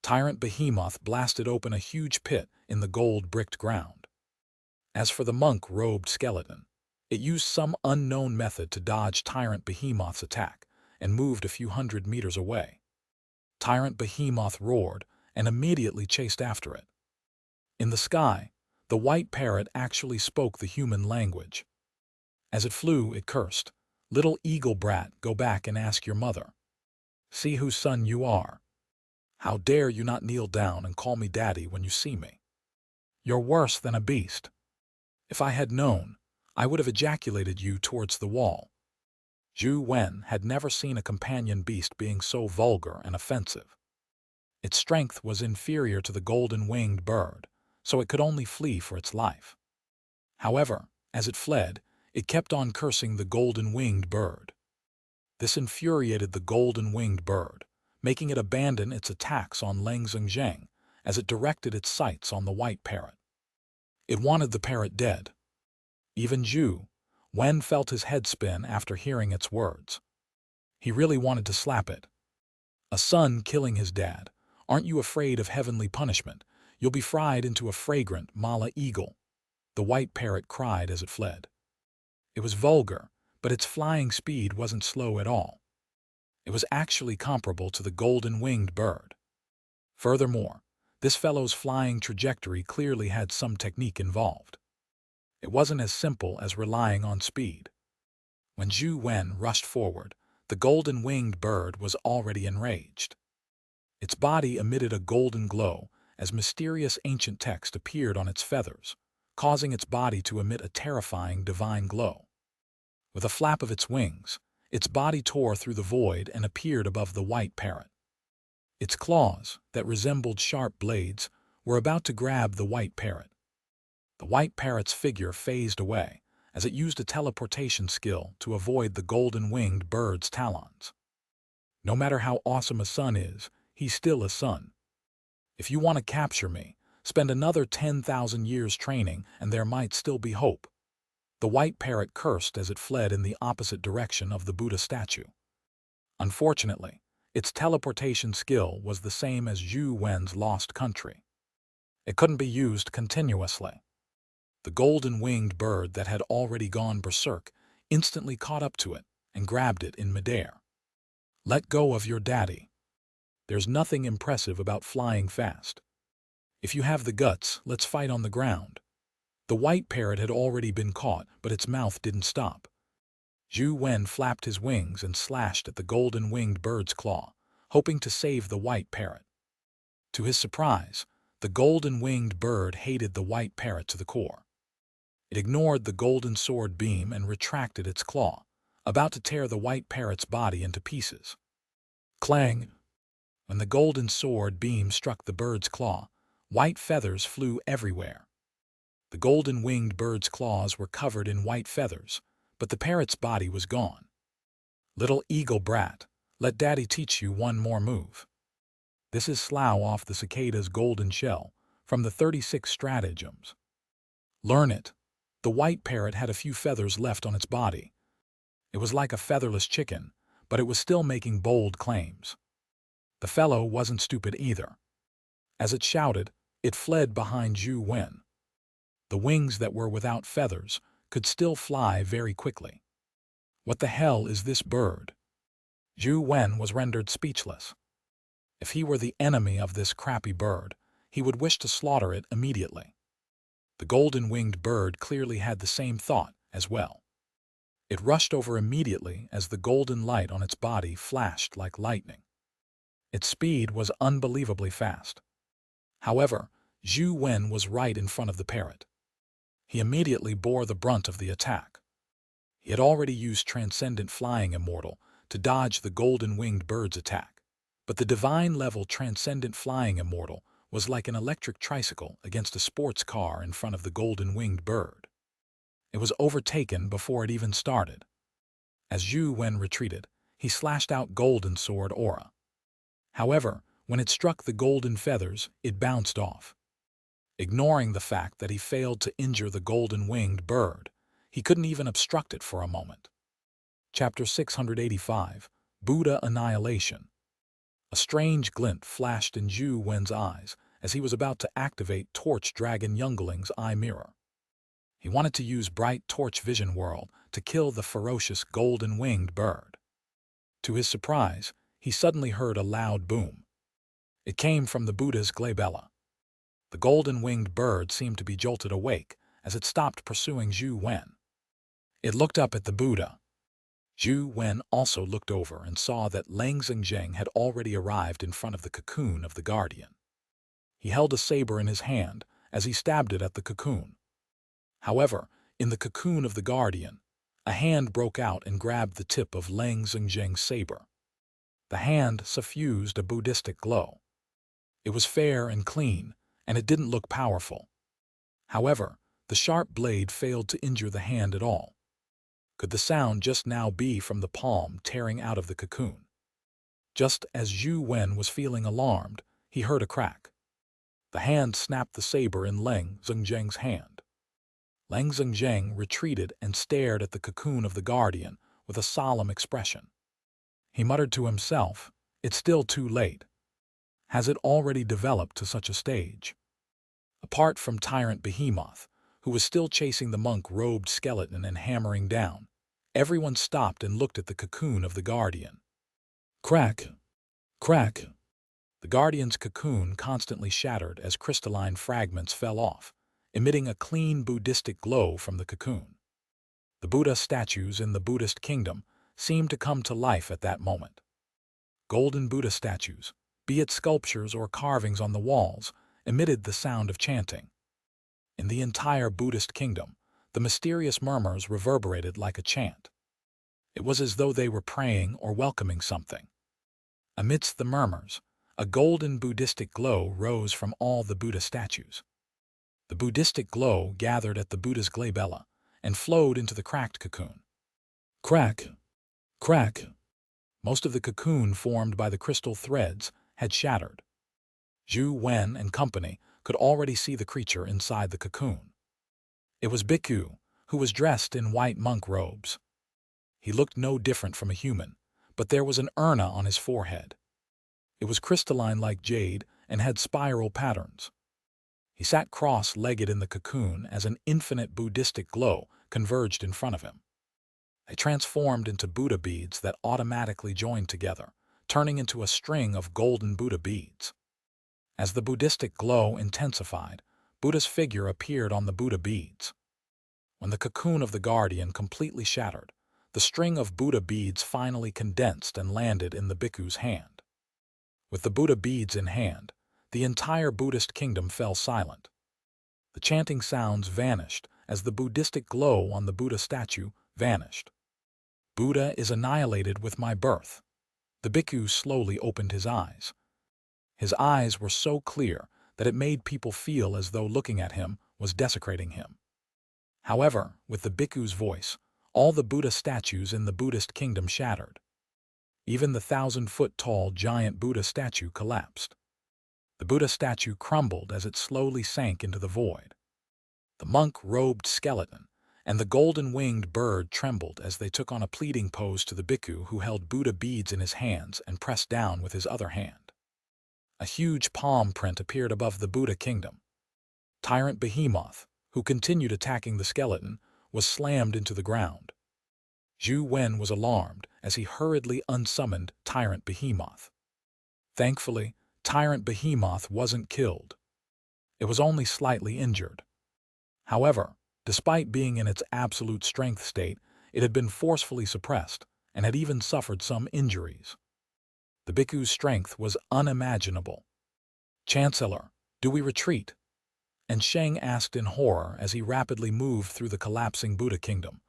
Tyrant Behemoth blasted open a huge pit in the gold-bricked ground. As for the monk-robed skeleton, it used some unknown method to dodge Tyrant Behemoth's attack and moved a few hundred meters away. Tyrant Behemoth roared and immediately chased after it. In the sky, the white parrot actually spoke the human language. As it flew, it cursed, "Little eagle brat, go back and ask your mother. See whose son you are. How dare you not kneel down and call me daddy when you see me? You're worse than a beast. If I had known, I would have ejaculated you towards the wall. Zhou Wen had never seen a companion beast being so vulgar and offensive. Its strength was inferior to the golden-winged bird, so it could only flee for its life. However, as it fled, it kept on cursing the golden-winged bird. This infuriated the golden-winged bird, making it abandon its attacks on Xianxia as it directed its sights on the white parrot. It wanted the parrot dead. Even Zhou Wen felt his head spin after hearing its words. He really wanted to slap it. A son killing his dad. Aren't you afraid of heavenly punishment? You'll be fried into a fragrant mala eagle. The white parrot cried as it fled. It was vulgar, but its flying speed wasn't slow at all. It was actually comparable to the golden-winged bird. Furthermore, this fellow's flying trajectory clearly had some technique involved. It wasn't as simple as relying on speed. When Zhou Wen rushed forward, the golden-winged bird was already enraged. Its body emitted a golden glow as mysterious ancient text appeared on its feathers, causing its body to emit a terrifying divine glow. With a flap of its wings, its body tore through the void and appeared above the white parrot. Its claws, that resembled sharp blades, were about to grab the white parrot. The white parrot's figure phased away as it used a teleportation skill to avoid the golden-winged bird's talons. No matter how awesome a son is, he's still a son. If you want to capture me, spend another 10,000 years training and there might still be hope. The white parrot cursed as it fled in the opposite direction of the Buddha statue. Unfortunately, its teleportation skill was the same as Zhou Wen's lost country. It couldn't be used continuously. The golden-winged bird that had already gone berserk instantly caught up to it and grabbed it in midair. Let go of your daddy. There's nothing impressive about flying fast. If you have the guts, let's fight on the ground. The white parrot had already been caught, but its mouth didn't stop. Zhou Wen flapped his wings and slashed at the golden-winged bird's claw, hoping to save the white parrot. To his surprise, the golden-winged bird hated the white parrot to the core. It ignored the golden sword beam and retracted its claw, about to tear the white parrot's body into pieces. Clang! When the golden sword beam struck the bird's claw, white feathers flew everywhere. The golden-winged bird's claws were covered in white feathers, but the parrot's body was gone. Little eagle brat, let daddy teach you one more move. This is Slough off the cicada's golden shell, from the 36 stratagems. Learn it. The white parrot had a few feathers left on its body. It was like a featherless chicken, but it was still making bold claims. The fellow wasn't stupid either. As it shouted, it fled behind Zhou Wen. The wings that were without feathers could still fly very quickly. What the hell is this bird? Zhou Wen was rendered speechless. If he were the enemy of this crappy bird, he would wish to slaughter it immediately. The golden-winged bird clearly had the same thought as well. It rushed over immediately as the golden light on its body flashed like lightning. Its speed was unbelievably fast. However, Zhou Wen was right in front of the parrot. He immediately bore the brunt of the attack. He had already used Transcendent Flying Immortal to dodge the golden-winged bird's attack, but the divine-level Transcendent Flying Immortal was like an electric tricycle against a sports car in front of the golden-winged bird. It was overtaken before it even started. As Zhou Wen retreated, he slashed out Golden Sword Aura. However, when it struck the golden feathers, it bounced off. Ignoring the fact that he failed to injure the golden-winged bird, he couldn't even obstruct it for a moment. Chapter 685, Buddha Annihilation. A strange glint flashed in Zhou Wen's eyes as he was about to activate Torch Dragon Youngling's eye mirror. He wanted to use Bright Torch Vision World to kill the ferocious golden-winged bird. To his surprise, he suddenly heard a loud boom. It came from the Buddha's glabella. The golden-winged bird seemed to be jolted awake as it stopped pursuing Zhou Wen. It looked up at the Buddha. Zhou Wen also looked over and saw that Xianxia had already arrived in front of the cocoon of the guardian. He held a saber in his hand as he stabbed it at the cocoon. However, in the cocoon of the guardian, a hand broke out and grabbed the tip of Lang Zhengzheng's saber. The hand suffused a Buddhistic glow. It was fair and clean, and it didn't look powerful. However, the sharp blade failed to injure the hand at all. Could the sound just now be from the palm tearing out of the cocoon? Just as Zhou Wen was feeling alarmed, he heard a crack. The hand snapped the saber in Lang Zhengzheng's hand. Lang Zhengzheng retreated and stared at the cocoon of the guardian with a solemn expression. He muttered to himself, "It's still too late. Has it already developed to such a stage?" Apart from Tyrant Behemoth, who was still chasing the monk-robed skeleton and hammering down, everyone stopped and looked at the cocoon of the guardian. Crack! Crack! The guardian's cocoon constantly shattered as crystalline fragments fell off, emitting a clean Buddhistic glow from the cocoon. The Buddha statues in the Buddhist kingdom seemed to come to life at that moment. Golden Buddha statues, be it sculptures or carvings on the walls, emitted the sound of chanting. In the entire Buddhist kingdom, the mysterious murmurs reverberated like a chant. It was as though they were praying or welcoming something. Amidst the murmurs, a golden Buddhistic glow rose from all the Buddha statues. The Buddhistic glow gathered at the Buddha's glabella and flowed into the cracked cocoon. Crack! Crack! Most of the cocoon formed by the crystal threads had shattered. Zhou Wen and company could already see the creature inside the cocoon. It was Bhikkhu, who was dressed in white monk robes. He looked no different from a human, but there was an urna on his forehead. It was crystalline like jade and had spiral patterns. He sat cross-legged in the cocoon as an infinite Buddhistic glow converged in front of him. They transformed into Buddha beads that automatically joined together, turning into a string of golden Buddha beads. As the Buddhistic glow intensified, Buddha's figure appeared on the Buddha beads. When the cocoon of the guardian completely shattered, the string of Buddha beads finally condensed and landed in the bhikkhu's hand. With the Buddha beads in hand, the entire Buddhist kingdom fell silent. The chanting sounds vanished as the Buddhistic glow on the Buddha statue vanished. Buddha is annihilated with my birth. The bhikkhu slowly opened his eyes. His eyes were so clear that it made people feel as though looking at him was desecrating him. However, with the bhikkhu's voice, all the Buddha statues in the Buddhist kingdom shattered. Even the 1,000-foot-tall giant Buddha statue collapsed. The Buddha statue crumbled as it slowly sank into the void. The monk-robed skeleton and the golden-winged bird trembled as they took on a pleading pose to the bhikkhu who held Buddha beads in his hands and pressed down with his other hand. A huge palm print appeared above the Buddha kingdom. Tyrant Behemoth, who continued attacking the skeleton, was slammed into the ground. Zhou Wen was alarmed as he hurriedly unsummoned Tyrant Behemoth. Thankfully, Tyrant Behemoth wasn't killed. It was only slightly injured. However, despite being in its absolute strength state, it had been forcefully suppressed and had even suffered some injuries. The bhikkhu's strength was unimaginable. "Chancellor, do we retreat?" And Sheng asked in horror as he rapidly moved through the collapsing Buddha kingdom.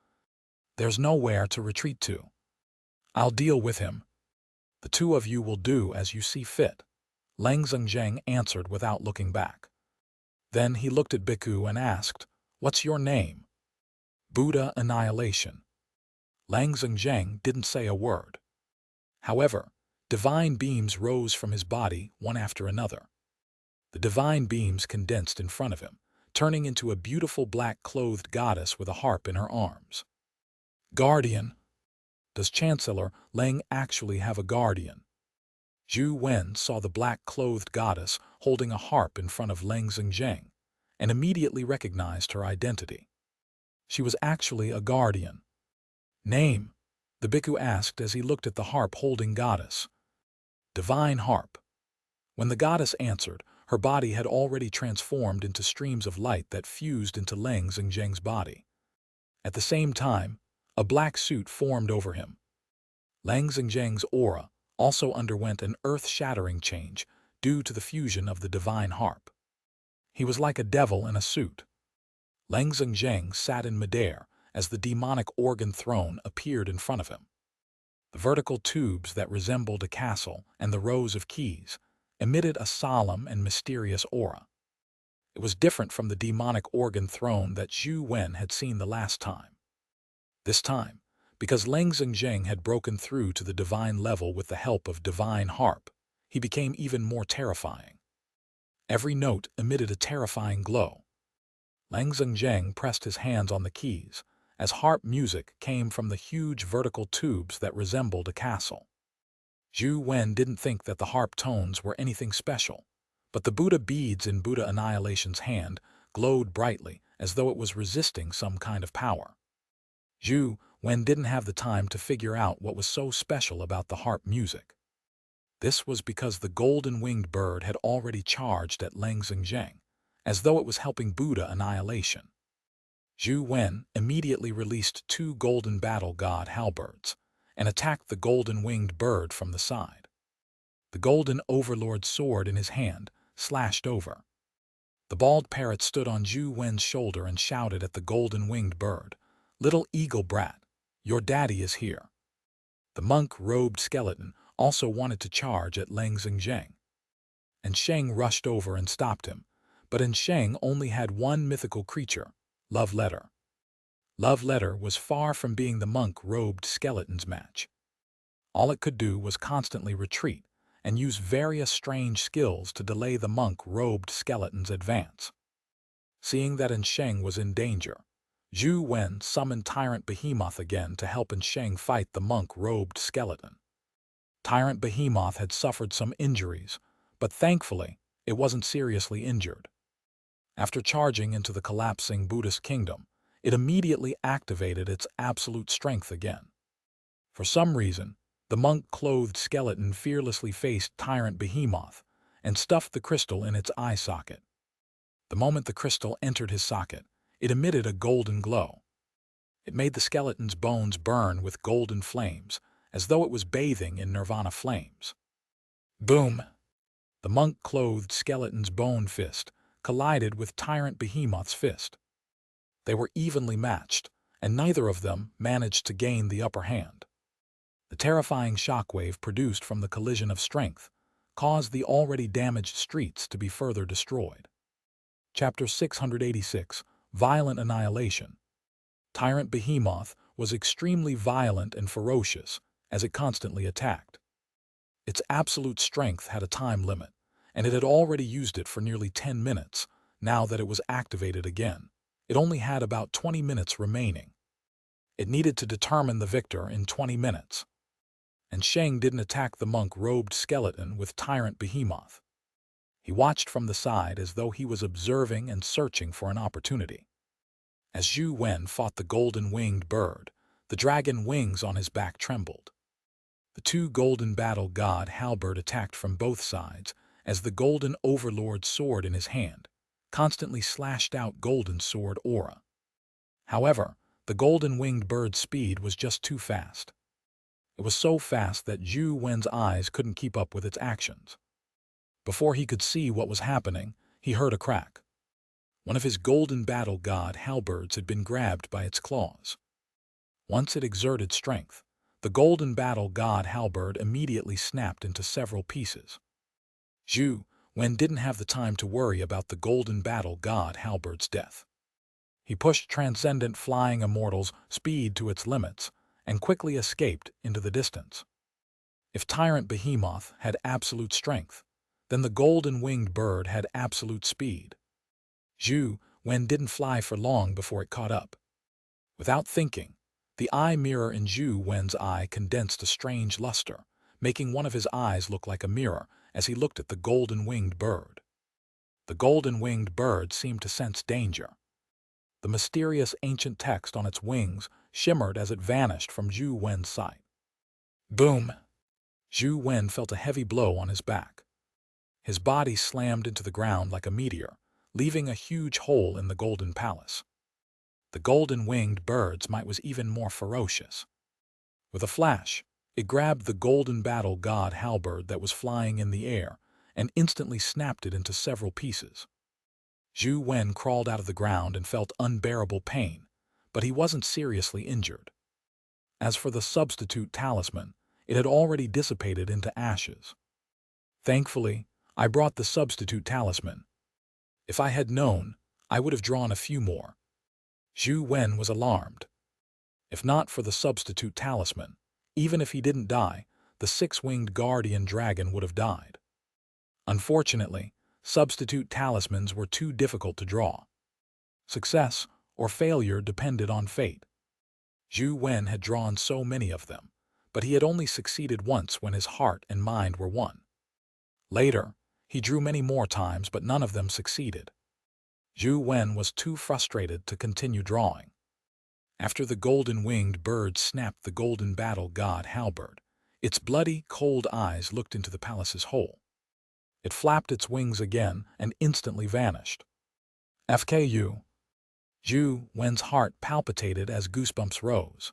"There's nowhere to retreat to. I'll deal with him. The two of you will do as you see fit," Lang Zhengzheng answered without looking back. Then he looked at Bhikkhu and asked, "What's your name?" "Buddha Annihilation." Lang Zhengzheng didn't say a word. However, divine beams rose from his body one after another. The divine beams condensed in front of him, turning into a beautiful black-clothed goddess with a harp in her arms. "Guardian? Does Chancellor Lang actually have a guardian?" Zhou Wen saw the black-clothed goddess holding a harp in front of Lang Zhengzheng and immediately recognized her identity. She was actually a guardian. "Name?" the bhikkhu asked as he looked at the harp-holding goddess. "Divine Harp." When the goddess answered, her body had already transformed into streams of light that fused into Lang Zhengzheng's body. At the same time, a black suit formed over him. Lang Zhengzheng's aura also underwent an earth-shattering change due to the fusion of the divine harp. He was like a devil in a suit. Lang Zheng sat in midair as the demonic organ throne appeared in front of him. The vertical tubes that resembled a castle and the rows of keys emitted a solemn and mysterious aura. It was different from the demonic organ throne that Zhou Wen had seen the last time. This time, because Lang Zheng had broken through to the divine level with the help of divine harp, he became even more terrifying. Every note emitted a terrifying glow. Lang Zheng pressed his hands on the keys, as harp music came from the huge vertical tubes that resembled a castle. Zhou Wen didn't think that the harp tones were anything special, but the Buddha beads in Buddha Annihilation's hand glowed brightly as though it was resisting some kind of power. Zhou Wen didn't have the time to figure out what was so special about the harp music. This was because the golden-winged bird had already charged at Lang Zheng, as though it was helping Buddha Annihilation. Zhou Wen immediately released 2 golden battle god halberds and attacked the golden-winged bird from the side. The golden overlord sword in his hand slashed over. The bald parrot stood on Zhou Wen's shoulder and shouted at the golden-winged bird, "Little eagle brat, your daddy is here." The monk-robed skeleton also wanted to charge at Lang Zheng, and Sheng rushed over and stopped him, but Sheng only had one mythical creature, Love Letter. Love Letter was far from being the monk-robed skeleton's match. All it could do was constantly retreat and use various strange skills to delay the monk-robed skeleton's advance. Seeing that Sheng was in danger, Zhou Wen summoned Tyrant Behemoth again to help Sheng fight the monk-robed skeleton. Tyrant Behemoth had suffered some injuries, but thankfully, it wasn't seriously injured. After charging into the collapsing Buddhist kingdom, it immediately activated its absolute strength again. For some reason, the monk-clothed skeleton fearlessly faced Tyrant Behemoth and stuffed the crystal in its eye socket. The moment the crystal entered his socket, it emitted a golden glow. It made the skeleton's bones burn with golden flames, as though it was bathing in nirvana flames. Boom! The monk-clothed skeleton's bone fist collided with Tyrant Behemoth's fist. They were evenly matched, and neither of them managed to gain the upper hand. The terrifying shockwave produced from the collision of strength caused the already damaged streets to be further destroyed. Chapter 686, Violent Annihilation. Tyrant Behemoth was extremely violent and ferocious as it constantly attacked. Its absolute strength had a time limit, and it had already used it for nearly 10 minutes. Now that it was activated again, it only had about 20 minutes remaining. It needed to determine the victor in 20 minutes. And Sheng didn't attack the monk-robed skeleton with Tyrant Behemoth. He watched from the side as though he was observing and searching for an opportunity. As Zhou Wen fought the golden-winged bird, the dragon wings on his back trembled. The 2 golden battle god halberd attacked from both sides as the golden overlord sword in his hand constantly slashed out golden sword aura. However, the golden-winged bird's speed was just too fast. It was so fast that Zhou Wen's eyes couldn't keep up with its actions. Before he could see what was happening, he heard a crack. One of his golden battle god halberds had been grabbed by its claws. Once it exerted strength, the golden battle god halberd immediately snapped into several pieces. Zhou Wen didn't have the time to worry about the golden battle god halberd's death. He pushed transcendent flying immortal's speed to its limits and quickly escaped into the distance. If Tyrant Behemoth had absolute strength, then the golden-winged bird had absolute speed. Zhou Wen didn't fly for long before it caught up. Without thinking, the eye mirror in Zhou Wen's eye condensed a strange luster, making one of his eyes look like a mirror as he looked at the golden-winged bird. The golden-winged bird seemed to sense danger. The mysterious ancient text on its wings shimmered as it vanished from Zhou Wen's sight. Boom! Zhou Wen felt a heavy blow on his back. His body slammed into the ground like a meteor, leaving a huge hole in the Golden Palace. The golden-winged bird's might was even more ferocious. With a flash, it grabbed the golden battle god halberd that was flying in the air and instantly snapped it into several pieces. Zhou Wen crawled out of the ground and felt unbearable pain, but he wasn't seriously injured. As for the substitute talisman, it had already dissipated into ashes. Thankfully, I brought the substitute talisman. If I had known, I would have drawn a few more. Zhou Wen was alarmed. If not for the substitute talisman, even if he didn't die, the six-winged guardian dragon would have died. Unfortunately, substitute talismans were too difficult to draw. Success or failure depended on fate. Zhou Wen had drawn so many of them, but he had only succeeded once when his heart and mind were one. Later, he drew many more times, but none of them succeeded. Zhou Wen was too frustrated to continue drawing. After the golden-winged bird snapped the golden battle god halberd, its bloody, cold eyes looked into the palace's hole. It flapped its wings again and instantly vanished. FKU. Zhou Wen's heart palpitated as goosebumps rose.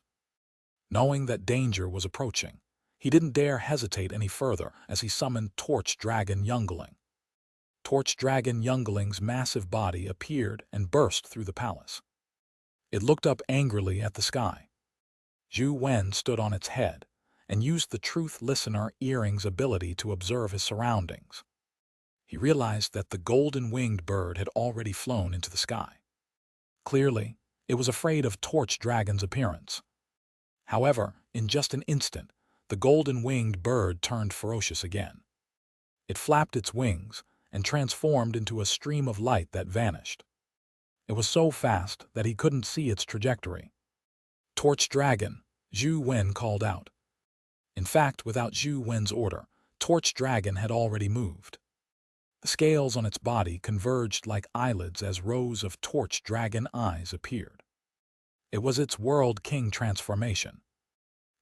Knowing that danger was approaching, he didn't dare hesitate any further as he summoned Torch Dragon Youngling. Torch Dragon Youngling's massive body appeared and burst through the palace. It looked up angrily at the sky. Zhou Wen stood on its head and used the Truth Listener earring's ability to observe his surroundings. He realized that the golden-winged bird had already flown into the sky. Clearly, it was afraid of Torch Dragon's appearance. However, in just an instant, the golden-winged bird turned ferocious again. It flapped its wings and transformed into a stream of light that vanished. It was so fast that he couldn't see its trajectory. "Torch Dragon," Zhou Wen called out. In fact, without Zhou Wen's order, Torch Dragon had already moved. The scales on its body converged like eyelids as rows of Torch Dragon eyes appeared. It was its World King transformation.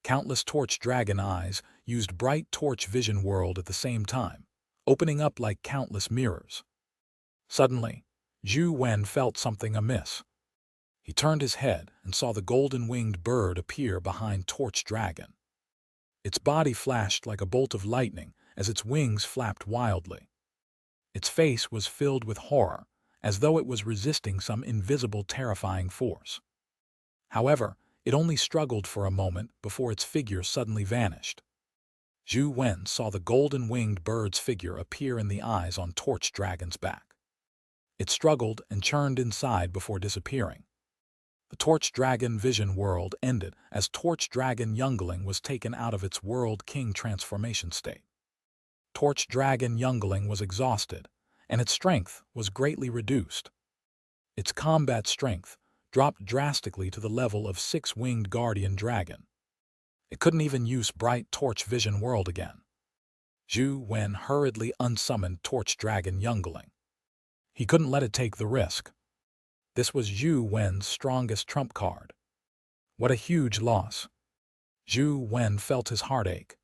Countless Torch Dragon eyes used bright Torch Vision World at the same time, opening up like countless mirrors. Suddenly, Zhou Wen felt something amiss. He turned his head and saw the golden-winged bird appear behind Torch Dragon. Its body flashed like a bolt of lightning as its wings flapped wildly. Its face was filled with horror, as though it was resisting some invisible, terrifying force. However, it only struggled for a moment before its figure suddenly vanished. Zhou Wen saw the golden-winged bird's figure appear in the eyes on Torch Dragon's back. It struggled and churned inside before disappearing. The Torch Dragon Vision World ended as Torch Dragon Youngling was taken out of its World King transformation state. Torch Dragon Youngling was exhausted, and its strength was greatly reduced. Its combat strength dropped drastically to the level of six-winged guardian dragon. It couldn't even use bright Torch Vision World again. Zhou Wen hurriedly unsummoned Torch Dragon Youngling. He couldn't let it take the risk. This was Zhou Wen's strongest trump card. What a huge loss. Zhou Wen felt his heart ache.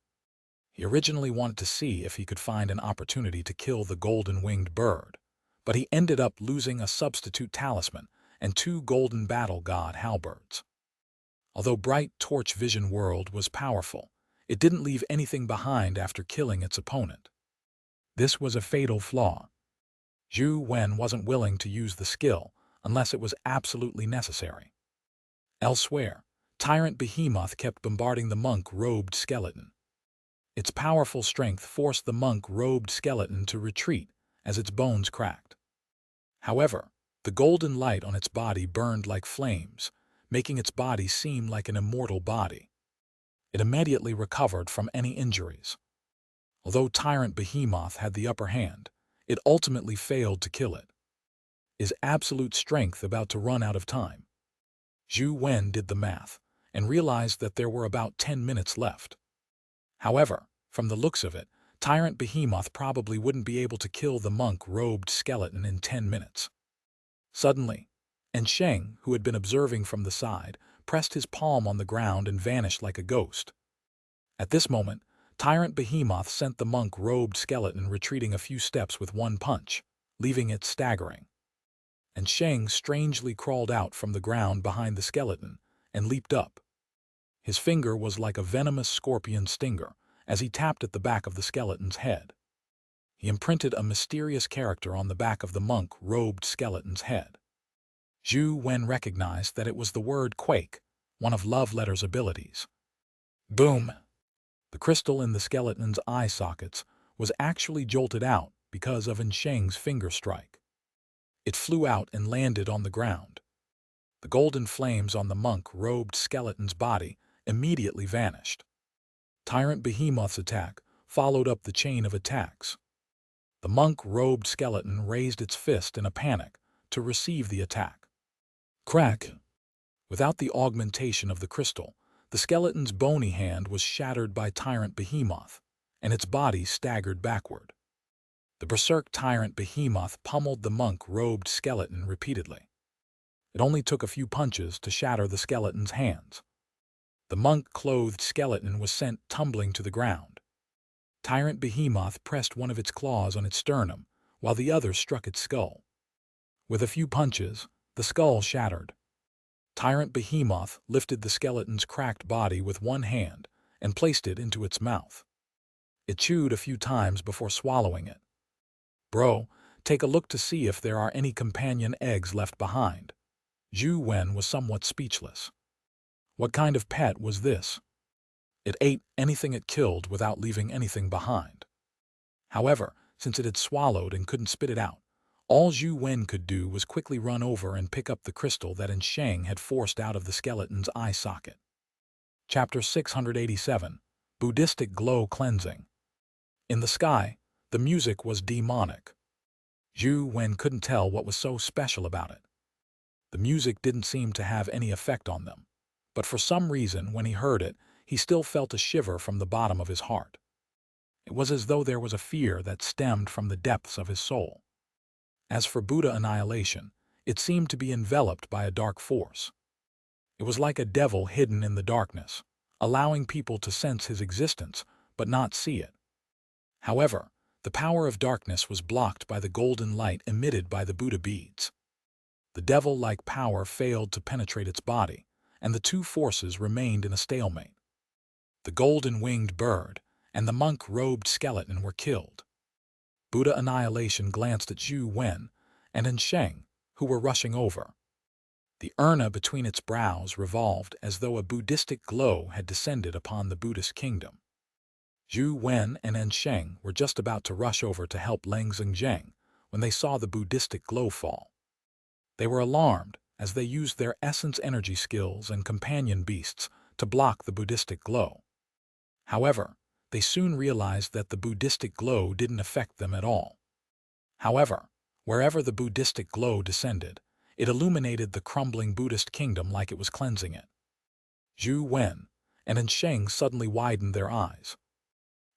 He originally wanted to see if he could find an opportunity to kill the golden-winged bird, but he ended up losing a substitute talisman and two golden battle god halberds. Although bright Torch Vision World was powerful, it didn't leave anything behind after killing its opponent. This was a fatal flaw. Zhou Wen wasn't willing to use the skill unless it was absolutely necessary. Elsewhere, Tyrant Behemoth kept bombarding the monk-robed skeleton. Its powerful strength forced the monk-robed skeleton to retreat as its bones cracked. However, the golden light on its body burned like flames, making its body seem like an immortal body. It immediately recovered from any injuries. Although Tyrant Behemoth had the upper hand, it ultimately failed to kill it. Is absolute strength about to run out of time? Zhou Wen did the math and realized that there were about 10 minutes left. However, from the looks of it, Tyrant Behemoth probably wouldn't be able to kill the monk-robed skeleton in 10 minutes. Suddenly, Sheng, who had been observing from the side, pressed his palm on the ground and vanished like a ghost. At this moment, Tyrant Behemoth sent the monk-robed skeleton retreating a few steps with one punch, leaving it staggering. Sheng strangely crawled out from the ground behind the skeleton and leaped up. His finger was like a venomous scorpion stinger as he tapped at the back of the skeleton's head. He imprinted a mysterious character on the back of the monk-robed skeleton's head. Zhou Wen recognized that it was the word quake, one of Love Letter's abilities. Boom! The crystal in the skeleton's eye sockets was actually jolted out because of Sheng's finger strike. It flew out and landed on the ground. The golden flames on the monk-robed skeleton's body immediately vanished. Tyrant Behemoth's attack followed up the chain of attacks. The monk-robed skeleton raised its fist in a panic to receive the attack. Crack! Without the augmentation of the crystal, the skeleton's bony hand was shattered by Tyrant Behemoth, and its body staggered backward. The berserk Tyrant Behemoth pummeled the monk-robed skeleton repeatedly. It only took a few punches to shatter the skeleton's hands. The monk-clothed skeleton was sent tumbling to the ground. Tyrant Behemoth pressed one of its claws on its sternum, while the other struck its skull. With a few punches, the skull shattered. Tyrant Behemoth lifted the skeleton's cracked body with one hand and placed it into its mouth. It chewed a few times before swallowing it. Bro, take a look to see if there are any companion eggs left behind. Zhou Wen was somewhat speechless. What kind of pet was this? It ate anything it killed without leaving anything behind. However, since it had swallowed and couldn't spit it out, all Zhou Wen could do was quickly run over and pick up the crystal that Sheng had forced out of the skeleton's eye socket. Chapter 687, Buddhistic Glow Cleansing. In the sky, the music was demonic. Zhou Wen couldn't tell what was so special about it. The music didn't seem to have any effect on them, but for some reason, when he heard it, he still felt a shiver from the bottom of his heart. It was as though there was a fear that stemmed from the depths of his soul. As for Buddha annihilation, it seemed to be enveloped by a dark force. It was like a devil hidden in the darkness, allowing people to sense his existence but not see it. However, the power of darkness was blocked by the golden light emitted by the Buddha beads. The devil-like power failed to penetrate its body, and the two forces remained in a stalemate. The golden-winged bird and the monk-robed skeleton were killed. Buddha annihilation glanced at Zhou Wen and Sheng, who were rushing over. The urna between its brows revolved as though a Buddhistic glow had descended upon the Buddhist kingdom. Zhou Wen and Sheng were just about to rush over to help Leng Zheng when they saw the Buddhistic glow fall. They were alarmed as they used their essence energy skills and companion beasts to block the Buddhistic glow. However, they soon realized that the Buddhistic glow didn't affect them at all. However, wherever the Buddhistic glow descended, it illuminated the crumbling Buddhist kingdom like it was cleansing it. Zhou Wen and Sheng suddenly widened their eyes.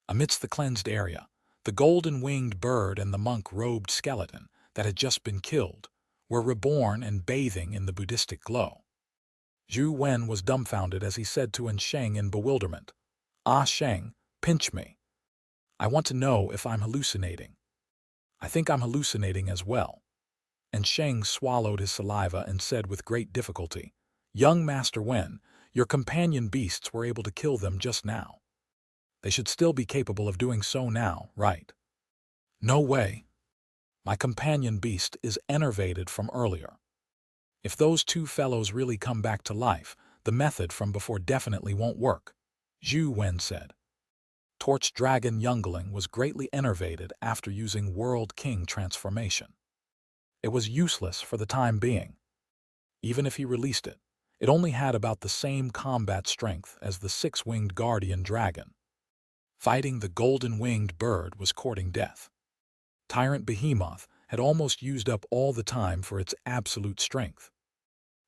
Amidst the cleansed area, the golden-winged bird and the monk-robed skeleton that had just been killed were reborn and bathing in the Buddhistic glow. Zhou Wen was dumbfounded as he said to Sheng in bewilderment, "Ah, Sheng, pinch me. I want to know if I'm hallucinating." "I think I'm hallucinating as well." And Sheng swallowed his saliva and said with great difficulty, "Young Master Wen, your companion beasts were able to kill them just now. They should still be capable of doing so now, right?" "No way. My companion beast is enervated from earlier. If those two fellows really come back to life, the method from before definitely won't work," Zhou Wen said. Torch Dragon Youngling was greatly enervated after using World King transformation. It was useless for the time being. Even if he released it, it only had about the same combat strength as the six-winged guardian dragon. Fighting the golden-winged bird was courting death. Tyrant Behemoth had almost used up all the time for its absolute strength.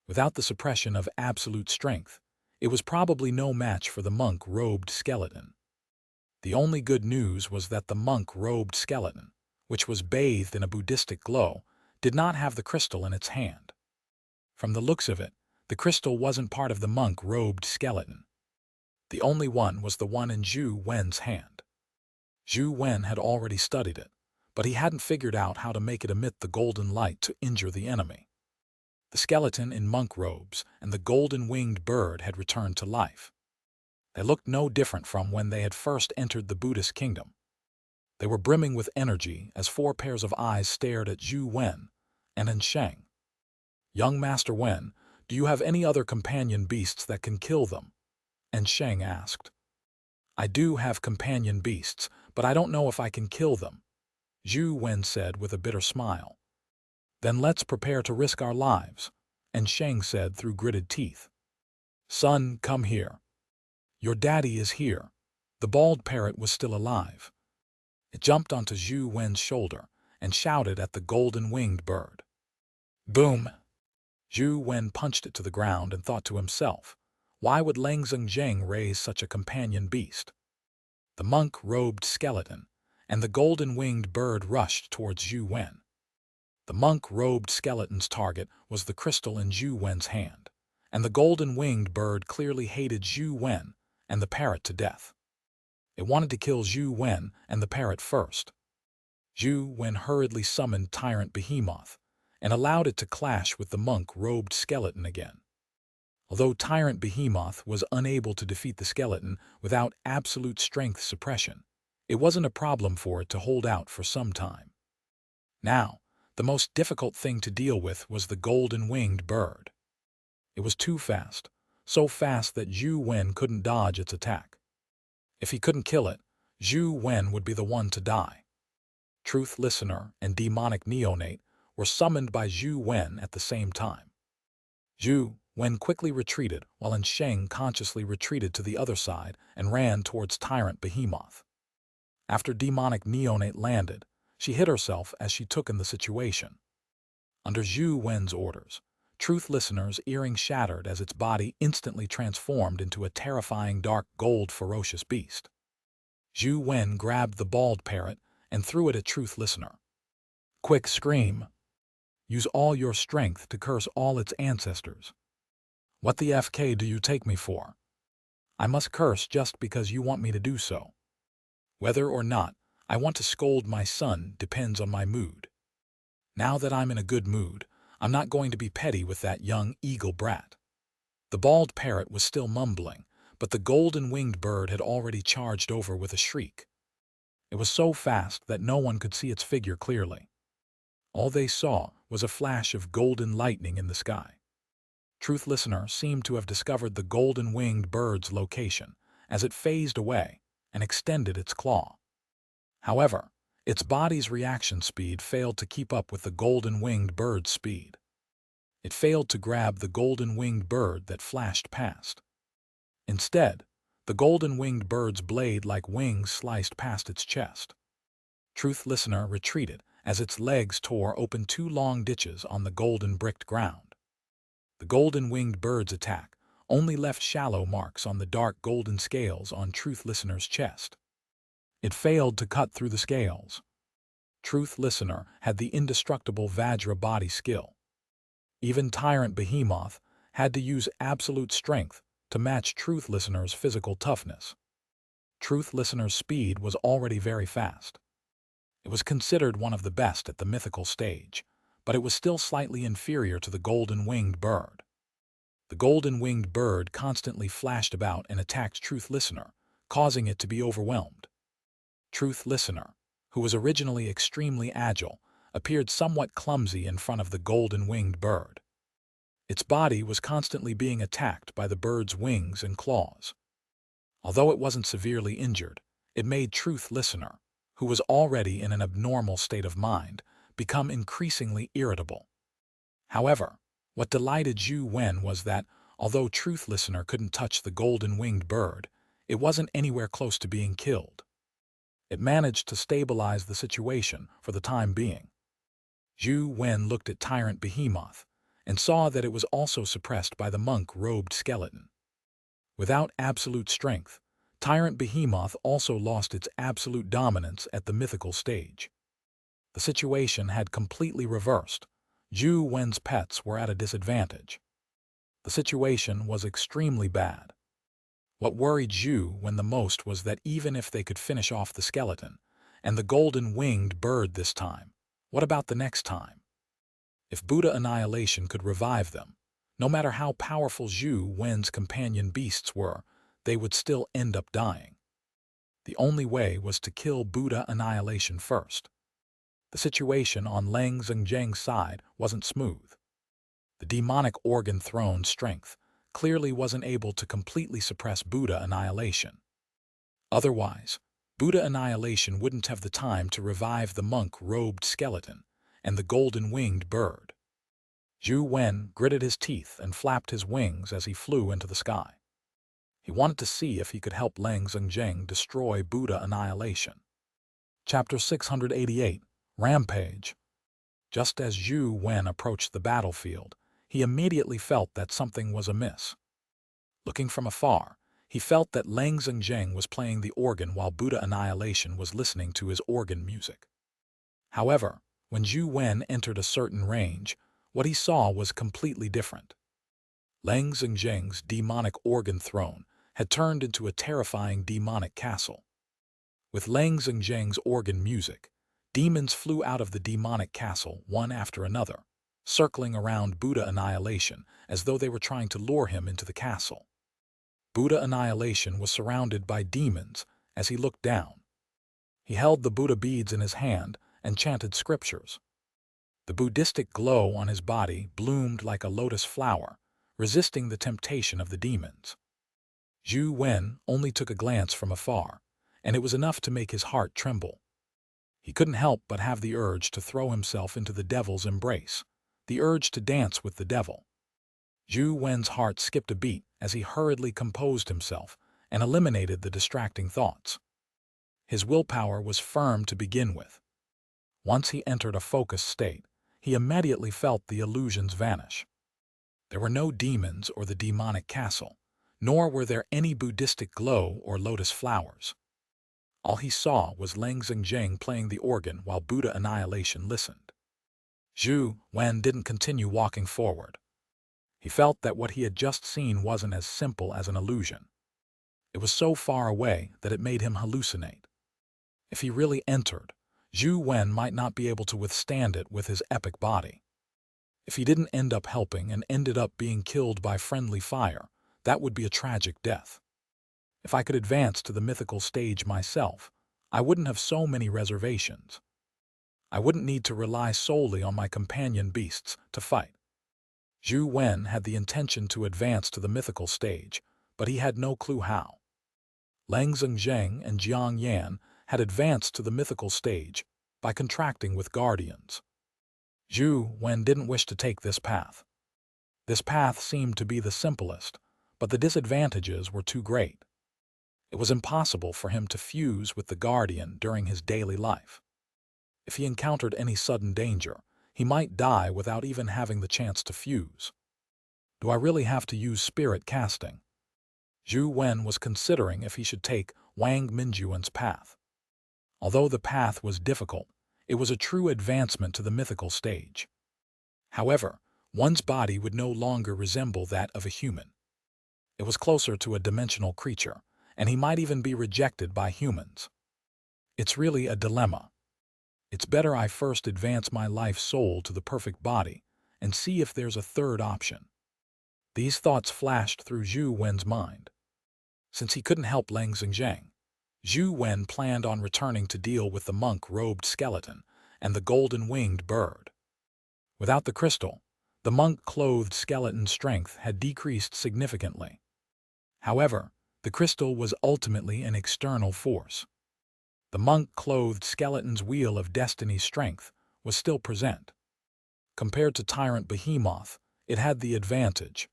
Without the suppression of absolute strength, it was probably no match for the monk-robed skeleton. The only good news was that the monk-robed skeleton, which was bathed in a Buddhistic glow, did not have the crystal in its hand. From the looks of it, the crystal wasn't part of the monk-robed skeleton. The only one was the one in Zhou Wen's hand. Zhou Wen had already studied it, but he hadn't figured out how to make it emit the golden light to injure the enemy. The skeleton in monk robes and the golden-winged bird had returned to life. They looked no different from when they had first entered the Buddhist kingdom. They were brimming with energy as 4 pairs of eyes stared at Zhou Wen and Sheng. "Young Master Wen, do you have any other companion beasts that can kill them?" Sheng asked. "I do have companion beasts, but I don't know if I can kill them," Zhou Wen said with a bitter smile. "Then let's prepare to risk our lives," Sheng said through gritted teeth. "Son, come here. Your daddy is here." The bald parrot was still alive. It jumped onto Zhou Wen's shoulder and shouted at the golden-winged bird. Boom! Zhou Wen punched it to the ground and thought to himself, why would Lang Zheng raise such a companion beast? The monk-robed skeleton and the golden-winged bird rushed towards Zhou Wen. The monk-robed skeleton's target was the crystal in Zhou Wen's hand, and the golden-winged bird clearly hated Zhou Wen and the parrot to death. It wanted to kill Zhou Wen and the parrot first. Zhou Wen hurriedly summoned Tyrant Behemoth and allowed it to clash with the monk-robed skeleton again. Although Tyrant Behemoth was unable to defeat the skeleton without absolute strength suppression, it wasn't a problem for it to hold out for some time. Now, the most difficult thing to deal with was the golden-winged bird. It was too fast, so fast that Zhou Wen couldn't dodge its attack. If he couldn't kill it, Zhou Wen would be the one to die. Truth Listener and Demonic Neonate were summoned by Zhou Wen at the same time. Zhou Wen quickly retreated while Sheng consciously retreated to the other side and ran towards Tyrant Behemoth. After Demonic Neonate landed, she hit herself as she took in the situation. Under Zhou Wen's orders, Truth Listener's earring shattered as its body instantly transformed into a terrifying dark gold ferocious beast. Zhou Wen grabbed the bald parrot and threw it at Truth Listener. Quick, scream! Use all your strength to curse all its ancestors. What the FK do you take me for? I must curse just because you want me to do so. Whether or not I want to scold my son depends on my mood. Now that I'm in a good mood, I'm not going to be petty with that young eagle brat. The bald parrot was still mumbling, but the golden-winged bird had already charged over with a shriek. It was so fast that no one could see its figure clearly. All they saw was a flash of golden lightning in the sky. Truth Listener seemed to have discovered the golden-winged bird's location as it phased away and extended its claw. However, its body's reaction speed failed to keep up with the golden-winged bird's speed. It failed to grab the golden-winged bird that flashed past. Instead, the golden-winged bird's blade-like wings sliced past its chest. Truth Listener retreated as its legs tore open 2 long ditches on the golden-bricked ground. The golden-winged bird's attack only left shallow marks on the dark golden scales on Truth Listener's chest. It failed to cut through the scales. Truth Listener had the indestructible Vajra body skill. Even Tyrant Behemoth had to use absolute strength to match Truth Listener's physical toughness. Truth Listener's speed was already very fast. It was considered one of the best at the mythical stage, but it was still slightly inferior to the golden-winged bird. The golden-winged bird constantly flashed about and attacked Truth Listener, causing it to be overwhelmed. Truth Listener, who was originally extremely agile, appeared somewhat clumsy in front of the golden-winged bird. Its body was constantly being attacked by the bird's wings and claws. Although it wasn't severely injured, it made Truth Listener, who was already in an abnormal state of mind, become increasingly irritable. However, what delighted Zhou Wen was that, although Truth Listener couldn't touch the golden-winged bird, it wasn't anywhere close to being killed. It managed to stabilize the situation for the time being. Zhou Wen looked at Tyrant Behemoth and saw that it was also suppressed by the monk-robed skeleton. Without absolute strength, Tyrant Behemoth also lost its absolute dominance at the mythical stage. The situation had completely reversed. Zhou Wen's pets were at a disadvantage. The situation was extremely bad. What worried Zhou Wen the most was that even if they could finish off the skeleton and the golden-winged bird this time, what about the next time? If Buddha Annihilation could revive them, no matter how powerful Zhou Wen's companion beasts were, they would still end up dying. The only way was to kill Buddha Annihilation first. The situation on Lang Zhengjing's side wasn't smooth. The demonic organ throne strength clearly wasn't able to completely suppress Buddha Annihilation. Otherwise, Buddha Annihilation wouldn't have the time to revive the monk-robed skeleton and the golden-winged bird. Zhou Wen gritted his teeth and flapped his wings as he flew into the sky. He wanted to see if he could help Lang Zhengjing destroy Buddha Annihilation. Chapter 688, Rampage. Just as Zhou Wen approached the battlefield, he immediately felt that something was amiss. Looking from afar, he felt that Lang Zhengjing was playing the organ while Buddha Annihilation was listening to his organ music. However, when Zhou Wen entered a certain range, what he saw was completely different. Lang Zhengjing's demonic organ throne had turned into a terrifying demonic castle. With Lang Zhengjing's organ music, demons flew out of the demonic castle one after another, circling around Buddha Annihilation as though they were trying to lure him into the castle. Buddha Annihilation was surrounded by demons as he looked down. He held the Buddha beads in his hand and chanted scriptures. The Buddhistic glow on his body bloomed like a lotus flower, resisting the temptation of the demons. Zhou Wen only took a glance from afar, and it was enough to make his heart tremble. He couldn't help but have the urge to throw himself into the devil's embrace, the urge to dance with the devil. Zhou Wen's heart skipped a beat as he hurriedly composed himself and eliminated the distracting thoughts. His willpower was firm to begin with. Once he entered a focused state, he immediately felt the illusions vanish. There were no demons or the demonic castle, nor were there any Buddhistic glow or lotus flowers. All he saw was Lang Zhengjing playing the organ while Buddha Annihilation listened. Zhou Wen didn't continue walking forward. He felt that what he had just seen wasn't as simple as an illusion. It was so far away that it made him hallucinate. If he really entered, Zhou Wen might not be able to withstand it with his epic body. If he didn't end up helping and ended up being killed by friendly fire, that would be a tragic death. If I could advance to the mythical stage myself, I wouldn't have so many reservations. I wouldn't need to rely solely on my companion beasts to fight. Zhou Wen had the intention to advance to the mythical stage, but he had no clue how. Lang Zhengjing and Jiang Yan had advanced to the mythical stage by contracting with guardians. Zhou Wen didn't wish to take this path. This path seemed to be the simplest, but the disadvantages were too great. It was impossible for him to fuse with the guardian during his daily life. If he encountered any sudden danger, he might die without even having the chance to fuse. Do I really have to use spirit casting? Zhou Wen was considering if he should take Wang Minjuan's path. Although the path was difficult, it was a true advancement to the mythical stage. However, one's body would no longer resemble that of a human. It was closer to a dimensional creature, and he might even be rejected by humans. It's really a dilemma. It's better I first advance my life soul to the perfect body and see if there's a third option. These thoughts flashed through Zhou Wen's mind. Since he couldn't help Lang Zhengjing, Zhou Wen planned on returning to deal with the monk-robed skeleton and the golden-winged bird. Without the crystal, the monk-clothed skeleton's strength had decreased significantly. However, the crystal was ultimately an external force. The monk-clothed skeleton's wheel of destiny's strength was still present. Compared to Tyrant Behemoth, it had the advantage.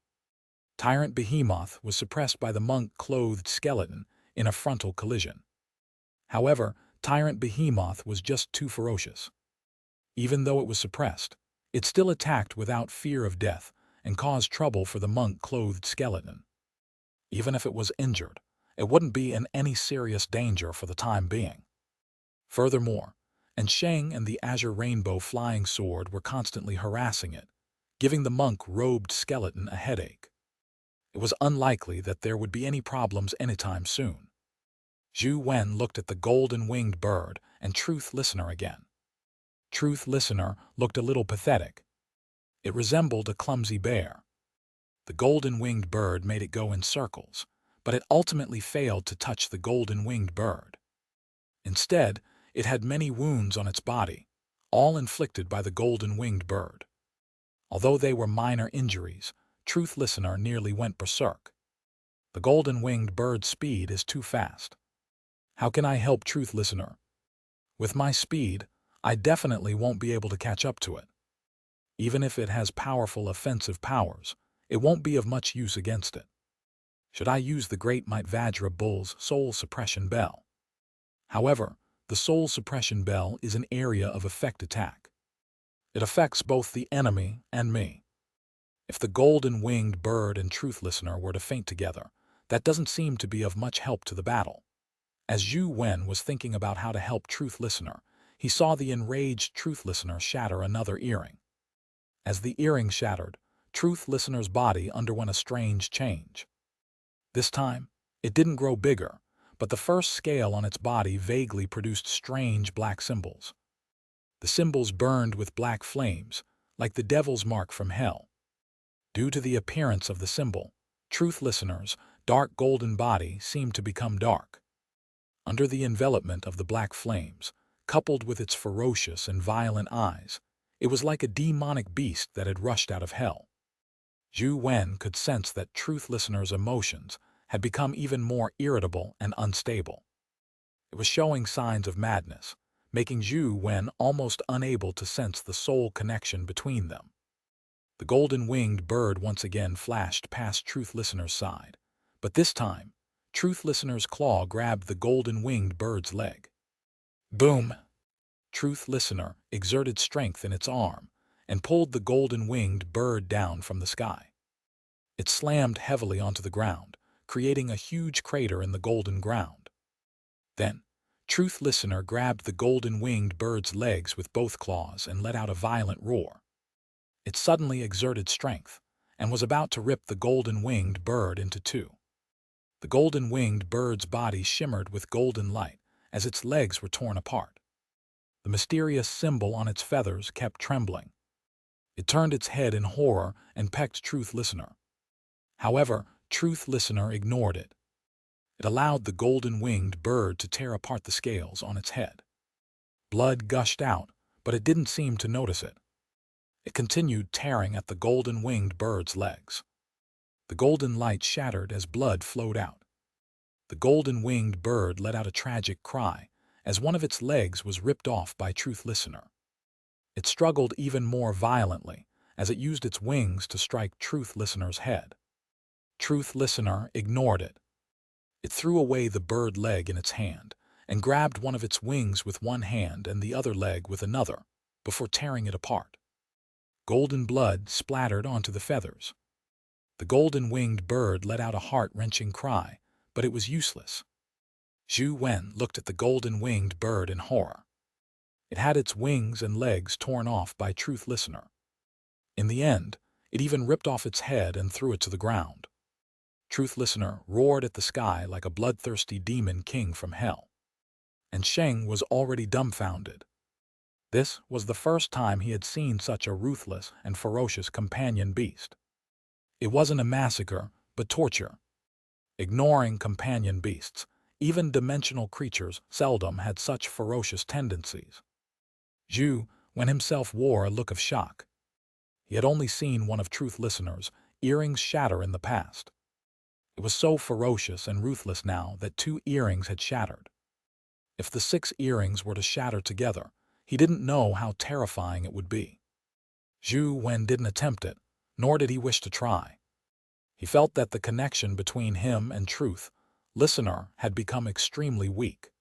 Tyrant Behemoth was suppressed by the monk-clothed skeleton in a frontal collision. However, Tyrant Behemoth was just too ferocious. Even though it was suppressed, it still attacked without fear of death and caused trouble for the monk-clothed skeleton. Even if it was injured, it wouldn't be in any serious danger for the time being. Furthermore, Sheng and the Azure Rainbow Flying Sword were constantly harassing it, giving the monk-robed skeleton a headache. It was unlikely that there would be any problems anytime soon. Zhou Wen looked at the golden-winged bird and Truth Listener again. Truth Listener looked a little pathetic. It resembled a clumsy bear. The golden-winged bird made it go in circles, but it ultimately failed to touch the golden-winged bird. Instead, it had many wounds on its body, all inflicted by the golden-winged bird. Although they were minor injuries, Truth Listener nearly went berserk. The golden-winged bird's speed is too fast. How can I help, Truth Listener? With my speed, I definitely won't be able to catch up to it. Even if it has powerful offensive powers, it won't be of much use against it. Should I use the Great Might Vajra Bull's Soul Suppression Bell? However, the Soul Suppression Bell is an area of effect attack. It affects both the enemy and me. If the golden-winged bird and Truth Listener were to faint together, that doesn't seem to be of much help to the battle. As Zhou Wen was thinking about how to help Truth Listener, he saw the enraged Truth Listener shatter another earring. As the earring shattered, Truth Listener's body underwent a strange change. This time, it didn't grow bigger, but the first scale on its body vaguely produced strange black symbols. The symbols burned with black flames, like the devil's mark from hell. Due to the appearance of the symbol, Truth Listener's dark golden body seemed to become dark. Under the envelopment of the black flames, coupled with its ferocious and violent eyes, it was like a demonic beast that had rushed out of hell. Zhou Wen could sense that Truth Listener's emotions had become even more irritable and unstable. It was showing signs of madness, making Zhou Wen almost unable to sense the soul connection between them. The golden-winged bird once again flashed past Truth Listener's side, but this time, Truth Listener's claw grabbed the golden-winged bird's leg. Boom! Truth Listener exerted strength in its arm and pulled the golden-winged bird down from the sky. It slammed heavily onto the ground, creating a huge crater in the golden ground. Then, Truth Listener grabbed the golden-winged bird's legs with both claws and let out a violent roar. It suddenly exerted strength and was about to rip the golden-winged bird into two. The golden-winged bird's body shimmered with golden light as its legs were torn apart. The mysterious symbol on its feathers kept trembling. It turned its head in horror and pecked Truth Listener. However, Truth Listener ignored it. It allowed the golden-winged bird to tear apart the scales on its head. Blood gushed out, but it didn't seem to notice it. It continued tearing at the golden-winged bird's legs. The golden light shattered as blood flowed out. The golden-winged bird let out a tragic cry as one of its legs was ripped off by Truth Listener. It struggled even more violently as it used its wings to strike Truth Listener's head. Truth Listener ignored it. It threw away the bird leg in its hand and grabbed one of its wings with one hand and the other leg with another before tearing it apart. Golden blood splattered onto the feathers. The golden-winged bird let out a heart-wrenching cry, but it was useless. Zhou Wen looked at the golden-winged bird in horror. It had its wings and legs torn off by Truth Listener. In the end, it even ripped off its head and threw it to the ground. Truth Listener roared at the sky like a bloodthirsty demon king from hell. And Sheng was already dumbfounded. This was the first time he had seen such a ruthless and ferocious companion beast. It wasn't a massacre, but torture. Ignoring companion beasts, even dimensional creatures seldom had such ferocious tendencies. Zhou Wen himself wore a look of shock. He had only seen one of Truth Listener's earrings shatter in the past. It was so ferocious and ruthless now that 2 earrings had shattered. If the 6 earrings were to shatter together, he didn't know how terrifying it would be. Zhou Wen didn't attempt it, nor did he wish to try. He felt that the connection between him and Truth Listener had become extremely weak.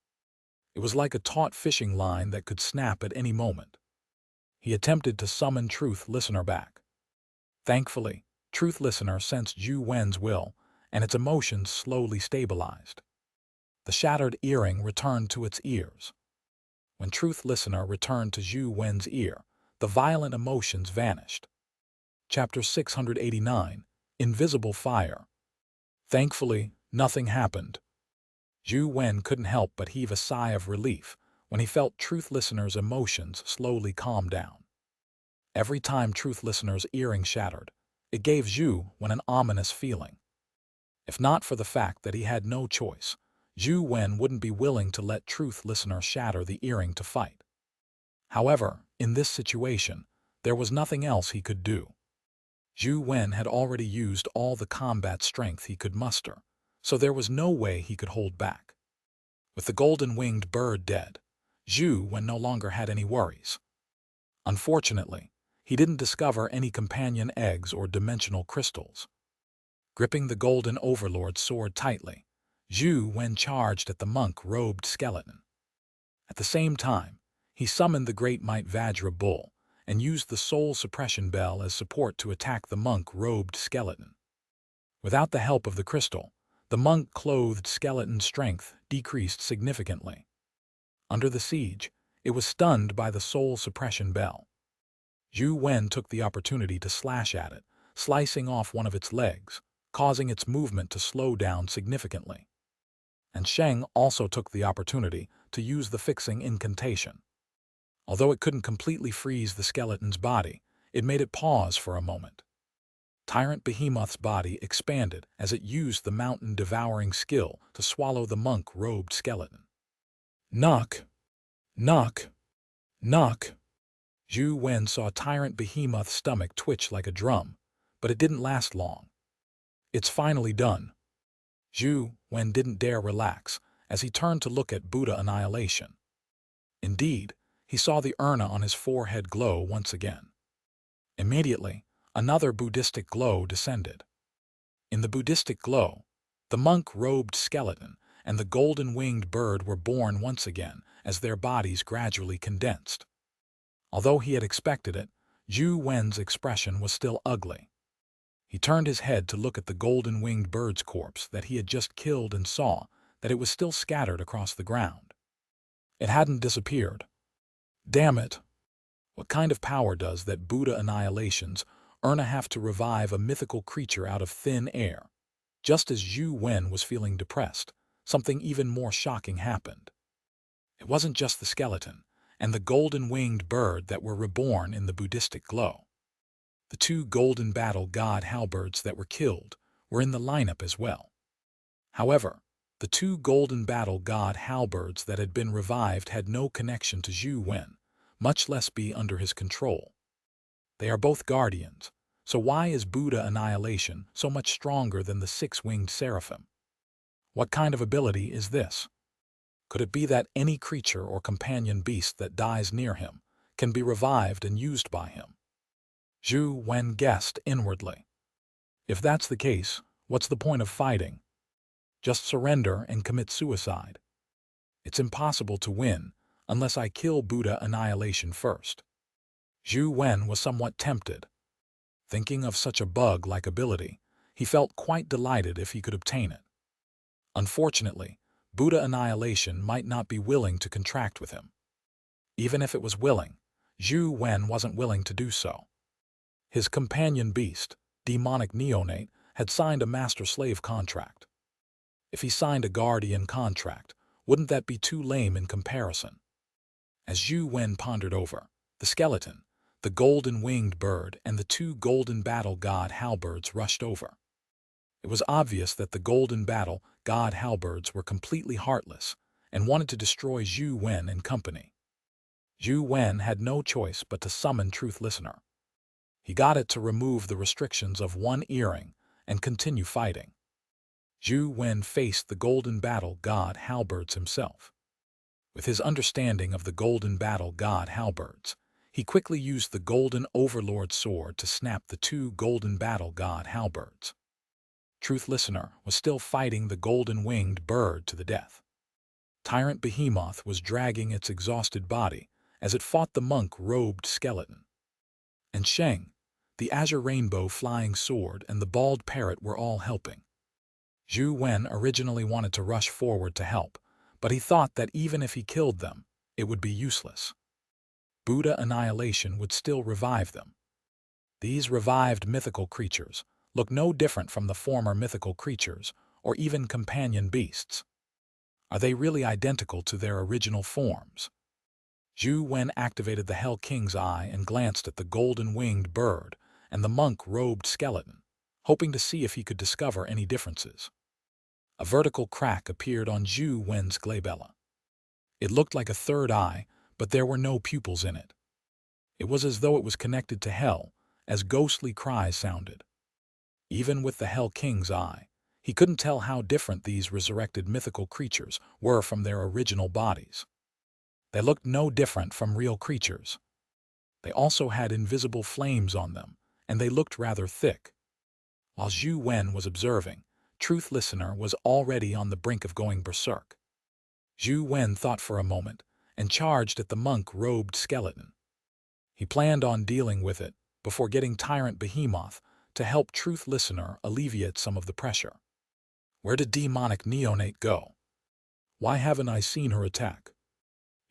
It was like a taut fishing line that could snap at any moment. He attempted to summon Truth Listener back. Thankfully, Truth Listener sensed Zhou Wen's will, and its emotions slowly stabilized. The shattered earring returned to its ears. When Truth Listener returned to Zhou Wen's ear, the violent emotions vanished. Chapter 689, Invisible Fire. Thankfully, nothing happened. Zhou Wen couldn't help but heave a sigh of relief when he felt Truth Listener's emotions slowly calm down. Every time Truth Listener's earring shattered, it gave Zhou Wen an ominous feeling. If not for the fact that he had no choice, Zhou Wen wouldn't be willing to let Truth Listener shatter the earring to fight. However, in this situation, there was nothing else he could do. Zhou Wen had already used all the combat strength he could muster, so there was no way he could hold back. With the golden-winged bird dead, Zhou Wen no longer had any worries. Unfortunately, he didn't discover any companion eggs or dimensional crystals. Gripping the golden overlord's sword tightly, Zhou Wen charged at the monk-robed skeleton. At the same time, he summoned the great Might Vajra bull and used the soul suppression bell as support to attack the monk-robed skeleton. Without the help of the crystal, the monk-clothed skeleton's strength decreased significantly. Under the siege, it was stunned by the soul suppression bell. Zhou Wen took the opportunity to slash at it, slicing off one of its legs, causing its movement to slow down significantly. And Sheng also took the opportunity to use the fixing incantation. Although it couldn't completely freeze the skeleton's body, it made it pause for a moment. Tyrant Behemoth's body expanded as it used the mountain-devouring skill to swallow the monk-robed skeleton. Knock! Knock! Knock! Zhou Wen saw Tyrant Behemoth's stomach twitch like a drum, but it didn't last long. It's finally done. Zhou Wen didn't dare relax as he turned to look at Buddha Annihilation. Indeed, he saw the urna on his forehead glow once again. Immediately, another Buddhistic glow descended. In the Buddhistic glow, the monk-robed skeleton and the golden-winged bird were born once again as their bodies gradually condensed. Although he had expected it, Zhou Wen's expression was still ugly. He turned his head to look at the golden-winged bird's corpse that he had just killed and saw that it was still scattered across the ground. It hadn't disappeared. Damn it! What kind of power does that Buddha Annihilation's urna have to revive a mythical creature out of thin air? Just as Zhou Wen was feeling depressed, something even more shocking happened. It wasn't just the skeleton and the golden-winged bird that were reborn in the Buddhistic glow. The two golden battle god halberds that were killed were in the lineup as well. However, the two golden battle god halberds that had been revived had no connection to Zhou Wen, much less be under his control. They are both guardians, so why is Buddha Annihilation so much stronger than the six-winged Seraphim? What kind of ability is this? Could it be that any creature or companion beast that dies near him can be revived and used by him? Zhou Wen guessed inwardly. If that's the case, what's the point of fighting? Just surrender and commit suicide. It's impossible to win unless I kill Buddha Annihilation first. Zhou Wen was somewhat tempted. Thinking of such a bug-like ability, he felt quite delighted if he could obtain it. Unfortunately, Buddha Annihilation might not be willing to contract with him. Even if it was willing, Zhou Wen wasn't willing to do so. His companion beast, demonic neonate, had signed a master-slave contract. If he signed a guardian contract, wouldn't that be too lame in comparison? As Zhou Wen pondered over, the skeleton, the golden-winged bird, and the two golden battle god halberds rushed over. It was obvious that the golden battle god halberds were completely heartless and wanted to destroy Zhou Wen and company. Zhou Wen had no choice but to summon Truth Listener. He got it to remove the restrictions of one earring and continue fighting. Zhou Wen faced the golden battle god halberds himself. With his understanding of the golden battle god halberds, he quickly used the golden overlord sword to snap the two golden battle god halberds. Truth Listener was still fighting the golden-winged bird to the death. Tyrant Behemoth was dragging its exhausted body as it fought the monk-robed skeleton. And Sheng, the azure rainbow flying sword, and the bald parrot were all helping. Zhou Wen originally wanted to rush forward to help, but he thought that even if he killed them, it would be useless. Buddha Annihilation would still revive them. These revived mythical creatures look no different from the former mythical creatures or even companion beasts. Are they really identical to their original forms? Zhou Wen activated the Hell King's eye and glanced at the golden-winged bird and the monk-robed skeleton, hoping to see if he could discover any differences. A vertical crack appeared on Zhou Wen's glabella. It looked like a third eye, but there were no pupils in it. It was as though it was connected to hell, as ghostly cries sounded. Even with the Hell King's eye, he couldn't tell how different these resurrected mythical creatures were from their original bodies. They looked no different from real creatures. They also had invisible flames on them, and they looked rather thick. While Zhou Wen was observing, Truth Listener was already on the brink of going berserk. Zhou Wen thought for a moment and charged at the monk-robed skeleton. He planned on dealing with it before getting Tyrant Behemoth to help Truth Listener alleviate some of the pressure. Where did demonic neonate go? Why haven't I seen her attack?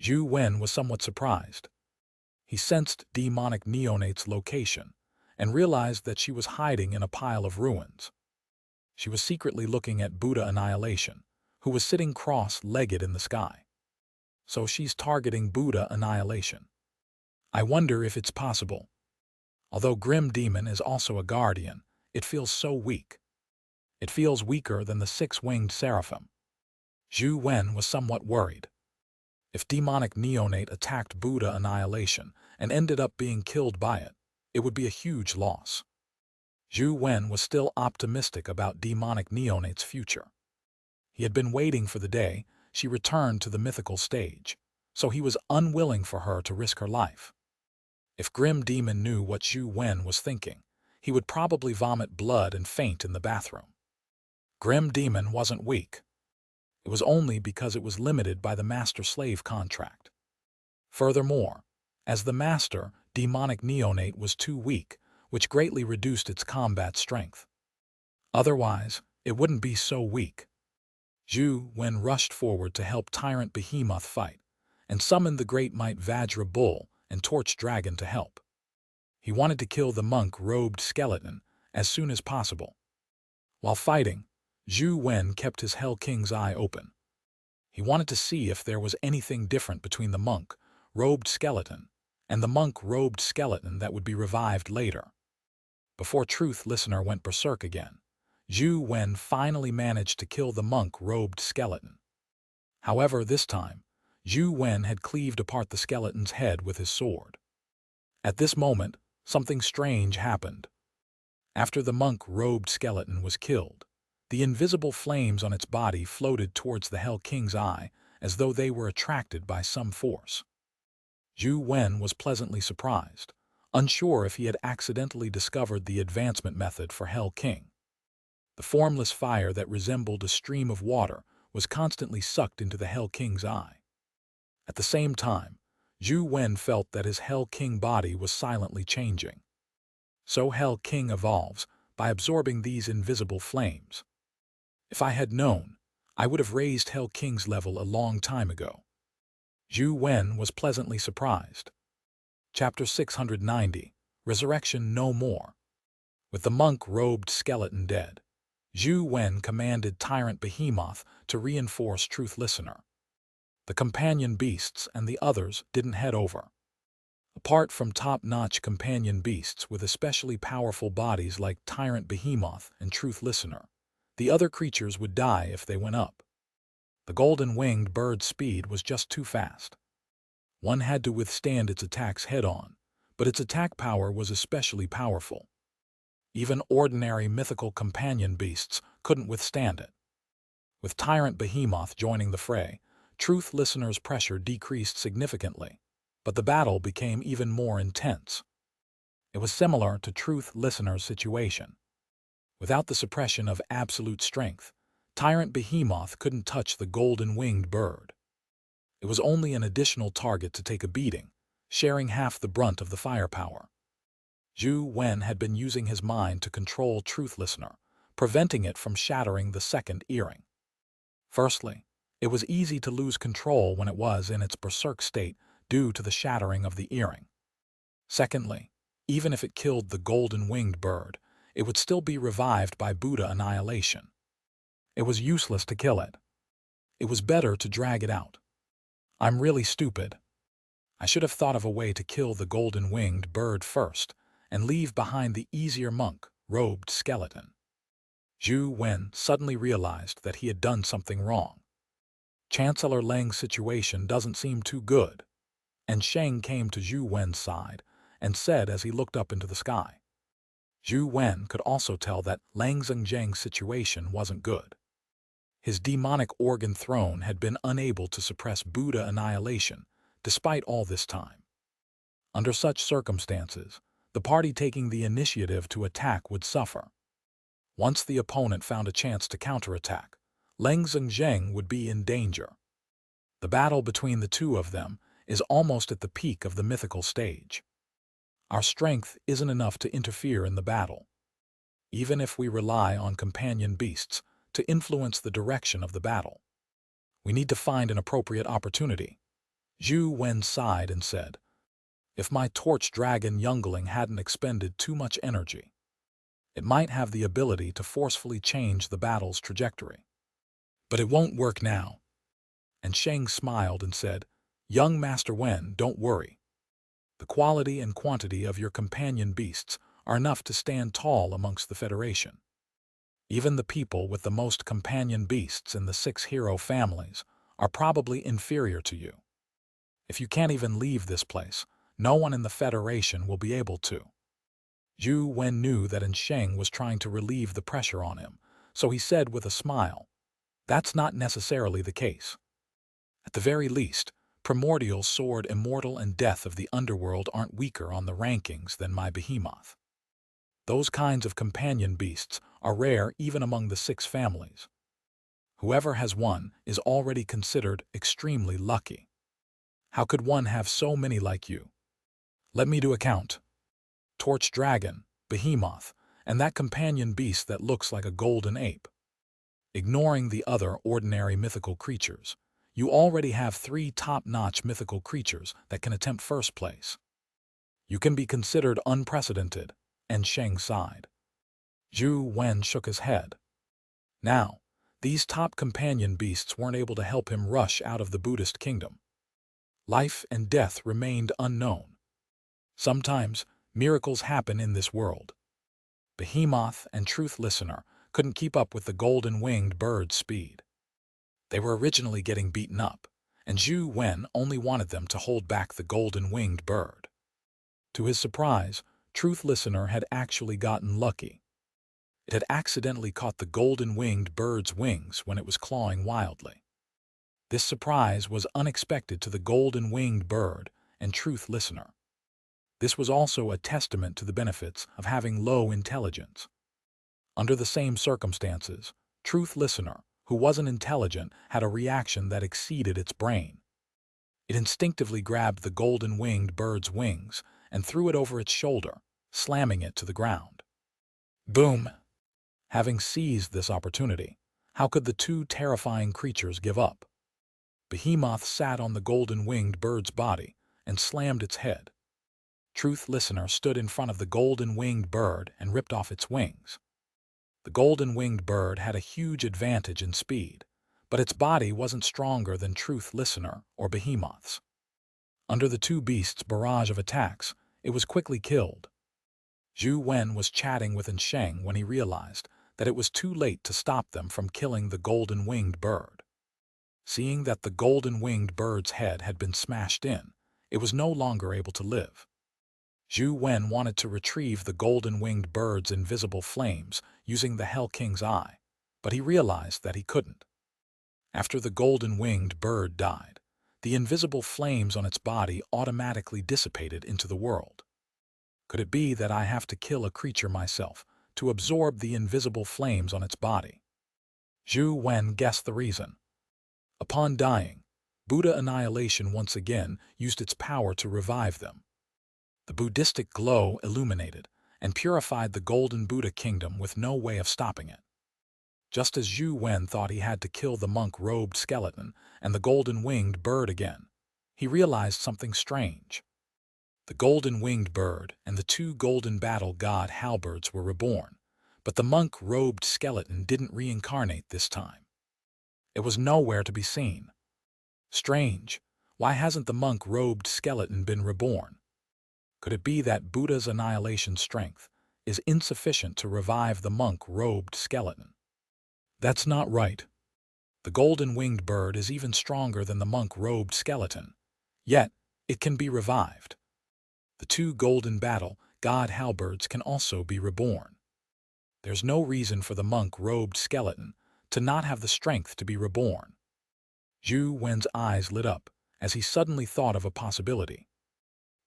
Zhou Wen was somewhat surprised. He sensed demonic neonate's location and realized that she was hiding in a pile of ruins. She was secretly looking at Buddha Annihilation, who was sitting cross-legged in the sky. So she's targeting Buddha Annihilation. I wonder if it's possible. Although Grim Demon is also a guardian, it feels so weak. It feels weaker than the six-winged Seraphim. Zhou Wen was somewhat worried. If demonic neonate attacked Buddha Annihilation and ended up being killed by it, it would be a huge loss. Zhou Wen was still optimistic about demonic neonate's future. He had been waiting for the day she returned to the mythical stage, so he was unwilling for her to risk her life. If Grim Demon knew what Zhou Wen was thinking, he would probably vomit blood and faint in the bathroom. Grim Demon wasn't weak. It was only because it was limited by the master-slave contract. Furthermore, as the master, demonic neonate was too weak, which greatly reduced its combat strength. Otherwise, it wouldn't be so weak. Zhou Wen rushed forward to help Tyrant Behemoth fight, and summoned the Great Might Vajra Bull and Torch Dragon to help. He wanted to kill the monk-robed skeleton as soon as possible. While fighting, Zhou Wen kept his Hell King's eye open. He wanted to see if there was anything different between the monk-robed skeleton and the monk-robed skeleton that would be revived later. Before Truth Listener went berserk again, Zhou Wen finally managed to kill the monk-robed skeleton. However, this time, Zhou Wen had cleaved apart the skeleton's head with his sword. At this moment, something strange happened. After the monk-robed skeleton was killed, the invisible flames on its body floated towards the Hell King's eye as though they were attracted by some force. Zhou Wen was pleasantly surprised, unsure if he had accidentally discovered the advancement method for Hell King. The formless fire that resembled a stream of water was constantly sucked into the Hell King's eye. At the same time, Zhou Wen felt that his Hell King body was silently changing. So Hell King evolves by absorbing these invisible flames. If I had known, I would have raised Hell King's level a long time ago. Zhou Wen was pleasantly surprised. Chapter 690, Resurrection No More. With the monk-robed skeleton dead, Zhou Wen commanded Tyrant Behemoth to reinforce Truth Listener. The companion beasts and the others didn't head over. Apart from top-notch companion beasts with especially powerful bodies like Tyrant Behemoth and Truth Listener, the other creatures would die if they went up. The golden-winged bird's speed was just too fast. One had to withstand its attacks head-on, but its attack power was especially powerful. Even ordinary mythical companion beasts couldn't withstand it. With Tyrant Behemoth joining the fray, Truth Listener's pressure decreased significantly, but the battle became even more intense. It was similar to Truth Listener's situation. Without the suppression of absolute strength, Tyrant Behemoth couldn't touch the golden-winged bird. It was only an additional target to take a beating, sharing half the brunt of the firepower. Zhou Wen had been using his mind to control Truth Listener, preventing it from shattering the second earring. Firstly, it was easy to lose control when it was in its berserk state due to the shattering of the earring. Secondly, even if it killed the golden-winged bird, it would still be revived by Buddha Annihilation. It was useless to kill it. It was better to drag it out. I'm really stupid. I should have thought of a way to kill the golden-winged bird first and leave behind the easier monk-robed skeleton. Zhou Wen suddenly realized that he had done something wrong. Chancellor Leng's situation doesn't seem too good, and Sheng came to Zhou Wen's side and said as he looked up into the sky. Zhou Wen could also tell that Lang Zhengjang's situation wasn't good. His demonic organ throne had been unable to suppress Buddha annihilation, despite all this time. Under such circumstances, the party taking the initiative to attack would suffer. Once the opponent found a chance to counterattack, Lang Zhengjang would be in danger. The battle between the two of them is almost at the peak of the mythical stage. Our strength isn't enough to interfere in the battle, even if we rely on companion beasts to influence the direction of the battle. We need to find an appropriate opportunity. Zhou Wen sighed and said, "If my torch dragon youngling hadn't expended too much energy, it might have the ability to forcefully change the battle's trajectory. But it won't work now." And Sheng smiled and said, "Young Master Wen, don't worry. The quality and quantity of your companion beasts are enough to stand tall amongst the Federation. Even the people with the most companion beasts in the 6 hero families are probably inferior to you. If you can't even leave this place, no one in the Federation will be able to." Zhou Wen knew that Sheng was trying to relieve the pressure on him, so he said with a smile, "That's not necessarily the case. At the very least, Primordial, Sword, Immortal, and Death of the Underworld aren't weaker on the rankings than my behemoth. Those kinds of companion beasts are rare even among the 6 families. Whoever has one is already considered extremely lucky. How could one have so many like you? Let me do a count. Torch Dragon, Behemoth, and that companion beast that looks like a golden ape. Ignoring the other ordinary mythical creatures, you already have 3 top-notch mythical creatures that can attempt first place. You can be considered unprecedented," and Sheng sighed. Zhou Wen shook his head. Now, these top companion beasts weren't able to help him rush out of the Buddhist kingdom. Life and death remained unknown. Sometimes, miracles happen in this world. Behemoth and Truth Listener couldn't keep up with the golden-winged bird's speed. They were originally getting beaten up, and Zhou Wen only wanted them to hold back the golden-winged bird. To his surprise, Truth Listener had actually gotten lucky. It had accidentally caught the golden-winged bird's wings when it was clawing wildly. This surprise was unexpected to the golden-winged bird and Truth Listener. This was also a testament to the benefits of having low intelligence. Under the same circumstances, Truth Listener, who wasn't intelligent, had a reaction that exceeded its brain. It instinctively grabbed the golden-winged bird's wings and threw it over its shoulder, slamming it to the ground. Boom! Having seized this opportunity, how could the 2 terrifying creatures give up? Behemoth sat on the golden-winged bird's body and slammed its head. Truth Listener stood in front of the golden-winged bird and ripped off its wings. The golden-winged bird had a huge advantage in speed, but its body wasn't stronger than Truth Listener or Behemoth's. Under the 2 beasts' barrage of attacks, it was quickly killed. Zhou Wen was chatting with Sheng when he realized that it was too late to stop them from killing the golden-winged bird. Seeing that the golden-winged bird's head had been smashed in, it was no longer able to live. Zhou Wen wanted to retrieve the golden-winged bird's invisible flames using the Hell King's eye, but he realized that he couldn't. After the golden-winged bird died, the invisible flames on its body automatically dissipated into the world. Could it be that I have to kill a creature myself to absorb the invisible flames on its body? Zhou Wen guessed the reason. Upon dying, Buddha Annihilation once again used its power to revive them. The Buddhistic glow illuminated and purified the Golden Buddha Kingdom with no way of stopping it. Just as Zhou Wen thought he had to kill the monk-robed skeleton and the golden-winged bird again, he realized something strange. The golden-winged bird and the 2 golden battle god halberds were reborn, but the monk-robed skeleton didn't reincarnate this time. It was nowhere to be seen. Strange, why hasn't the monk-robed skeleton been reborn? Could it be that Buddha's annihilation strength is insufficient to revive the monk-robed skeleton. That's not right. The golden-winged bird is even stronger than the monk-robed skeleton, yet it can be revived. The two golden battle god halberds can also be reborn. There's no reason for the monk-robed skeleton to not have the strength to be reborn. Zhou Wen's eyes lit up as he suddenly thought of a possibility.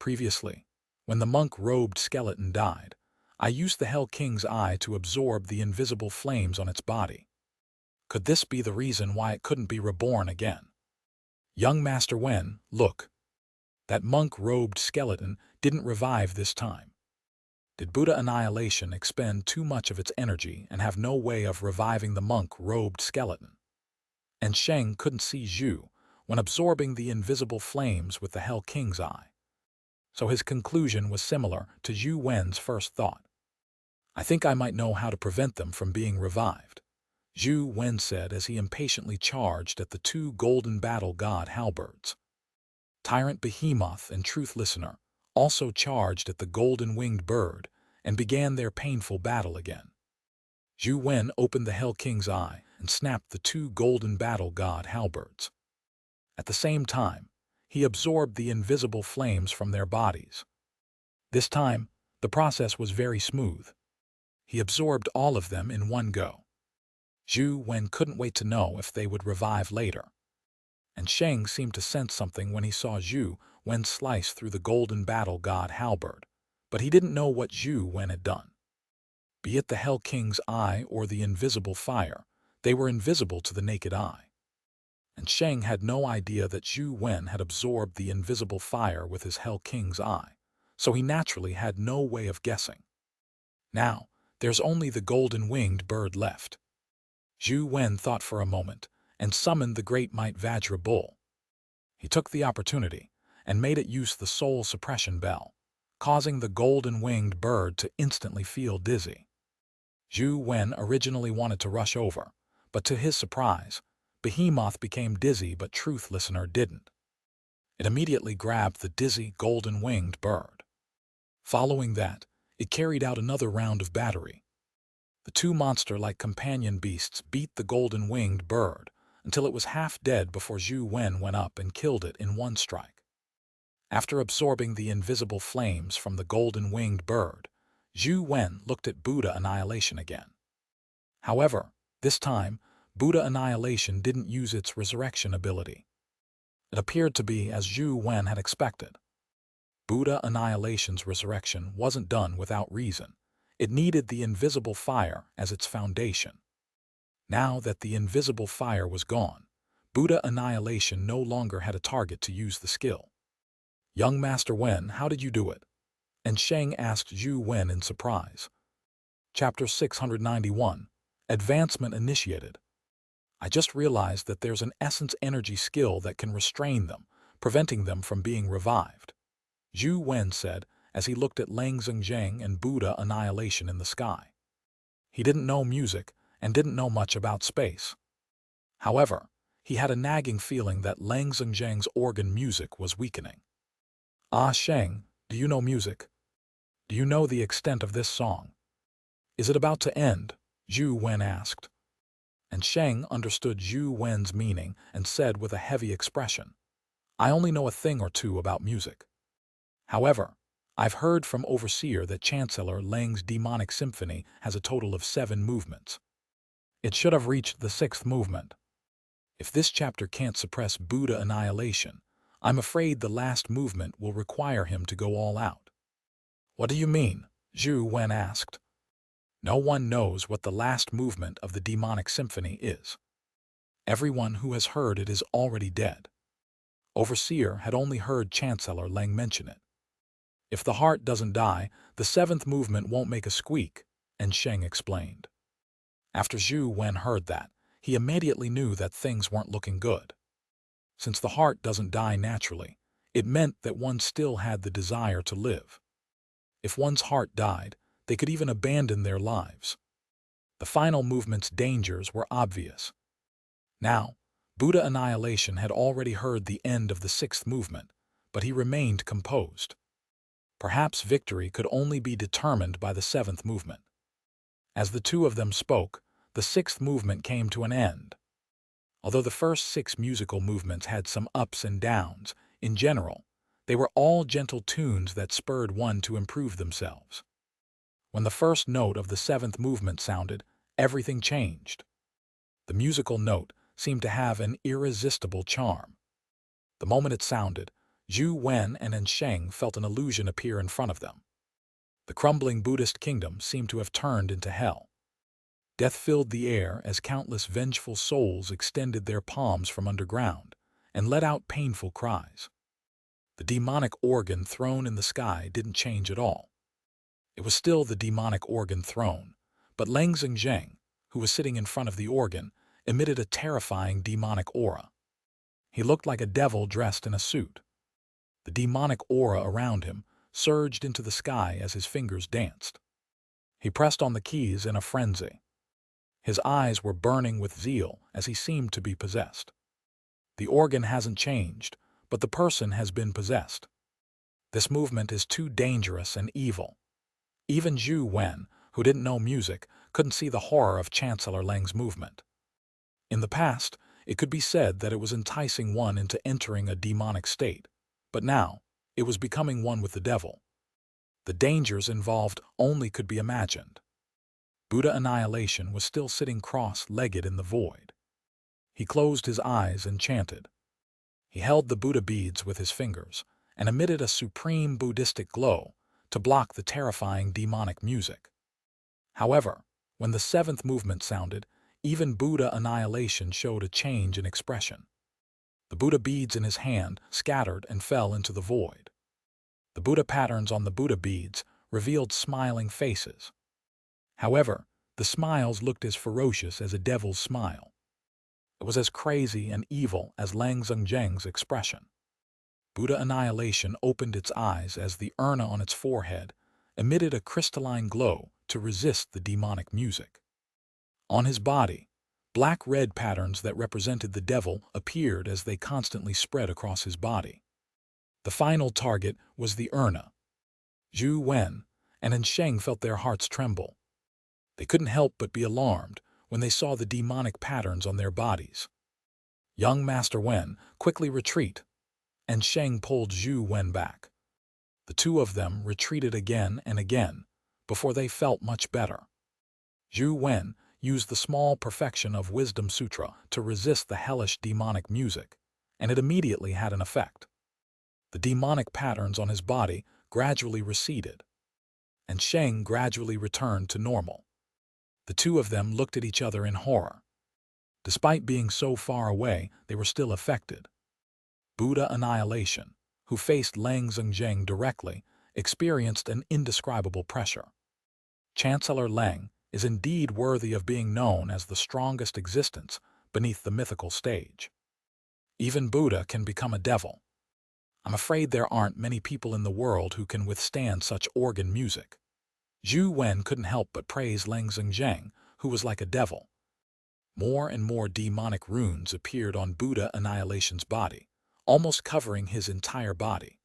Previously, when the monk-robed skeleton died, I used the Hell King's eye to absorb the invisible flames on its body. Could this be the reason why it couldn't be reborn again? Young Master Wen, look. That monk-robed skeleton didn't revive this time. Did Buddha Annihilation expend too much of its energy and have no way of reviving the monk-robed skeleton? And Sheng couldn't see Zhu when absorbing the invisible flames with the Hell King's eye. So his conclusion was similar to Zhou Wen's first thought. I think I might know how to prevent them from being revived, Zhou Wen said as he impatiently charged at the two golden battle god halberds. Tyrant Behemoth and Truth Listener also charged at the golden-winged bird and began their painful battle again. Zhou Wen opened the Hell King's eye and snapped the two golden battle god halberds. At the same time, he absorbed the invisible flames from their bodies. This time, the process was very smooth. He absorbed all of them in one go. Zhou Wen couldn't wait to know if they would revive later. And Sheng seemed to sense something when he saw Zhou Wen slice through the golden battle god halberd, but he didn't know what Zhou Wen had done. Be it the Hell King's eye or the invisible fire, they were invisible to the naked eye. And Sheng had no idea that Zhou Wen had absorbed the invisible fire with his Hell King's eye, so he naturally had no way of guessing. Now, there's only the golden-winged bird left. Zhou Wen thought for a moment and summoned the great Might Vajra Bull. He took the opportunity and made it use the soul suppression bell, causing the golden-winged bird to instantly feel dizzy. Zhou Wen originally wanted to rush over, but to his surprise, Behemoth became dizzy but Truth Listener didn't. It immediately grabbed the dizzy golden-winged bird. Following that, it carried out another round of battery. The two monster-like companion beasts beat the golden-winged bird until it was half dead before Zhou Wen went up and killed it in one strike. After absorbing the invisible flames from the golden-winged bird, Zhou Wen looked at Buddha Annihilation again. However, this time, Buddha Annihilation didn't use its resurrection ability. It appeared to be as Zhou Wen had expected. Buddha Annihilation's resurrection wasn't done without reason. It needed the invisible fire as its foundation. Now that the invisible fire was gone, Buddha Annihilation no longer had a target to use the skill. Young Master Wen, how did you do it? And Sheng asked Zhou Wen in surprise. Chapter 691, Advancement Initiated. I just realized that there's an essence energy skill that can restrain them, preventing them from being revived, Zhou Wen said as he looked at Lang Zheng and Buddha Annihilation in the sky. He didn't know music and didn't know much about space. However, he had a nagging feeling that Lang Zheng's organ music was weakening. Ah, Sheng, do you know music? Do you know the extent of this song? Is it about to end? Zhou Wen asked. And Sheng understood Zhou Wen's meaning and said with a heavy expression, I only know a thing or two about music. However, I've heard from Overseer that Chancellor Lang's demonic symphony has a total of 7 movements. It should have reached the 6th movement. If this chapter can't suppress Buddha Annihilation, I'm afraid the last movement will require him to go all out. What do you mean? Zhou Wen asked. No one knows what the last movement of the demonic symphony is. Everyone who has heard it is already dead. Overseer had only heard Chancellor Lang mention it. If the heart doesn't die, the 7th movement won't make a squeak, and Sheng explained. After Zhou Wen heard that, he immediately knew that things weren't looking good. Since the heart doesn't die naturally, it meant that one still had the desire to live. If one's heart died, they could even abandon their lives. The final movement's dangers were obvious. Now, Buddha Annihilation had already heard the end of the 6th movement, but he remained composed. Perhaps victory could only be determined by the seventh movement. As the two of them spoke, the sixth movement came to an end. Although the first 6 musical movements had some ups and downs, in general, they were all gentle tunes that spurred one to improve themselves. When the first note of the seventh movement sounded, everything changed. The musical note seemed to have an irresistible charm. The moment it sounded, Zhou Wen and Sheng felt an illusion appear in front of them. The crumbling Buddhist kingdom seemed to have turned into hell. Death filled the air as countless vengeful souls extended their palms from underground and let out painful cries. The demonic organ throne in the sky didn't change at all. It was still the demonic organ throne, but Lang Zheng, who was sitting in front of the organ, emitted a terrifying demonic aura. He looked like a devil dressed in a suit. The demonic aura around him surged into the sky as his fingers danced. He pressed on the keys in a frenzy. His eyes were burning with zeal as he seemed to be possessed. The organ hasn't changed, but the person has been possessed. This movement is too dangerous and evil. Even Zhou Wen, who didn't know music, couldn't see the horror of Chancellor Lang's movement. In the past, it could be said that it was enticing one into entering a demonic state, but now, it was becoming one with the devil. The dangers involved only could be imagined. Buddha Annihilation was still sitting cross-legged in the void. He closed his eyes and chanted. He held the Buddha beads with his fingers and emitted a supreme Buddhistic glow to block the terrifying demonic music. However, when the seventh movement sounded, even Buddha Annihilation showed a change in expression. The Buddha beads in his hand scattered and fell into the void. The Buddha patterns on the Buddha beads revealed smiling faces. However, the smiles looked as ferocious as a devil's smile. It was as crazy and evil as Lang Zheng's expression. Buddha Annihilation opened its eyes as the urna on its forehead emitted a crystalline glow to resist the demonic music. On his body, black-red patterns that represented the devil appeared as they constantly spread across his body. The final target was the urna. Zhou Wen and Sheng felt their hearts tremble. They couldn't help but be alarmed when they saw the demonic patterns on their bodies. Young Master Wen quickly retreat, and Sheng pulled Zhou Wen back. The two of them retreated again and again before they felt much better. Zhou Wen used the small perfection of Wisdom Sutra to resist the hellish demonic music, and it immediately had an effect. The demonic patterns on his body gradually receded, and Sheng gradually returned to normal. The two of them looked at each other in horror. Despite being so far away, they were still affected. Buddha Annihilation, who faced Lang Zheng directly, experienced an indescribable pressure. Chancellor Lang is indeed worthy of being known as the strongest existence beneath the mythical stage. Even Buddha can become a devil. I'm afraid there aren't many people in the world who can withstand such organ music. Zhou Wen couldn't help but praise Lang Zheng, who was like a devil. More and more demonic runes appeared on Buddha Annihilation's body, almost covering his entire body.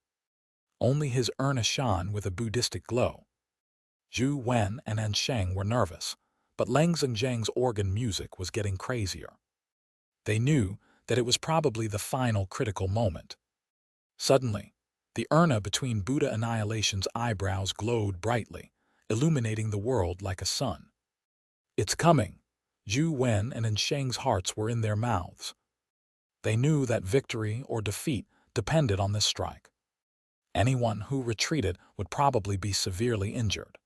Only his urna shone with a Buddhistic glow. Zhou Wen and Sheng were nervous, but Lang Zheng's organ music was getting crazier. They knew that it was probably the final critical moment. Suddenly, the urna between Buddha Annihilation's eyebrows glowed brightly, illuminating the world like a sun. It's coming! Zhou Wen and Sheng's hearts were in their mouths. They knew that victory or defeat depended on this strike. Anyone who retreated would probably be severely injured.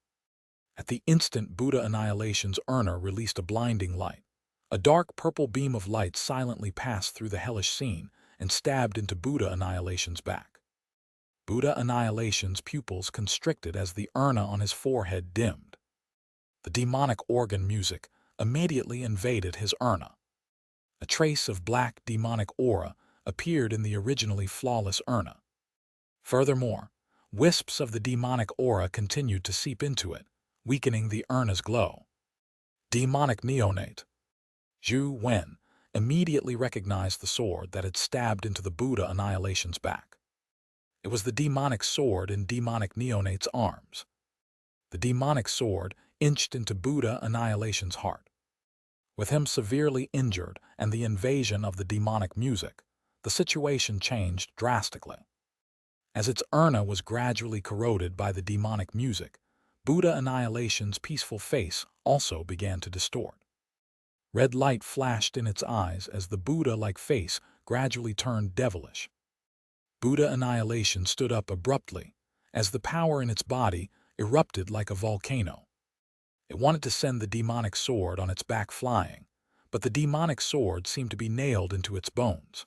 At the instant Buddha Annihilation's urna released a blinding light, a dark purple beam of light silently passed through the hellish scene and stabbed into Buddha Annihilation's back. Buddha Annihilation's pupils constricted as the urna on his forehead dimmed. The demonic organ music immediately invaded his urna. A trace of black demonic aura appeared in the originally flawless urna. Furthermore, wisps of the demonic aura continued to seep into it, weakening the urna's glow. Demonic neonate. Zhou Wen immediately recognized the sword that had stabbed into the Buddha Annihilation's back. It was the demonic sword in demonic neonate's arms. The demonic sword inched into Buddha Annihilation's heart. With him severely injured and the invasion of the demonic music, the situation changed drastically. As its urna was gradually corroded by the demonic music, Buddha Annihilation's peaceful face also began to distort. Red light flashed in its eyes as the Buddha-like face gradually turned devilish. Buddha Annihilation stood up abruptly, as the power in its body erupted like a volcano. It wanted to send the demonic sword on its back flying, but the demonic sword seemed to be nailed into its bones.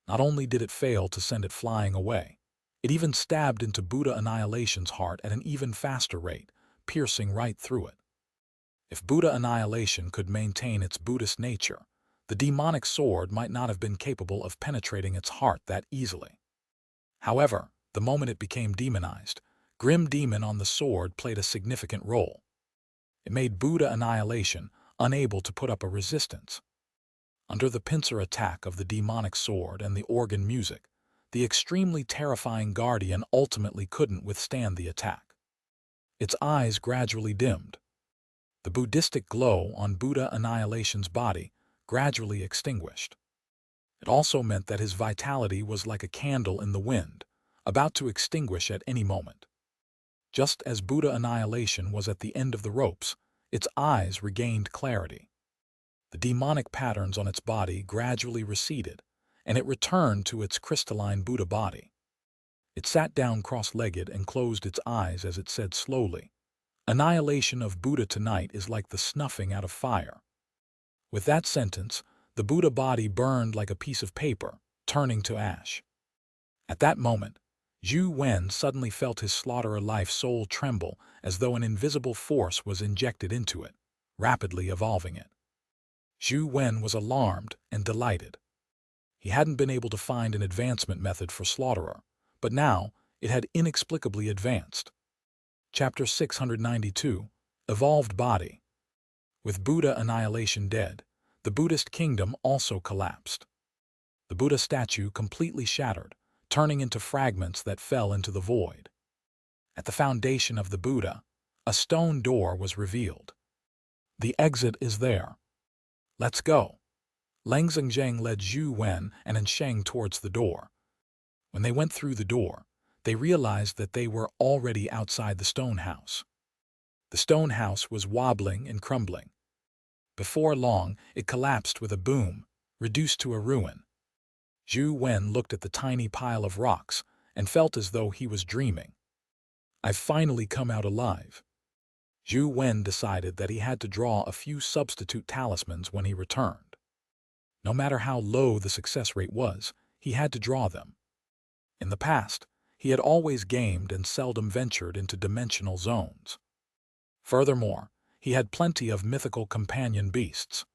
Not only did it fail to send it flying away, it even stabbed into Buddha Annihilation's heart at an even faster rate, piercing right through it. If Buddha Annihilation could maintain its Buddhist nature, the demonic sword might not have been capable of penetrating its heart that easily. However, the moment it became demonized, Grim Demon on the sword played a significant role. It made Buddha Annihilation unable to put up a resistance. Under the pincer attack of the demonic sword and the organ music, the extremely terrifying guardian ultimately couldn't withstand the attack. Its eyes gradually dimmed. The Buddhistic glow on Buddha Annihilation's body gradually extinguished. It also meant that his vitality was like a candle in the wind, about to extinguish at any moment. Just as Buddha Annihilation was at the end of the ropes, its eyes regained clarity. The demonic patterns on its body gradually receded, and it returned to its crystalline Buddha body. It sat down cross-legged and closed its eyes as it said slowly, "Annihilation of Buddha tonight is like the snuffing out of fire." With that sentence, the Buddha body burned like a piece of paper, turning to ash. At that moment, Zhou Wen suddenly felt his slaughterer-life soul tremble as though an invisible force was injected into it, rapidly evolving it. Zhou Wen was alarmed and delighted. He hadn't been able to find an advancement method for slaughterer, but now it had inexplicably advanced. Chapter 692, Evolved Body. With Buddha Annihilation dead, the Buddhist kingdom also collapsed. The Buddha statue completely shattered, turning into fragments that fell into the void. At the foundation of the Buddha, a stone door was revealed. "The exit is there. Let's go." Lang Zheng led Zhou Wen and Ensheng towards the door. When they went through the door, they realized that they were already outside the stone house. The stone house was wobbling and crumbling. Before long, it collapsed with a boom, reduced to a ruin. Zhou Wen looked at the tiny pile of rocks and felt as though he was dreaming. "I've finally come out alive." Zhou Wen decided that he had to draw a few substitute talismans when he returned. No matter how low the success rate was, he had to draw them. In the past, he had always gamed and seldom ventured into dimensional zones. Furthermore, he had plenty of mythical companion beasts.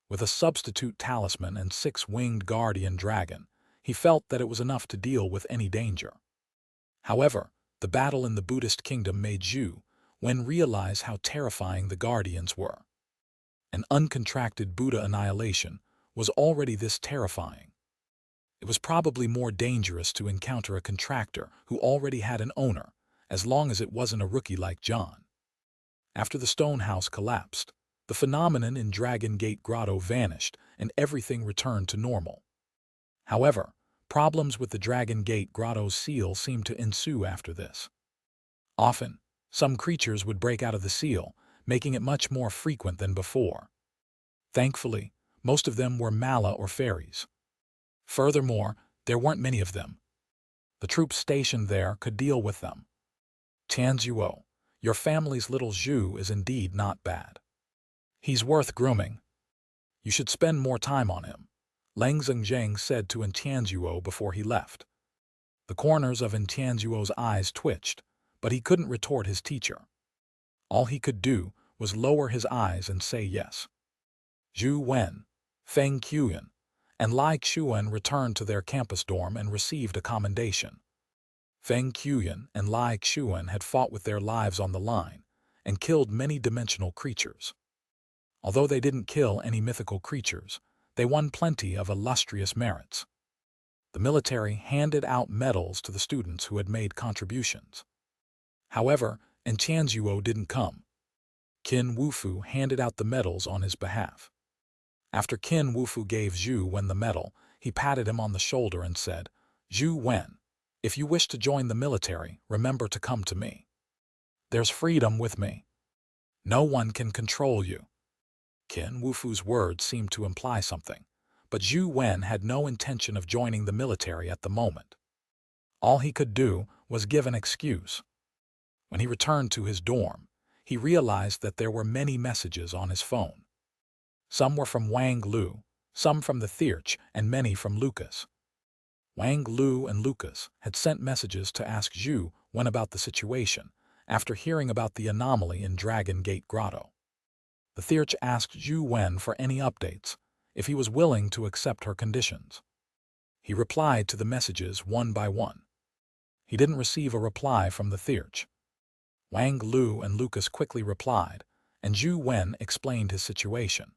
With a substitute talisman and 6-winged guardian dragon, he felt that it was enough to deal with any danger. However, the battle in the Buddhist kingdom made Zhou Wen realize how terrifying the guardians were. An uncontracted Buddha Annihilation was already this terrifying. It was probably more dangerous to encounter a contractor who already had an owner, as long as it wasn't a rookie like John. After the stone house collapsed, the phenomenon in Dragon Gate Grotto vanished and everything returned to normal. However, problems with the Dragon Gate Grotto's seal seemed to ensue after this. Often, some creatures would break out of the seal, making it much more frequent than before. Thankfully, most of them were mala or fairies. Furthermore, there weren't many of them. The troops stationed there could deal with them. "Tianzuo, your family's little Zhu is indeed not bad. He's worth grooming. You should spend more time on him," Lang Zheng said to Tianzuo before he left. The corners of Tianzuo's eyes twitched, but he couldn't retort his teacher. All he could do was lower his eyes and say yes. Zhou Wen, Feng Qiuyan, and Lai Xuan returned to their campus dorm and received a commendation. Feng Qiuyan and Lai Xuan had fought with their lives on the line and killed many dimensional creatures. Although they didn't kill any mythical creatures, they won plenty of illustrious merits. The military handed out medals to the students who had made contributions. However, Xianxia didn't come. Qin Wufu handed out the medals on his behalf. After Qin Wufu gave Zhou Wen the medal, he patted him on the shoulder and said, "Zhou Wen, if you wish to join the military, remember to come to me. There's freedom with me. No one can control you." Qin Wufu's words seemed to imply something, but Zhou Wen had no intention of joining the military at the moment. All he could do was give an excuse. When he returned to his dorm, he realized that there were many messages on his phone. Some were from Wang Lu, some from the Thirch, and many from Lucas. Wang Lu and Lucas had sent messages to ask Zhou Wen about the situation after hearing about the anomaly in Dragon Gate Grotto. The Thirch asked Zhou Wen for any updates, if he was willing to accept her conditions. He replied to the messages one by one. He didn't receive a reply from the Thirch. Wang Lu and Lucas quickly replied, and Zhou Wen explained his situation.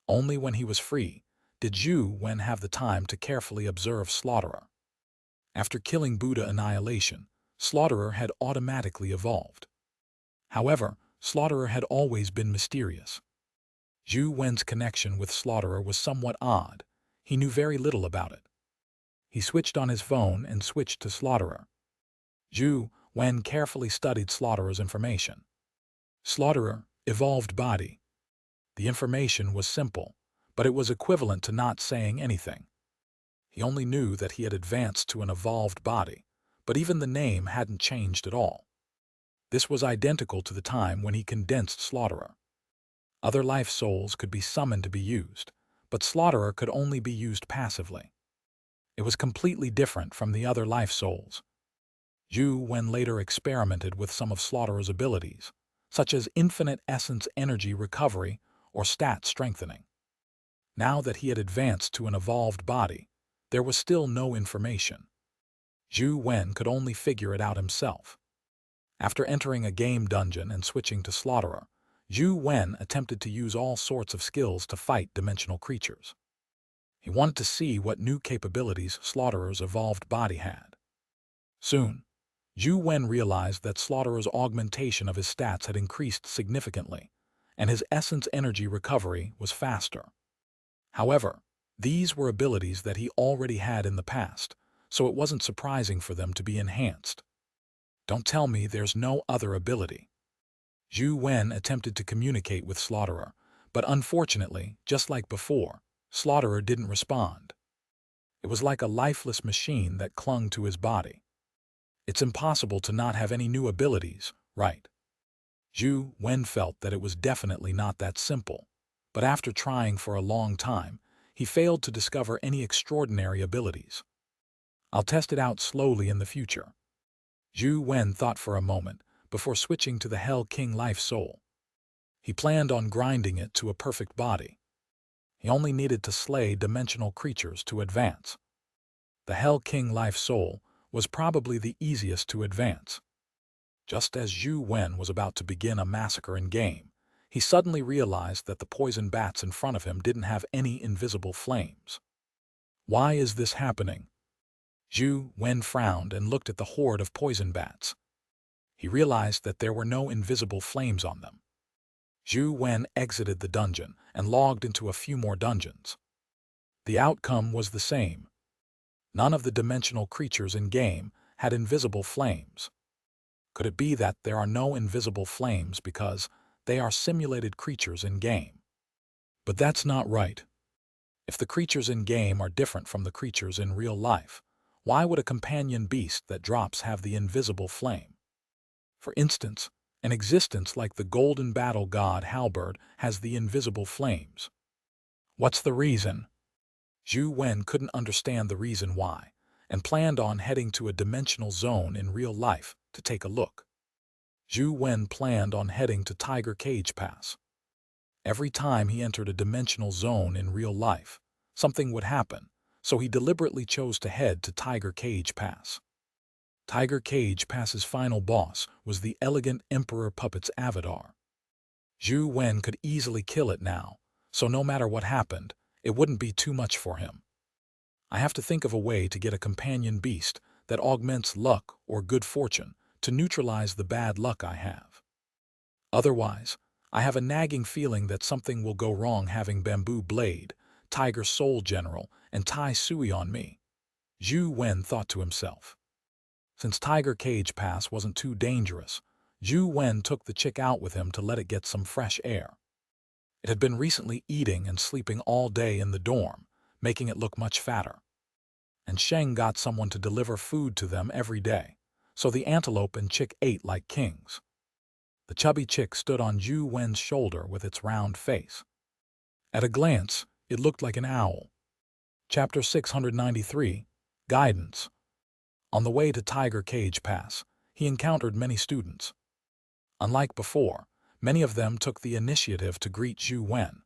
Only when he was free did Zhou Wen have the time to carefully observe Slaughterer. After killing Buddha Annihilation, Slaughterer had automatically evolved. However, Slaughterer had always been mysterious. Zhou Wen's connection with Slaughterer was somewhat odd. He knew very little about it. He switched on his phone and switched to Slaughterer. Zhou Wen carefully studied Slaughterer's information. Slaughterer, evolved body. The information was simple, but it was equivalent to not saying anything. He only knew that he had advanced to an evolved body, but even the name hadn't changed at all. This was identical to the time when he condensed Slaughterer. Other life souls could be summoned to be used, but Slaughterer could only be used passively. It was completely different from the other life souls. Zhou Wen later experimented with some of Slaughterer abilities, such as infinite essence energy recovery or stat strengthening. Now that he had advanced to an evolved body, there was still no information. Zhou Wen could only figure it out himself. After entering a game dungeon and switching to Slaughterer, Zhou Wen attempted to use all sorts of skills to fight dimensional creatures. He wanted to see what new capabilities Slaughterer's evolved body had. Soon, Zhou Wen realized that Slaughterer's augmentation of his stats had increased significantly, and his essence energy recovery was faster. However, these were abilities that he already had in the past, so it wasn't surprising for them to be enhanced. Don't tell me there's no other ability. Zhou Wen attempted to communicate with Slaughterer, but unfortunately, just like before, Slaughterer didn't respond. It was like a lifeless machine that clung to his body. It's impossible to not have any new abilities, right? Zhou Wen felt that it was definitely not that simple, but after trying for a long time, he failed to discover any extraordinary abilities. I'll test it out slowly in the future. Zhou Wen thought for a moment before switching to the Hell King Life Soul. He planned on grinding it to a perfect body. He only needed to slay dimensional creatures to advance. The Hell King Life Soul was probably the easiest to advance. Just as Zhou Wen was about to begin a massacre in-game, he suddenly realized that the poison bats in front of him didn't have any invisible flames. Why is this happening? Zhou Wen frowned and looked at the horde of poison bats. He realized that there were no invisible flames on them. Zhou Wen exited the dungeon and logged into a few more dungeons. The outcome was the same. None of the dimensional creatures in-game had invisible flames. Could it be that there are no invisible flames because they are simulated creatures in-game? But that's not right. If the creatures in-game are different from the creatures in real life, why would a companion beast that drops have the invisible flame? For instance, an existence like the golden battle god Halberd has the invisible flames. What's the reason? Zhou Wen couldn't understand the reason why, and planned on heading to a dimensional zone in real life to take a look. Zhou Wen planned on heading to Tiger Cage Pass. Every time he entered a dimensional zone in real life, something would happen, so he deliberately chose to head to Tiger Cage Pass. Tiger Cage Pass's final boss was the elegant Emperor Puppet's avatar. Zhou Wen could easily kill it now, so no matter what happened, it wouldn't be too much for him. I have to think of a way to get a companion beast that augments luck or good fortune to neutralize the bad luck I have. Otherwise, I have a nagging feeling that something will go wrong having Bamboo Blade, Tiger Soul General, and Tai Sui on me. Zhou Wen thought to himself. Since Tiger Cage Pass wasn't too dangerous, Zhou Wen took the chick out with him to let it get some fresh air. It had been recently eating and sleeping all day in the dorm, making it look much fatter. And Sheng got someone to deliver food to them every day, so the antelope and chick ate like kings. The chubby chick stood on Zhou Wen's shoulder with its round face. At a glance, it looked like an owl. Chapter 693, Guidance. On the way to Tiger Cage Pass, he encountered many students. Unlike before, many of them took the initiative to greet Zhou Wen.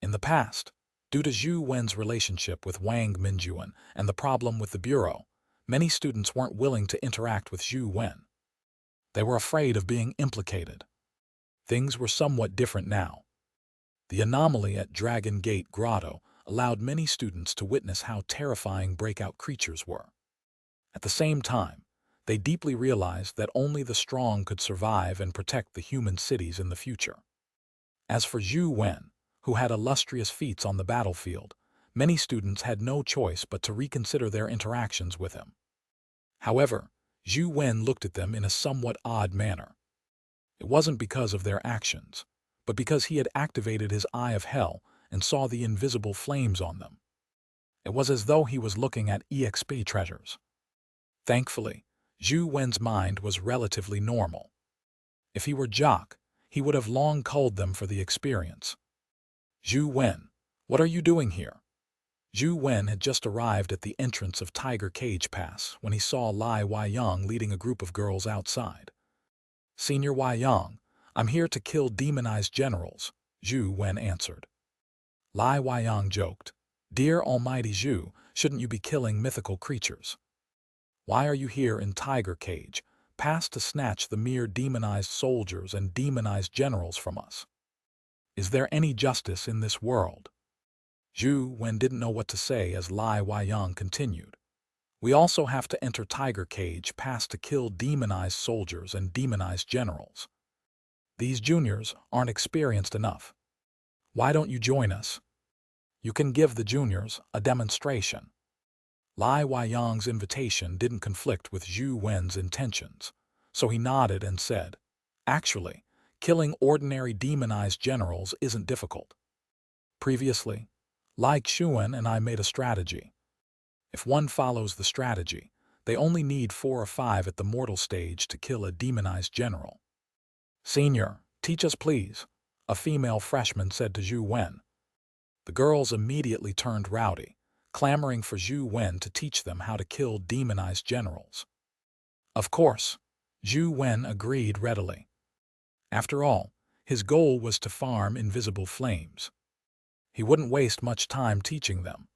In the past, due to Zhou Wen's relationship with Wang Minjuan and the problem with the Bureau, many students weren't willing to interact with Zhou Wen. They were afraid of being implicated. Things were somewhat different now. The anomaly at Dragon Gate Grotto allowed many students to witness how terrifying breakout creatures were. At the same time, they deeply realized that only the strong could survive and protect the human cities in the future. As for Zhou Wen, who had illustrious feats on the battlefield, many students had no choice but to reconsider their interactions with him. However, Zhou Wen looked at them in a somewhat odd manner. It wasn't because of their actions, but because he had activated his Eye of Hell and saw the invisible flames on them. It was as though he was looking at EXP treasures. Thankfully, Zhou Wen's mind was relatively normal. If he were Jock, he would have long culled them for the experience. Zhou Wen, what are you doing here? Zhou Wen had just arrived at the entrance of Tiger Cage Pass when he saw Lai Weiyang leading a group of girls outside. Senior Weiyang, I'm here to kill demonized generals, Zhou Wen answered. Lai Weiyang joked, Dear Almighty Zhou, shouldn't you be killing mythical creatures? Why are you here in Tiger Cage, Pass to snatch the mere demonized soldiers and demonized generals from us? Is there any justice in this world? Zhou Wen didn't know what to say as Lai Weiyang continued. We also have to enter Tiger Cage Pass to kill demonized soldiers and demonized generals. These juniors aren't experienced enough. Why don't you join us? You can give the juniors a demonstration. Lai Weiyang's invitation didn't conflict with Zhou Wen's intentions, so he nodded and said, Actually, killing ordinary demonized generals isn't difficult. Previously, Lai Xuan and I made a strategy. If one follows the strategy, they only need 4 or 5 at the mortal stage to kill a demonized general. Senior, teach us please, a female freshman said to Zhou Wen. The girls immediately turned rowdy, clamoring for Zhou Wen to teach them how to kill demonized generals. Of course, Zhou Wen agreed readily. After all, his goal was to farm invisible flames. He wouldn't waste much time teaching them.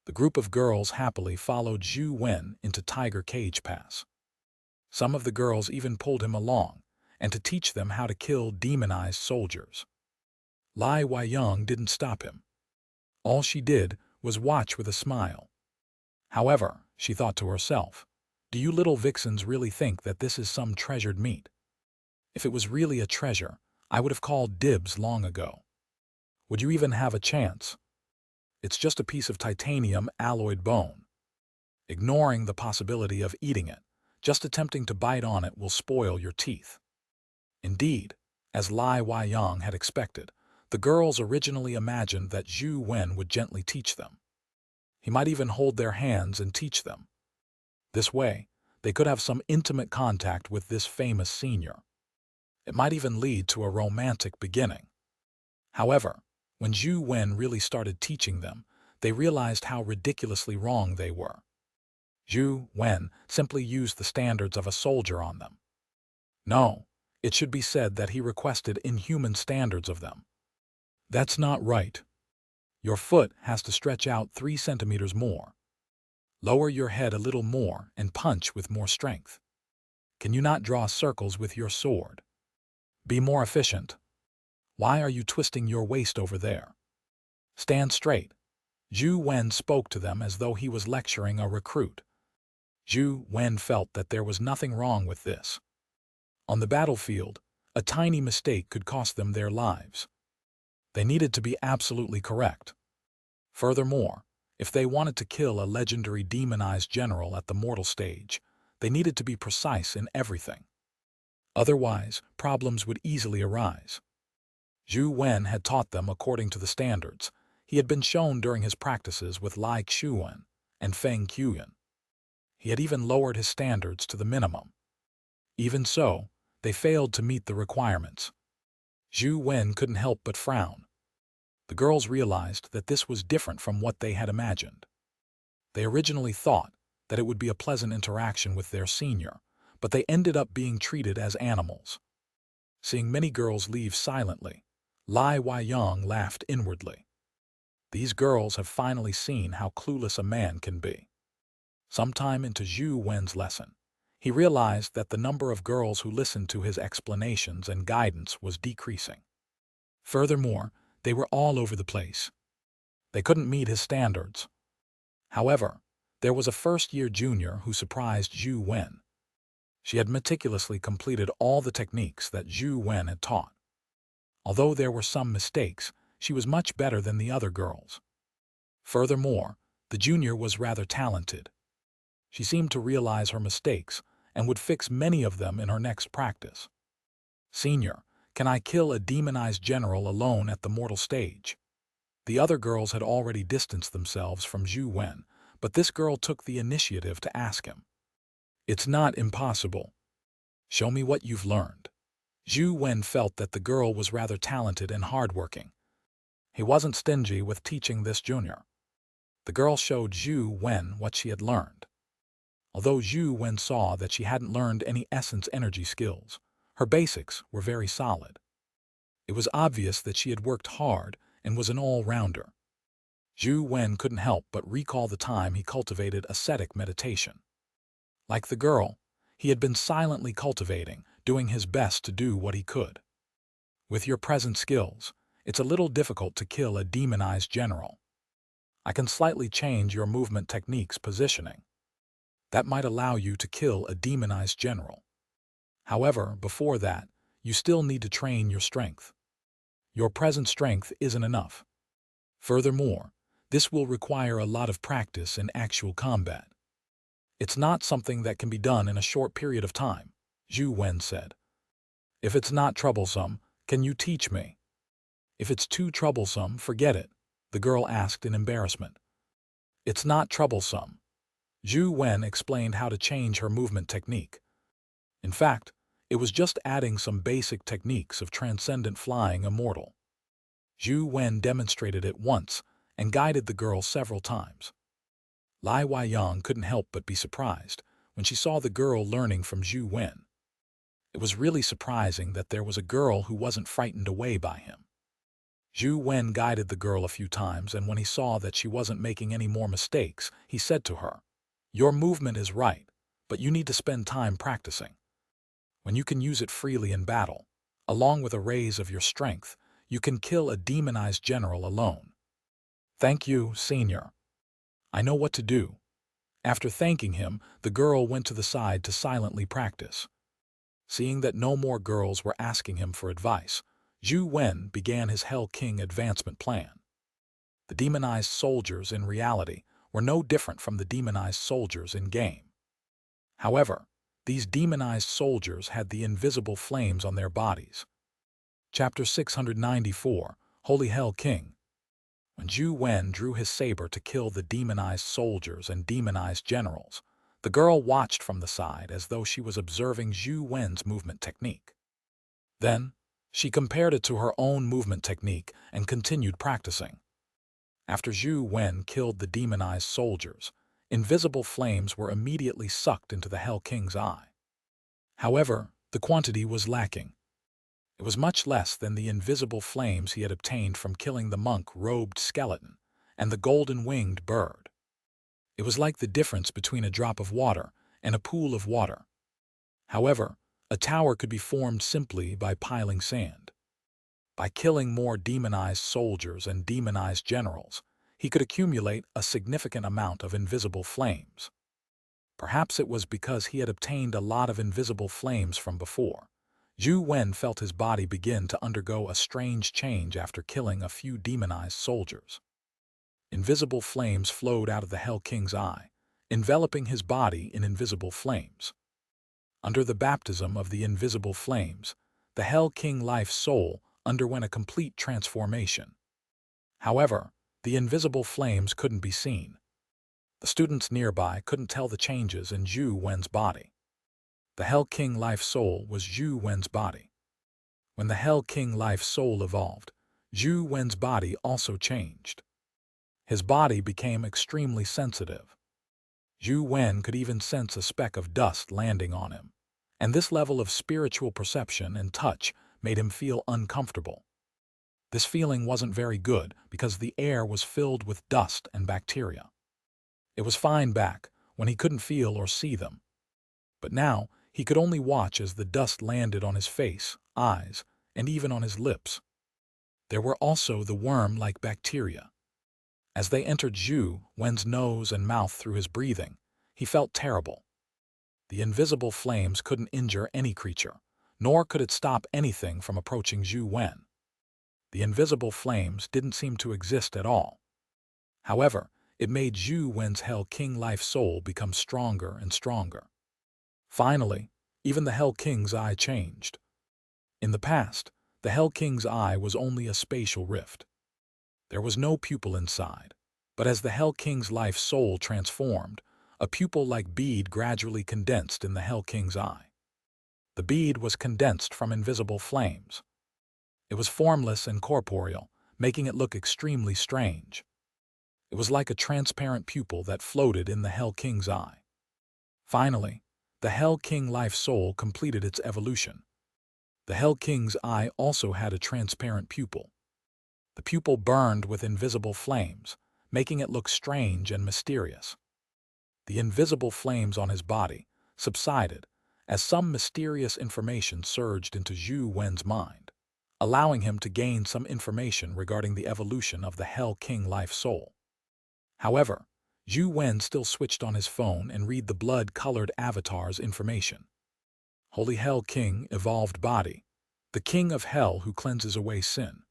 The group of girls happily followed Zhou Wen into Tiger Cage Pass. Some of the girls even pulled him along, and to teach them how to kill demonized soldiers. Lai Weiyang didn't stop him. All she did was watch with a smile. However, she thought to herself, do you little vixens really think that this is some treasured meat? If it was really a treasure, I would have called dibs long ago. Would you even have a chance? It's just a piece of titanium alloyed bone. Ignoring the possibility of eating it, just attempting to bite on it will spoil your teeth. Indeed, as Lai Weiyang had expected, the girls originally imagined that Zhou Wen would gently teach them. He might even hold their hands and teach them. This way, they could have some intimate contact with this famous senior. It might even lead to a romantic beginning. However, when Zhou Wen really started teaching them, they realized how ridiculously wrong they were. Zhou Wen simply used the standards of a soldier on them. No, it should be said that he requested inhuman standards of them. That's not right. Your foot has to stretch out 3 centimeters more. Lower your head a little more and punch with more strength. Can you not draw circles with your sword? Be more efficient. Why are you twisting your waist over there? Stand straight. Zhou Wen spoke to them as though he was lecturing a recruit. Zhou Wen felt that there was nothing wrong with this. On the battlefield, a tiny mistake could cost them their lives. They needed to be absolutely correct. Furthermore, if they wanted to kill a legendary demonized general at the mortal stage, they needed to be precise in everything. Otherwise, problems would easily arise. Zhou Wen had taught them according to the standards he had been shown during his practices with Lai Xuan and Feng Qiuyan. He had even lowered his standards to the minimum. Even so, they failed to meet the requirements. Zhou Wen couldn't help but frown. The girls realized that this was different from what they had imagined. They originally thought that it would be a pleasant interaction with their senior, but they ended up being treated as animals. Seeing many girls leave silently, Lai Weiyang laughed inwardly. These girls have finally seen how clueless a man can be. Sometime into Zhou Wen's lesson, he realized that the number of girls who listened to his explanations and guidance was decreasing. Furthermore, they were all over the place. They couldn't meet his standards. However, there was a first-year junior who surprised Zhou Wen. She had meticulously completed all the techniques that Zhou Wen had taught. Although there were some mistakes, she was much better than the other girls. Furthermore, the junior was rather talented. She seemed to realize her mistakes and would fix many of them in her next practice. Senior, can I kill a demonized general alone at the mortal stage? The other girls had already distanced themselves from Zhou Wen, but this girl took the initiative to ask him. It's not impossible. Show me what you've learned. Zhou Wen felt that the girl was rather talented and hardworking. He wasn't stingy with teaching this junior. The girl showed Zhou Wen what she had learned. Although Zhou Wen saw that she hadn't learned any essence energy skills, her basics were very solid. It was obvious that she had worked hard and was an all-rounder. Zhou Wen couldn't help but recall the time he cultivated ascetic meditation. Like the girl, he had been silently cultivating, doing his best to do what he could. With your present skills, it's a little difficult to kill a demonized general. I can slightly change your movement technique's positioning. That might allow you to kill a demonized general. However, before that, you still need to train your strength. Your present strength isn't enough. Furthermore, this will require a lot of practice in actual combat. It's not something that can be done in a short period of time, Zhou Wen said. If it's not troublesome, can you teach me? If it's too troublesome, forget it, the girl asked in embarrassment. It's not troublesome. Zhou Wen explained how to change her movement technique. In fact, it was just adding some basic techniques of transcendent flying immortal. Zhou Wen demonstrated it once and guided the girl several times. Lai Weiyang couldn't help but be surprised when she saw the girl learning from Zhou Wen. It was really surprising that there was a girl who wasn't frightened away by him. Zhou Wen guided the girl a few times, and when he saw that she wasn't making any more mistakes, he said to her, "Your movement is right, but you need to spend time practicing. When you can use it freely in battle, along with a raise of your strength, you can kill a demonized general alone." "Thank you, senior. I know what to do." After thanking him, the girl went to the side to silently practice. Seeing that no more girls were asking him for advice, Zhou Wen began his Hell King advancement plan. The demonized soldiers in reality were no different from the demonized soldiers in game. However, these demonized soldiers had the invisible flames on their bodies. Chapter 694, Holy Hell King. When Zhou Wen drew his saber to kill the demonized soldiers and demonized generals, the girl watched from the side as though she was observing Zhou Wen's movement technique. Then, she compared it to her own movement technique and continued practicing. After Zhou Wen killed the demonized soldiers, invisible flames were immediately sucked into the Hell King's eye. However, the quantity was lacking. It was much less than the invisible flames he had obtained from killing the monk-robed skeleton and the golden-winged bird. It was like the difference between a drop of water and a pool of water. However, a tower could be formed simply by piling sand. By killing more demonized soldiers and demonized generals, he could accumulate a significant amount of invisible flames. Perhaps it was because he had obtained a lot of invisible flames from before. Zhou Wen felt his body begin to undergo a strange change after killing a few demonized soldiers. Invisible flames flowed out of the Hell King's eye, enveloping his body in invisible flames. Under the baptism of the invisible flames, the Hell King Life's soul underwent a complete transformation. However, the invisible flames couldn't be seen. The students nearby couldn't tell the changes in Zhou Wen's body. The Hell King Life's soul was Zhou Wen's body. When the Hell King Life's soul evolved, Zhou Wen's body also changed. His body became extremely sensitive. Zhou Wen could even sense a speck of dust landing on him, and this level of spiritual perception and touch made him feel uncomfortable. This feeling wasn't very good because the air was filled with dust and bacteria. It was fine back when he couldn't feel or see them. But now he could only watch as the dust landed on his face, eyes, and even on his lips. There were also the worm-like bacteria. As they entered Zhou Wen's nose and mouth through his breathing, he felt terrible. The invisible flames couldn't injure any creature, nor could it stop anything from approaching Zhou Wen. The invisible flames didn't seem to exist at all. However, it made Zhou Wen's Hell King Life soul become stronger and stronger. Finally, even the Hell King's eye changed. In the past, the Hell King's eye was only a spatial rift. There was no pupil inside, but as the Hell King's life soul transformed, a pupil-like bead gradually condensed in the Hell King's eye. The bead was condensed from invisible flames. It was formless and corporeal, making it look extremely strange. It was like a transparent pupil that floated in the Hell King's eye. Finally, the Hell King life soul completed its evolution. The Hell King's eye also had a transparent pupil. The pupil burned with invisible flames, making it look strange and mysterious. The invisible flames on his body subsided as some mysterious information surged into Zhou Wen's mind, allowing him to gain some information regarding the evolution of the Hell King life soul. However, Zhou Wen still switched on his phone and read the blood-colored avatar's information. Holy Hell King, evolved body, the King of Hell who cleanses away sin.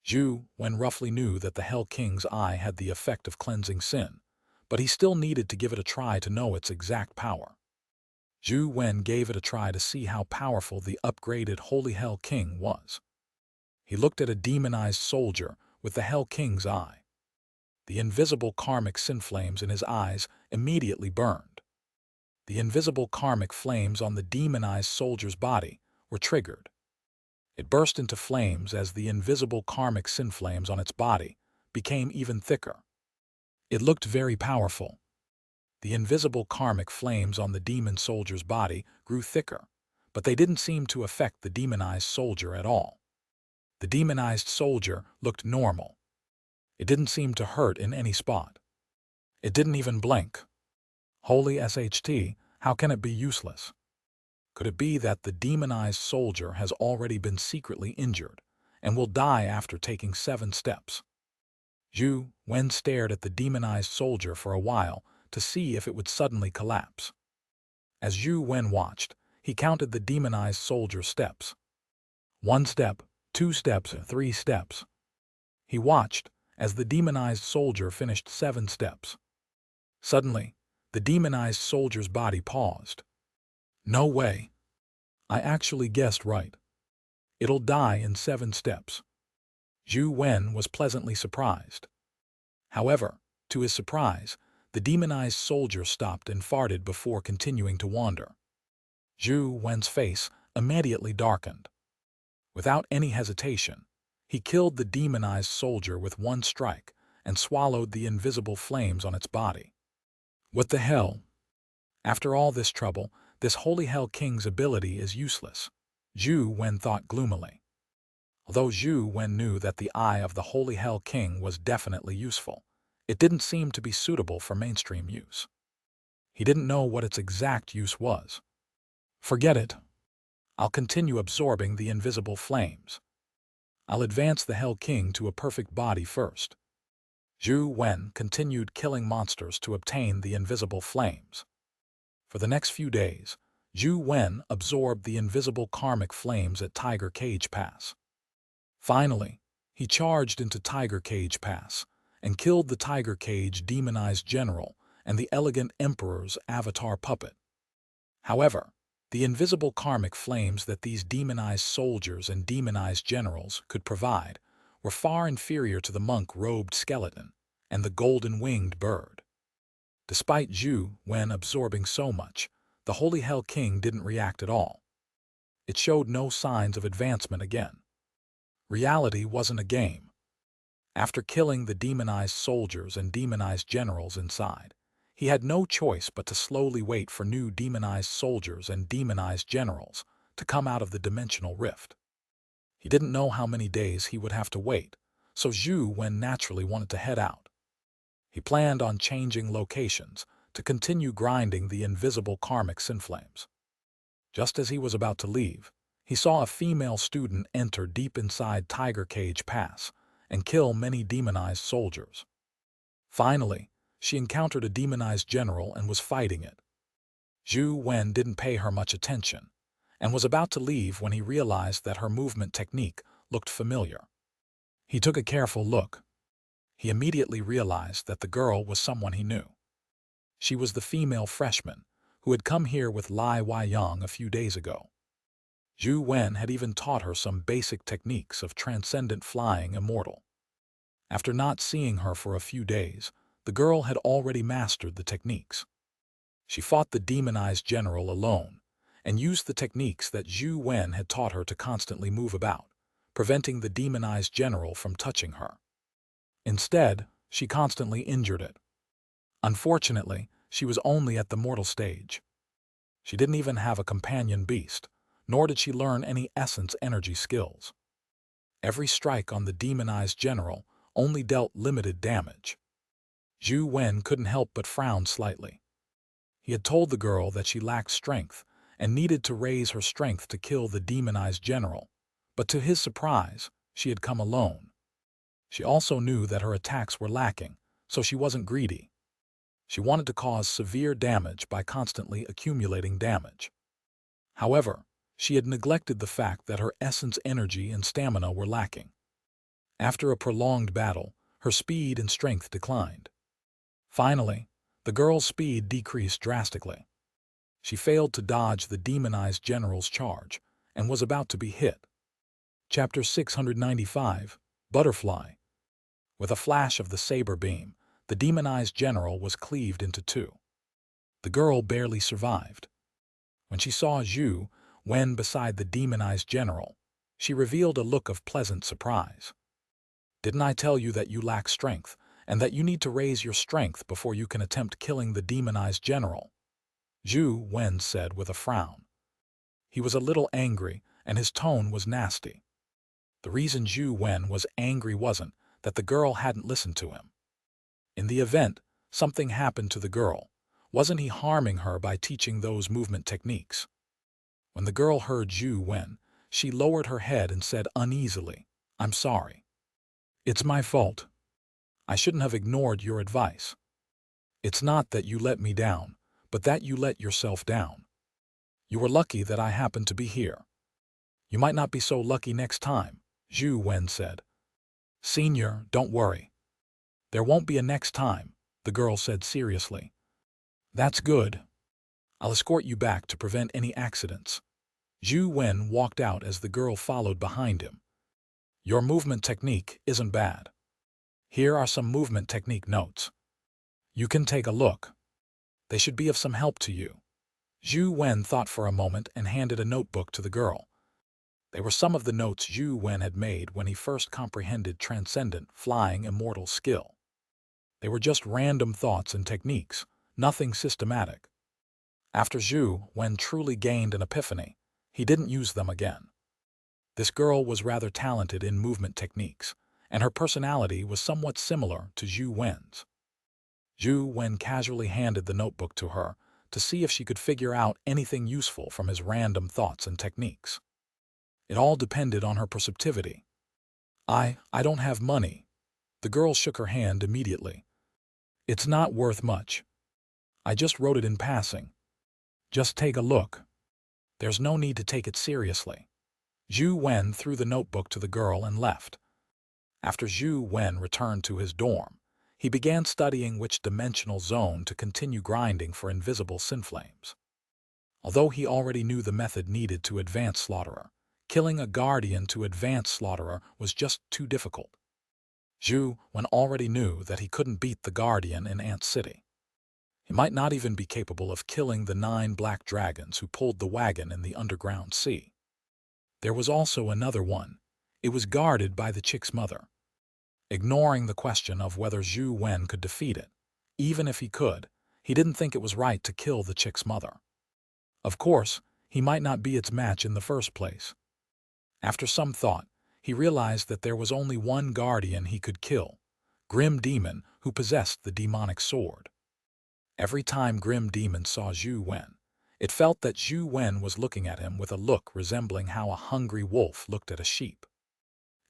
Zhou Wen roughly knew that the Hell King's eye had the effect of cleansing sin, but he still needed to give it a try to know its exact power. Zhou Wen gave it a try to see how powerful the upgraded Holy Hell King was. He looked at a demonized soldier with the Hell King's eye. The invisible karmic sin flames in his eyes immediately burned. The invisible karmic flames on the demonized soldier's body were triggered. It burst into flames as the invisible karmic sin flames on its body became even thicker. It looked very powerful. The invisible karmic flames on the demon soldier's body grew thicker, but they didn't seem to affect the demonized soldier at all. The demonized soldier looked normal. It didn't seem to hurt in any spot. It didn't even blink. Holy SHT, how can it be useless? Could it be that the demonized soldier has already been secretly injured and will die after taking 7 steps? Zhou Wen stared at the demonized soldier for a while to see if it would suddenly collapse. As Zhou Wen watched, he counted the demonized soldier's steps. 1 step, 2 steps, 3 steps. He watched as the demonized soldier finished 7 steps. Suddenly, the demonized soldier's body paused. No way. I actually guessed right. It'll die in 7 steps. Zhou Wen was pleasantly surprised. However, to his surprise, the demonized soldier stopped and farted before continuing to wander. Zhou Wen's face immediately darkened. Without any hesitation, he killed the demonized soldier with 1 strike and swallowed the invisible flames on its body. What the hell? After all this trouble, this Holy Hell King's ability is useless, Zhou Wen thought gloomily. Although Zhou Wen knew that the eye of the Holy Hell King was definitely useful, it didn't seem to be suitable for mainstream use. He didn't know what its exact use was. Forget it. I'll continue absorbing the invisible flames. I'll advance the Hell King to a perfect body first. Zhou Wen continued killing monsters to obtain the invisible flames. For the next few days, Zhou Wen absorbed the invisible karmic flames at Tiger Cage Pass. Finally, he charged into Tiger Cage Pass and killed the Tiger Cage demonized general and the elegant emperor's avatar puppet. However, the invisible karmic flames that these demonized soldiers and demonized generals could provide were far inferior to the monk-robed skeleton and the golden-winged bird. Despite Zhou Wen absorbing so much, the Holy Hell King didn't react at all. It showed no signs of advancement again. Reality wasn't a game. After killing the demonized soldiers and demonized generals inside, he had no choice but to slowly wait for new demonized soldiers and demonized generals to come out of the dimensional rift. He didn't know how many days he would have to wait, so Zhou Wen naturally wanted to head out. He planned on changing locations to continue grinding the invisible karmic sin flames. Just as he was about to leave, he saw a female student enter deep inside Tiger Cage Pass and kill many demonized soldiers. Finally, she encountered a demonized general and was fighting it. Zhou Wen didn't pay her much attention and was about to leave when he realized that her movement technique looked familiar. He took a careful look. He immediately realized that the girl was someone he knew. She was the female freshman who had come here with Lai Weiyang a few days ago. Zhou Wen had even taught her some basic techniques of transcendent flying immortal. After not seeing her for a few days, the girl had already mastered the techniques. She fought the demonized general alone and used the techniques that Zhou Wen had taught her to constantly move about, preventing the demonized general from touching her. Instead, she constantly injured it. Unfortunately, she was only at the mortal stage. She didn't even have a companion beast, nor did she learn any essence energy skills. Every strike on the demonized general only dealt limited damage. Zhou Wen couldn't help but frown slightly. He had told the girl that she lacked strength and needed to raise her strength to kill the demonized general, but to his surprise, she had come alone. She also knew that her attacks were lacking, so she wasn't greedy. She wanted to cause severe damage by constantly accumulating damage. However, she had neglected the fact that her essence energy and stamina were lacking. After a prolonged battle, her speed and strength declined. Finally, the girl's speed decreased drastically. She failed to dodge the demonized general's charge and was about to be hit. Chapter 695, Butterfly. With a flash of the saber beam, the demonized general was cleaved into two. The girl barely survived. When she saw Zhou Wen beside the demonized general, she revealed a look of pleasant surprise. "Didn't I tell you that you lack strength, and that you need to raise your strength before you can attempt killing the demonized general?" Zhou Wen said with a frown. He was a little angry, and his tone was nasty. The reason Zhou Wen was angry wasn't that the girl hadn't listened to him. In the event something happened to the girl, wasn't he harming her by teaching those movement techniques? When the girl heard Zhou Wen, she lowered her head and said uneasily, "I'm sorry. It's my fault. I shouldn't have ignored your advice. It's not that you let me down, but that you let yourself down. You were lucky that I happened to be here. You might not be so lucky next time," Zhou Wen said. "Senior, don't worry. There won't be a next time," the girl said seriously. "That's good. I'll escort you back to prevent any accidents." Zhou Wen walked out as the girl followed behind him. "Your movement technique isn't bad. Here are some movement technique notes. You can take a look. They should be of some help to you." Zhou Wen thought for a moment and handed a notebook to the girl. They were some of the notes Zhou Wen had made when he first comprehended transcendent, flying, immortal skill. They were just random thoughts and techniques, nothing systematic. After Zhou Wen truly gained an epiphany, he didn't use them again. This girl was rather talented in movement techniques, and her personality was somewhat similar to Zhou Wen's. Zhou Wen casually handed the notebook to her to see if she could figure out anything useful from his random thoughts and techniques. It all depended on her perceptivity. I don't have money," The girl shook her hand immediately. It's not worth much. I just wrote it in passing. Just take a look. There's no need to take it seriously. Zhou Wen threw the notebook to the girl and left. After Zhou Wen returned to his dorm, he began studying which dimensional zone to continue grinding for invisible synflames. Although he already knew the method needed to advance Slaughterer, killing a guardian to advance Slaughterer was just too difficult. Zhou Wen already knew that he couldn't beat the guardian in Ant City. He might not even be capable of killing the 9 black dragons who pulled the wagon in the underground sea. There was also another one. It was guarded by the chick's mother. Ignoring the question of whether Zhou Wen could defeat it, even if he could, he didn't think it was right to kill the chick's mother. Of course, he might not be its match in the first place. After some thought, he realized that there was only one guardian he could kill, Grim Demon, who possessed the demonic sword. Every time Grim Demon saw Zhou Wen, it felt that Zhou Wen was looking at him with a look resembling how a hungry wolf looked at a sheep.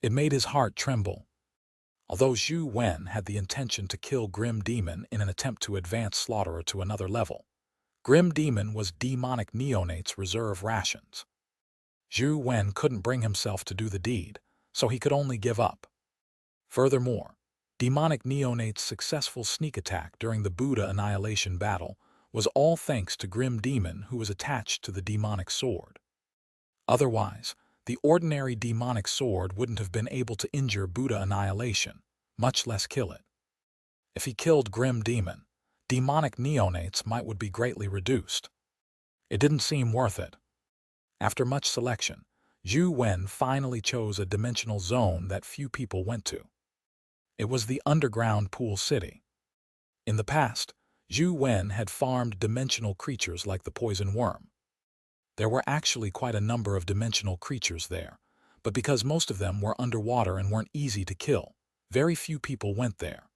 It made his heart tremble. Although Zhou Wen had the intention to kill Grim Demon in an attempt to advance Slaughterer to another level, Grim Demon was demonic neonates' reserve rations. Zhou Wen couldn't bring himself to do the deed, so he could only give up. Furthermore, demonic neonates' successful sneak attack during the Buddha Annihilation battle was all thanks to Grim Demon, who was attached to the demonic sword. Otherwise, the ordinary demonic sword wouldn't have been able to injure Buddha Annihilation, much less kill it. If he killed Grim Demon, demonic neonates would be greatly reduced. It didn't seem worth it. After much selection, Zhou Wen finally chose a dimensional zone that few people went to. It was the underground pool city. In the past, Zhou Wen had farmed dimensional creatures like the poison worm. There were actually quite a number of dimensional creatures there, but because most of them were underwater and weren't easy to kill, very few people went there.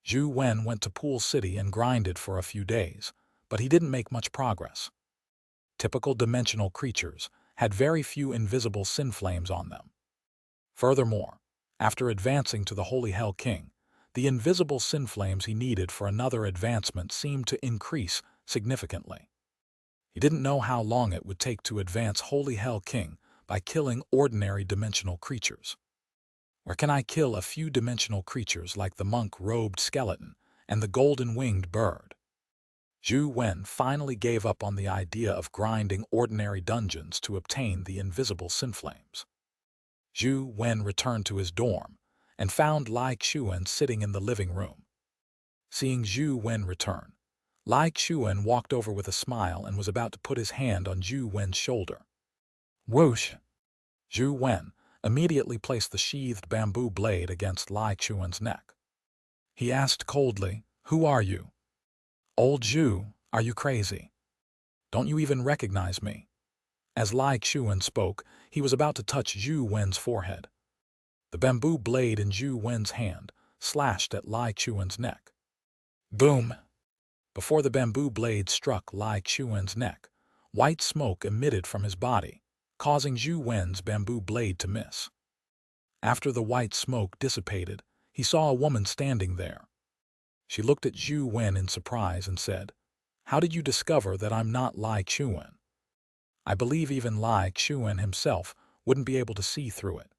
Zhou Wen went to Pool City and grinded for a few days, but he didn't make much progress. Typical dimensional creatures had very few invisible synflames on them. Furthermore, after advancing to the Holy Hell King, the invisible synflames he needed for another advancement seemed to increase significantly. He didn't know how long it would take to advance Holy Hell King by killing ordinary dimensional creatures. Where can I kill a few dimensional creatures like the monk-robed skeleton and the golden-winged bird? Zhou Wen finally gave up on the idea of grinding ordinary dungeons to obtain the invisible synflames. Zhou Wen returned to his dorm and found Lai Xuan sitting in the living room. Seeing Zhou Wen return, Lai Xuan walked over with a smile and was about to put his hand on Zhou Wen's shoulder. Whoosh! Zhou Wen immediately placed the sheathed bamboo blade against Lai Xuan's neck. He asked coldly, "Who are you?" "Old Zhou, are you crazy? Don't you even recognize me?" As Lai Xuan spoke, he was about to touch Zhou Wen's forehead. The bamboo blade in Zhou Wen's hand slashed at Lai Xuan's neck. Boom! Before the bamboo blade struck Lai Xuan's neck, white smoke emitted from his body, causing Zhou Wen's bamboo blade to miss. After the white smoke dissipated, he saw a woman standing there. She looked at Zhou Wen in surprise and said, "How did you discover that I'm not Lai Xuan? I believe even Lai Xuan himself wouldn't be able to see through it.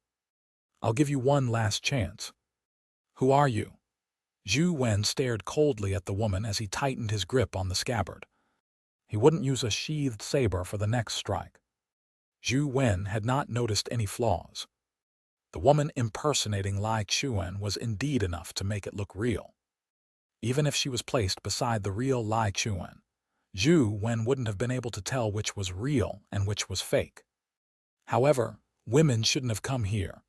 I'll give you one last chance." "Who are you?" Zhou Wen stared coldly at the woman as he tightened his grip on the scabbard. He wouldn't use a sheathed saber for the next strike. Zhou Wen had not noticed any flaws. The woman impersonating Lai Xuan was indeed enough to make it look real. Even if she was placed beside the real Lai Xuan, Zhou Wen wouldn't have been able to tell which was real and which was fake. However, women shouldn't have come here.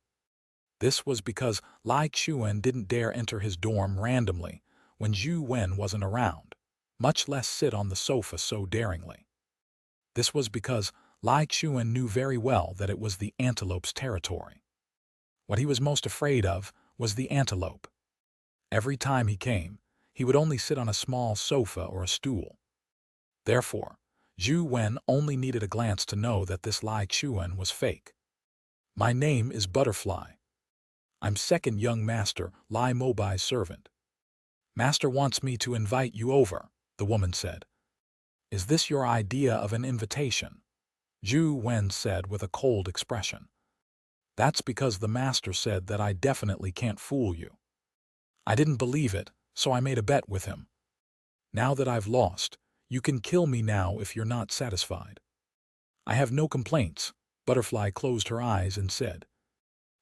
This was because Lai Xuan didn't dare enter his dorm randomly when Zhou Wen wasn't around, much less sit on the sofa so daringly. This was because Lai Xuan knew very well that it was the antelope's territory. What he was most afraid of was the antelope. Every time he came, he would only sit on a small sofa or a stool. Therefore, Zhou Wen only needed a glance to know that this Lai Xuan was fake. "My name is Butterfly. I'm second young master, Lai Mobai's servant. Master wants me to invite you over, the woman said. Is this your idea of an invitation? Zhou Wen said with a cold expression. That's because the master said that I definitely can't fool you. I didn't believe it, so I made a bet with him. Now that I've lost, you can kill me now if you're not satisfied. I have no complaints, Butterfly closed her eyes and said.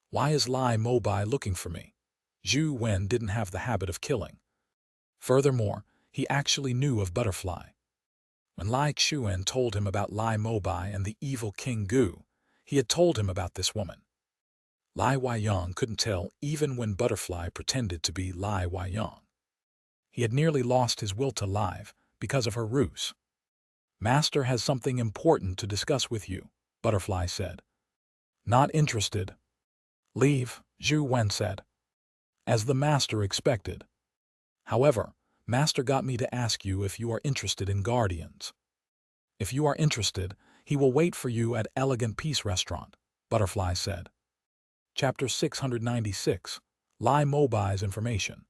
Why is Lai Mobai looking for me? Zhou Wen didn't have the habit of killing. Furthermore, he actually knew of Butterfly. When Lai Xuan told him about Lai Mobai and the evil King Gu, he had told him about this woman. Lai Weiyang couldn't tell even when Butterfly pretended to be Lai Weiyang. He had nearly lost his will to live because of her ruse. Master has something important to discuss with you, Butterfly said. Not interested. Leave, Zhou Wen said. As the master expected. However, Master got me to ask you if you are interested in guardians. If you are interested, he will wait for you at Elegant Peace Restaurant, Butterfly said. Chapter 696, Lai Mobai's Information.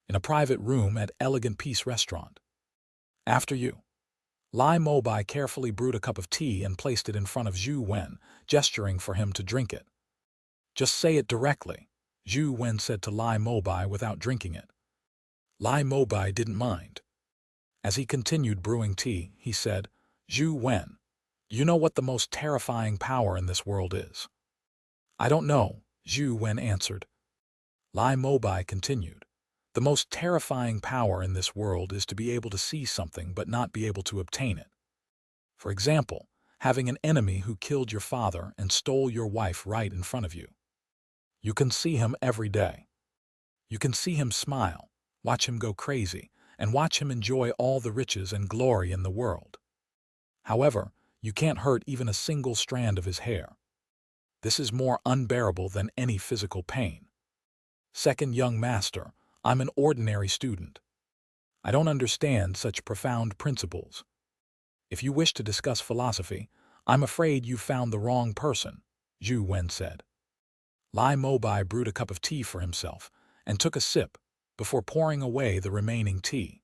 In a private room at Elegant Peace Restaurant. After you. Lai Mobai carefully brewed a cup of tea and placed it in front of Zhou Wen, gesturing for him to drink it. Just say it directly, Zhou Wen said to Lai Mobai without drinking it. Lai Mobai didn't mind. As he continued brewing tea, he said, Zhou Wen, you know what the most terrifying power in this world is? I don't know, Zhou Wen answered. Lai Mobai continued. The most terrifying power in this world is to be able to see something but not be able to obtain it. For example, having an enemy who killed your father and stole your wife right in front of you. You can see him every day. You can see him smile, watch him go crazy, and watch him enjoy all the riches and glory in the world. However, you can't hurt even a single strand of his hair. This is more unbearable than any physical pain. Second young master, I'm an ordinary student. I don't understand such profound principles. If you wish to discuss philosophy, I'm afraid you've found the wrong person, Zhou Wen said. Lai Mobai brewed a cup of tea for himself and took a sip before pouring away the remaining tea.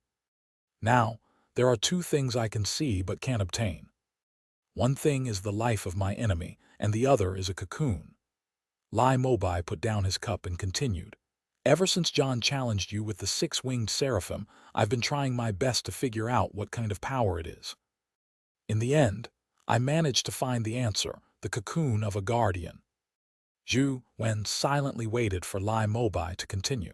Now, there are two things I can see but can't obtain. One thing is the life of my enemy, and the other is a cocoon. Lai Mobai put down his cup and continued. Ever since John challenged you with the six-winged Seraphim, I've been trying my best to figure out what kind of power it is. In the end, I managed to find the answer, the cocoon of a guardian. Zhou Wen silently waited for Lai Mobai to continue.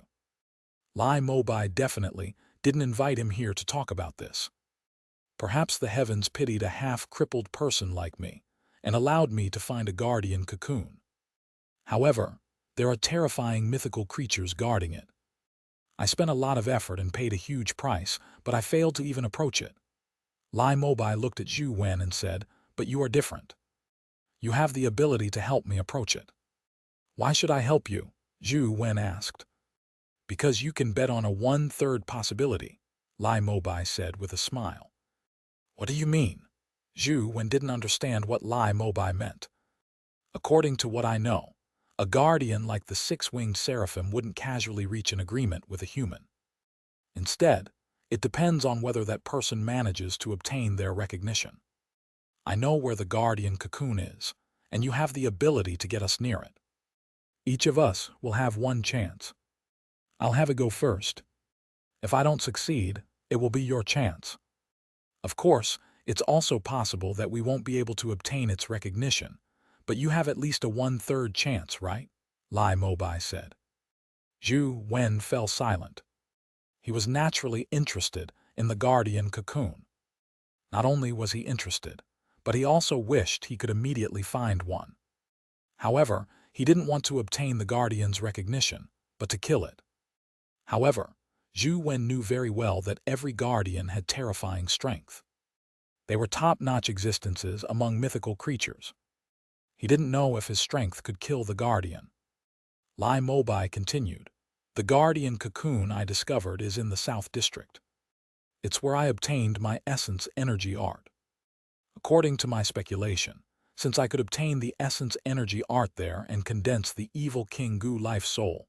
Lai Mobai definitely didn't invite him here to talk about this. Perhaps the heavens pitied a half-crippled person like me and allowed me to find a guardian cocoon. However, there are terrifying mythical creatures guarding it. I spent a lot of effort and paid a huge price, but I failed to even approach it. Lai Mobai looked at Zhou Wen and said, but you are different. You have the ability to help me approach it. Why should I help you? Zhou Wen asked. Because you can bet on a 1/3 possibility, Lai Mobai said with a smile. What do you mean? Zhou Wen didn't understand what Lai Mobai meant. According to what I know, a guardian like the six-winged Seraphim wouldn't casually reach an agreement with a human. Instead, it depends on whether that person manages to obtain their recognition. I know where the guardian cocoon is, and you have the ability to get us near it. Each of us will have one chance. I'll have it go first. If I don't succeed, it will be your chance. Of course, it's also possible that we won't be able to obtain its recognition, but you have at least a 1/3 chance, right? Lai Mobai said. Zhou Wen fell silent. He was naturally interested in the guardian cocoon. Not only was he interested, but he also wished he could immediately find one. However, he didn't want to obtain the guardian's recognition, but to kill it. However, Zhou Wen knew very well that every guardian had terrifying strength. They were top-notch existences among mythical creatures. He didn't know if his strength could kill the guardian. Lai Mobai continued. The guardian cocoon I discovered is in the South District. It's where I obtained my essence energy art. According to my speculation, Since I could obtain the essence energy art there and condense the evil King Gu life soul,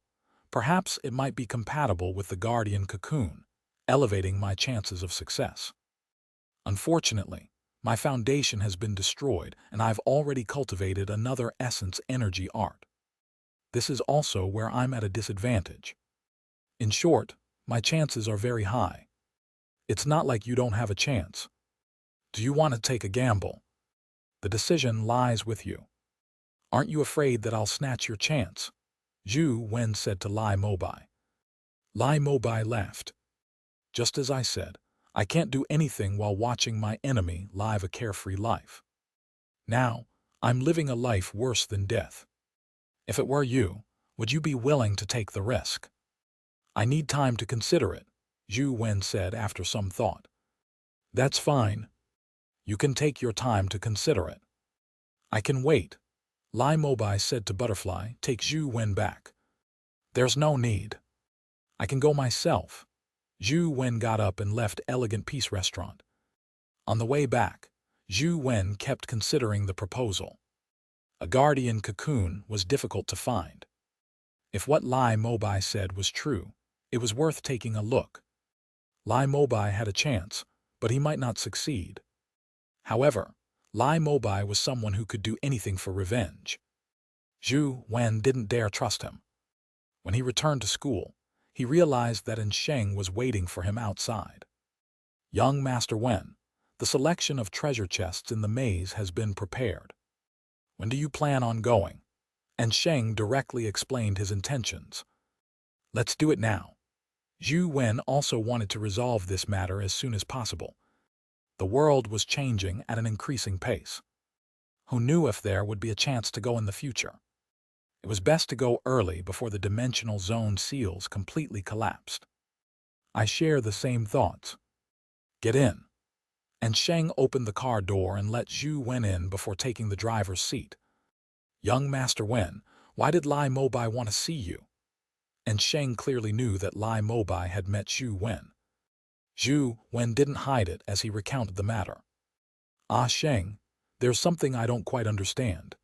perhaps it might be compatible with the guardian cocoon, elevating my chances of success. Unfortunately, my foundation has been destroyed and I've already cultivated another essence energy art. This is also where I'm at a disadvantage. In short, my chances are very high. It's not like you don't have a chance. Do you want to take a gamble? The decision lies with you. Aren't you afraid that I'll snatch your chance? Zhou Wen said to Lai Mobai. Lai Mobai laughed. Just as I said, I can't do anything while watching my enemy live a carefree life. Now, I'm living a life worse than death. If it were you, would you be willing to take the risk? I need time to consider it, Zhou Wen said after some thought. That's fine. You can take your time to consider it. I can wait, Lai Mobai said to Butterfly. Take Zhou Wen back. There's no need. I can go myself. Zhou Wen got up and left Elegant Peace Restaurant. On the way back, Zhou Wen kept considering the proposal. A guardian cocoon was difficult to find. If what Lai Mobai said was true, it was worth taking a look. Lai Mobai had a chance, but he might not succeed. However, Lai Mobai was someone who could do anything for revenge. Zhou Wen didn't dare trust him. When he returned to school, he realized that Sheng was waiting for him outside. Young Master Wen, the selection of treasure chests in the maze has been prepared. When do you plan on going? And Sheng directly explained his intentions. Let's do it now. Zhou Wen also wanted to resolve this matter as soon as possible. The world was changing at an increasing pace. Who knew if there would be a chance to go in the future? It was best to go early before the dimensional zone seals completely collapsed. I share the same thoughts. Get in. And Sheng opened the car door and let Zhou Wen in before taking the driver's seat. Young Master Wen, why did Lai Mobai want to see you? And Sheng clearly knew that Lai Mobai had met Zhou Wen. Zhou Wen didn't hide it as he recounted the matter. Ah, Sheng, there's something I don't quite understand.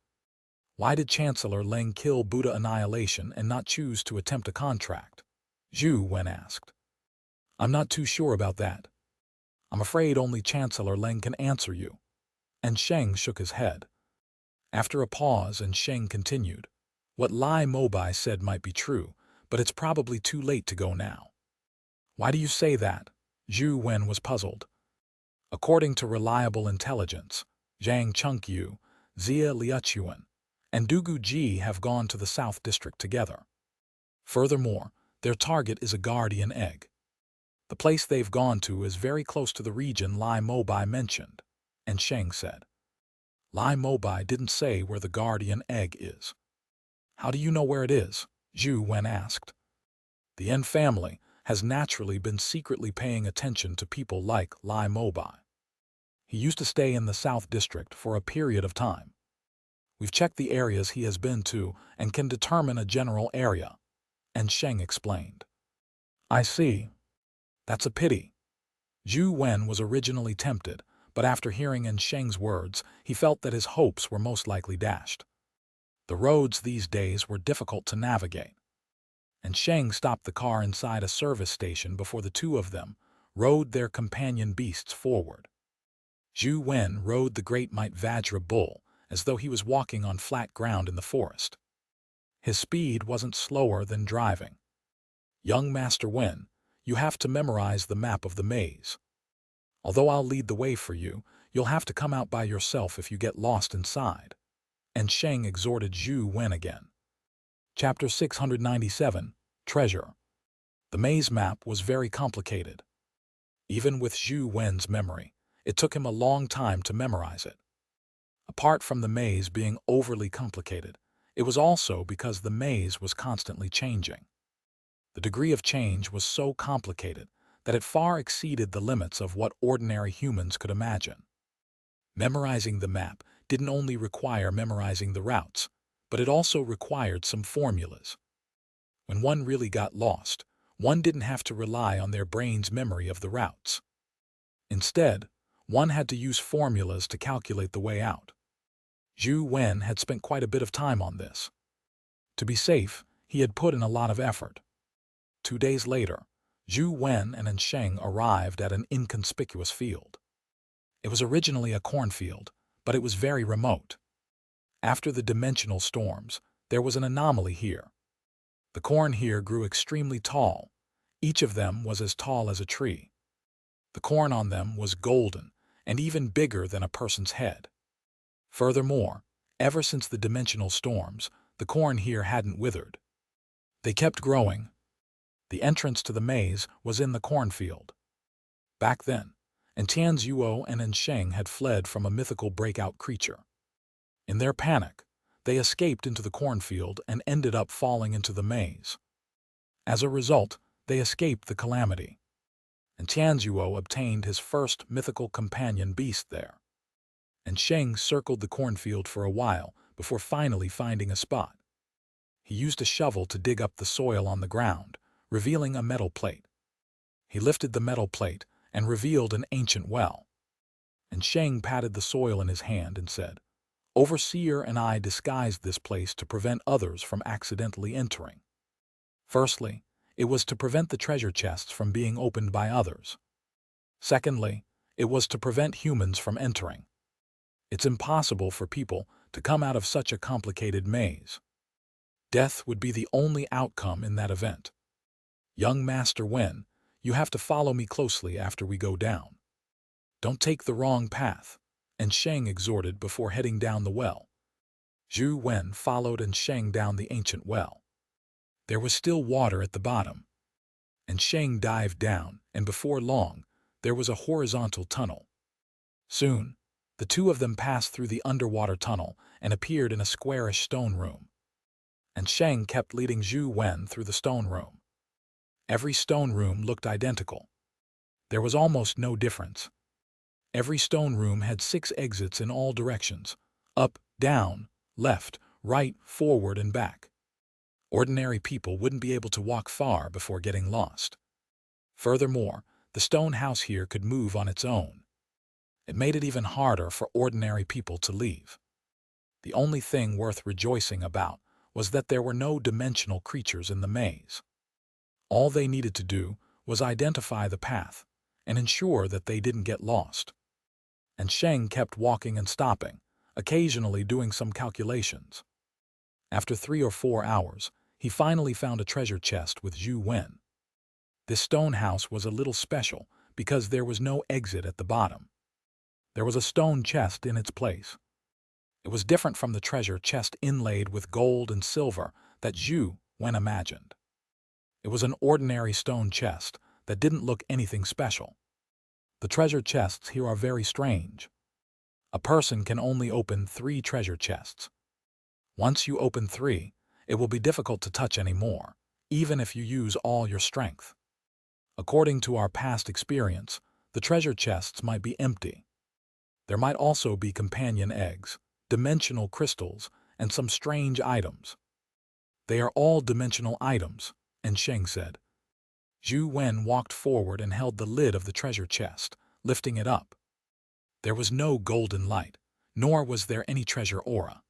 Why did Chancellor Leng kill Buddha Annihilation and not choose to attempt a contract? Zhou Wen asked. I'm not too sure about that. I'm afraid only Chancellor Leng can answer you. And Sheng shook his head. After a pause, Sheng continued. What Lai Mobai said might be true, but it's probably too late to go now. Why do you say that? Zhou Wen was puzzled. According to reliable intelligence, Zhang Chengyu, Xia Liuchuan, and Dugu Ji have gone to the South District together. Furthermore, their target is a guardian egg. The place they've gone to is very close to the region Lai Mobai mentioned, and Sheng said. Lai Mobai didn't say where the guardian egg is. How do you know where it is? Zhou Wen asked. The Yen family has naturally been secretly paying attention to people like Lai Mobai. He used to stay in the South District for a period of time. We've checked the areas he has been to and can determine a general area, and Sheng explained. I see. That's a pity. Zhou Wen was originally tempted, but after hearing Sheng's words, he felt that his hopes were most likely dashed. The roads these days were difficult to navigate. And Sheng stopped the car inside a service station before the two of them rode their companion beasts forward. Zhou Wen rode the great Might Vajra bull as though he was walking on flat ground in the forest. His speed wasn't slower than driving. Young Master Wen, you have to memorize the map of the maze. Although I'll lead the way for you, you'll have to come out by yourself if you get lost inside. And Sheng exhorted Zhou Wen again. Chapter 697, Treasure. The maze map was very complicated. Even with Zhou Wen's memory, it took him a long time to memorize it. Apart from the maze being overly complicated, it was also because the maze was constantly changing. The degree of change was so complicated that it far exceeded the limits of what ordinary humans could imagine. Memorizing the map didn't only require memorizing the routes, but it also required some formulas. When one really got lost, one didn't have to rely on their brain's memory of the routes. Instead, one had to use formulas to calculate the way out. Zhou Wen had spent quite a bit of time on this. To be safe, he had put in a lot of effort. 2 days later, Zhou Wen and Sheng arrived at an inconspicuous field. It was originally a cornfield, but it was very remote. After the dimensional storms, there was an anomaly here. The corn here grew extremely tall. Each of them was as tall as a tree. The corn on them was golden and even bigger than a person's head. Furthermore, ever since the dimensional storms, the corn here hadn't withered. They kept growing. The entrance to the maze was in the cornfield. Back then, Tianzuo and Sheng had fled from a mythical breakout creature. In their panic, they escaped into the cornfield and ended up falling into the maze. As a result, they escaped the calamity, and Tianzuo obtained his first mythical companion beast there. And Sheng circled the cornfield for a while before finally finding a spot. He used a shovel to dig up the soil on the ground, revealing a metal plate. He lifted the metal plate and revealed an ancient well. And Sheng patted the soil in his hand and said, "Overseer and I disguised this place to prevent others from accidentally entering. Firstly, it was to prevent the treasure chests from being opened by others. Secondly, it was to prevent humans from entering. It's impossible for people to come out of such a complicated maze. Death would be the only outcome in that event. Young Master Wen, you have to follow me closely after we go down. Don't take the wrong path," and Sheng exhorted before heading down the well. Zhou Wen followed Sheng down the ancient well. There was still water at the bottom. And Sheng dived down, and before long, there was a horizontal tunnel. Soon, the two of them passed through the underwater tunnel and appeared in a squarish stone room. And Sheng kept leading Zhou Wen through the stone room. Every stone room looked identical. There was almost no difference. Every stone room had 6 exits in all directions: up, down, left, right, forward, and back. Ordinary people wouldn't be able to walk far before getting lost. Furthermore, the stone house here could move on its own. It made it even harder for ordinary people to leave. The only thing worth rejoicing about was that there were no dimensional creatures in the maze. All they needed to do was identify the path and ensure that they didn't get lost. And Sheng kept walking and stopping, occasionally doing some calculations. After 3 or 4 hours, he finally found a treasure chest with Zhou Wen. This stone house was a little special because there was no exit at the bottom. There was a stone chest in its place. It was different from the treasure chest inlaid with gold and silver that Zhou Wen imagined. It was an ordinary stone chest that didn't look anything special. The treasure chests here are very strange. A person can only open 3 treasure chests. Once you open 3, it will be difficult to touch any more, even if you use all your strength. According to our past experience, the treasure chests might be empty. There might also be companion eggs, dimensional crystals, and some strange items. They are all dimensional items, and Sheng said. Zhou Wen walked forward and held the lid of the treasure chest, lifting it up. There was no golden light, nor was there any treasure aura.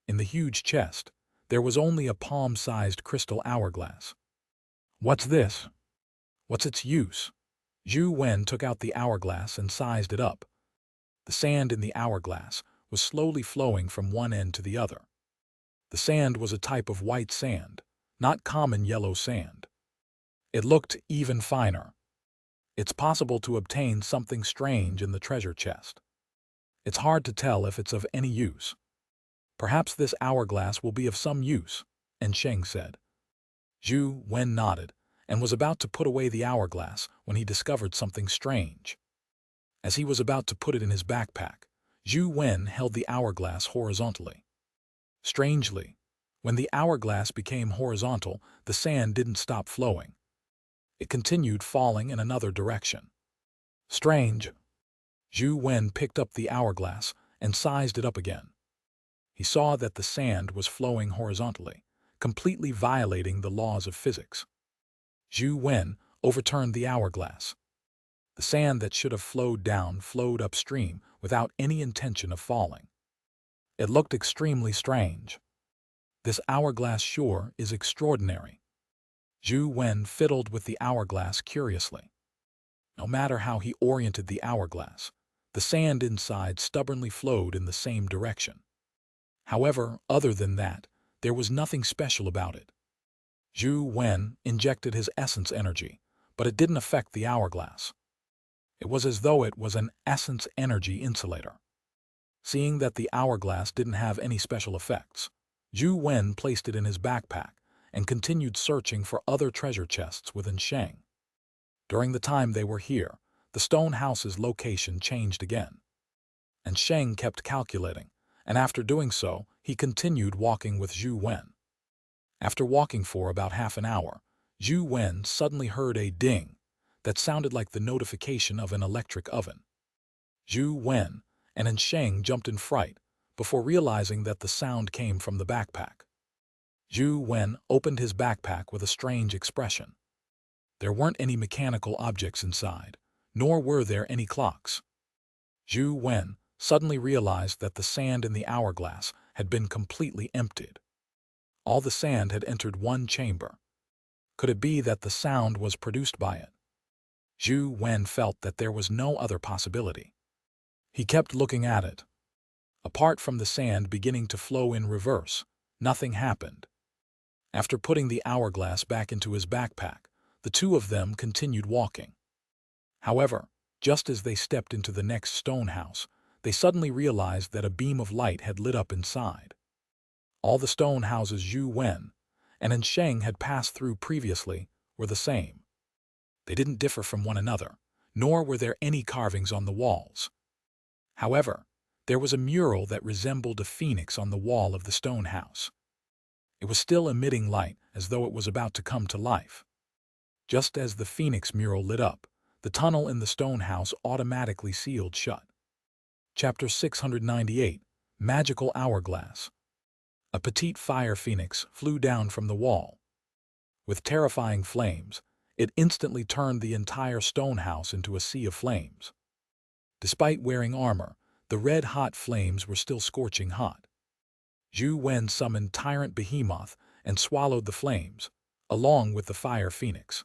In the huge chest, there was only a palm-sized crystal hourglass. "What's this? What's its use?" Zhou Wen took out the hourglass and sized it up. The sand in the hourglass was slowly flowing from one end to the other. The sand was a type of white sand, not common yellow sand. It looked even finer. It's possible to obtain something strange in the treasure chest. It's hard to tell if it's of any use. Perhaps this hourglass will be of some use, and Sheng said. Zhou Wen nodded and was about to put away the hourglass when he discovered something strange. As he was about to put it in his backpack, Zhou Wen held the hourglass horizontally. Strangely, when the hourglass became horizontal, the sand didn't stop flowing. It continued falling in another direction. Strange. Zhou Wen picked up the hourglass and sized it up again. He saw that the sand was flowing horizontally, completely violating the laws of physics. Zhou Wen overturned the hourglass. The sand that should have flowed down flowed upstream without any intention of falling. It looked extremely strange. This hourglass sure is extraordinary. Zhou Wen fiddled with the hourglass curiously. No matter how he oriented the hourglass, the sand inside stubbornly flowed in the same direction. However, other than that, there was nothing special about it. Zhou Wen injected his essence energy, but it didn't affect the hourglass. It was as though it was an essence energy insulator. Seeing that the hourglass didn't have any special effects, Zhou Wen placed it in his backpack and continued searching for other treasure chests within Sheng. During the time they were here, the stone house's location changed again. And Sheng kept calculating, and after doing so, he continued walking with Zhou Wen. After walking for about half an hour, Zhou Wen suddenly heard a ding that sounded like the notification of an electric oven. Zhou Wen and Sheng jumped in fright before realizing that the sound came from the backpack. Zhou Wen opened his backpack with a strange expression. There weren't any mechanical objects inside, nor were there any clocks. Zhou Wen suddenly realized that the sand in the hourglass had been completely emptied. All the sand had entered one chamber. Could it be that the sound was produced by it? Zhou Wen felt that there was no other possibility. He kept looking at it. Apart from the sand beginning to flow in reverse, nothing happened. After putting the hourglass back into his backpack, the two of them continued walking. However, just as they stepped into the next stone house, they suddenly realized that a beam of light had lit up inside. All the stone houses Zhou Wen and Sheng had passed through previously were the same. They didn't differ from one another, nor were there any carvings on the walls. However, there was a mural that resembled a phoenix on the wall of the stone house. It was still emitting light as though it was about to come to life. Just as the phoenix mural lit up, the tunnel in the stone house automatically sealed shut. Chapter 698, Magical Hourglass. A petite fire phoenix flew down from the wall. With terrifying flames, it instantly turned the entire stone house into a sea of flames. Despite wearing armor, the red-hot flames were still scorching hot. Zhou Wen summoned Tyrant Behemoth and swallowed the flames, along with the fire phoenix.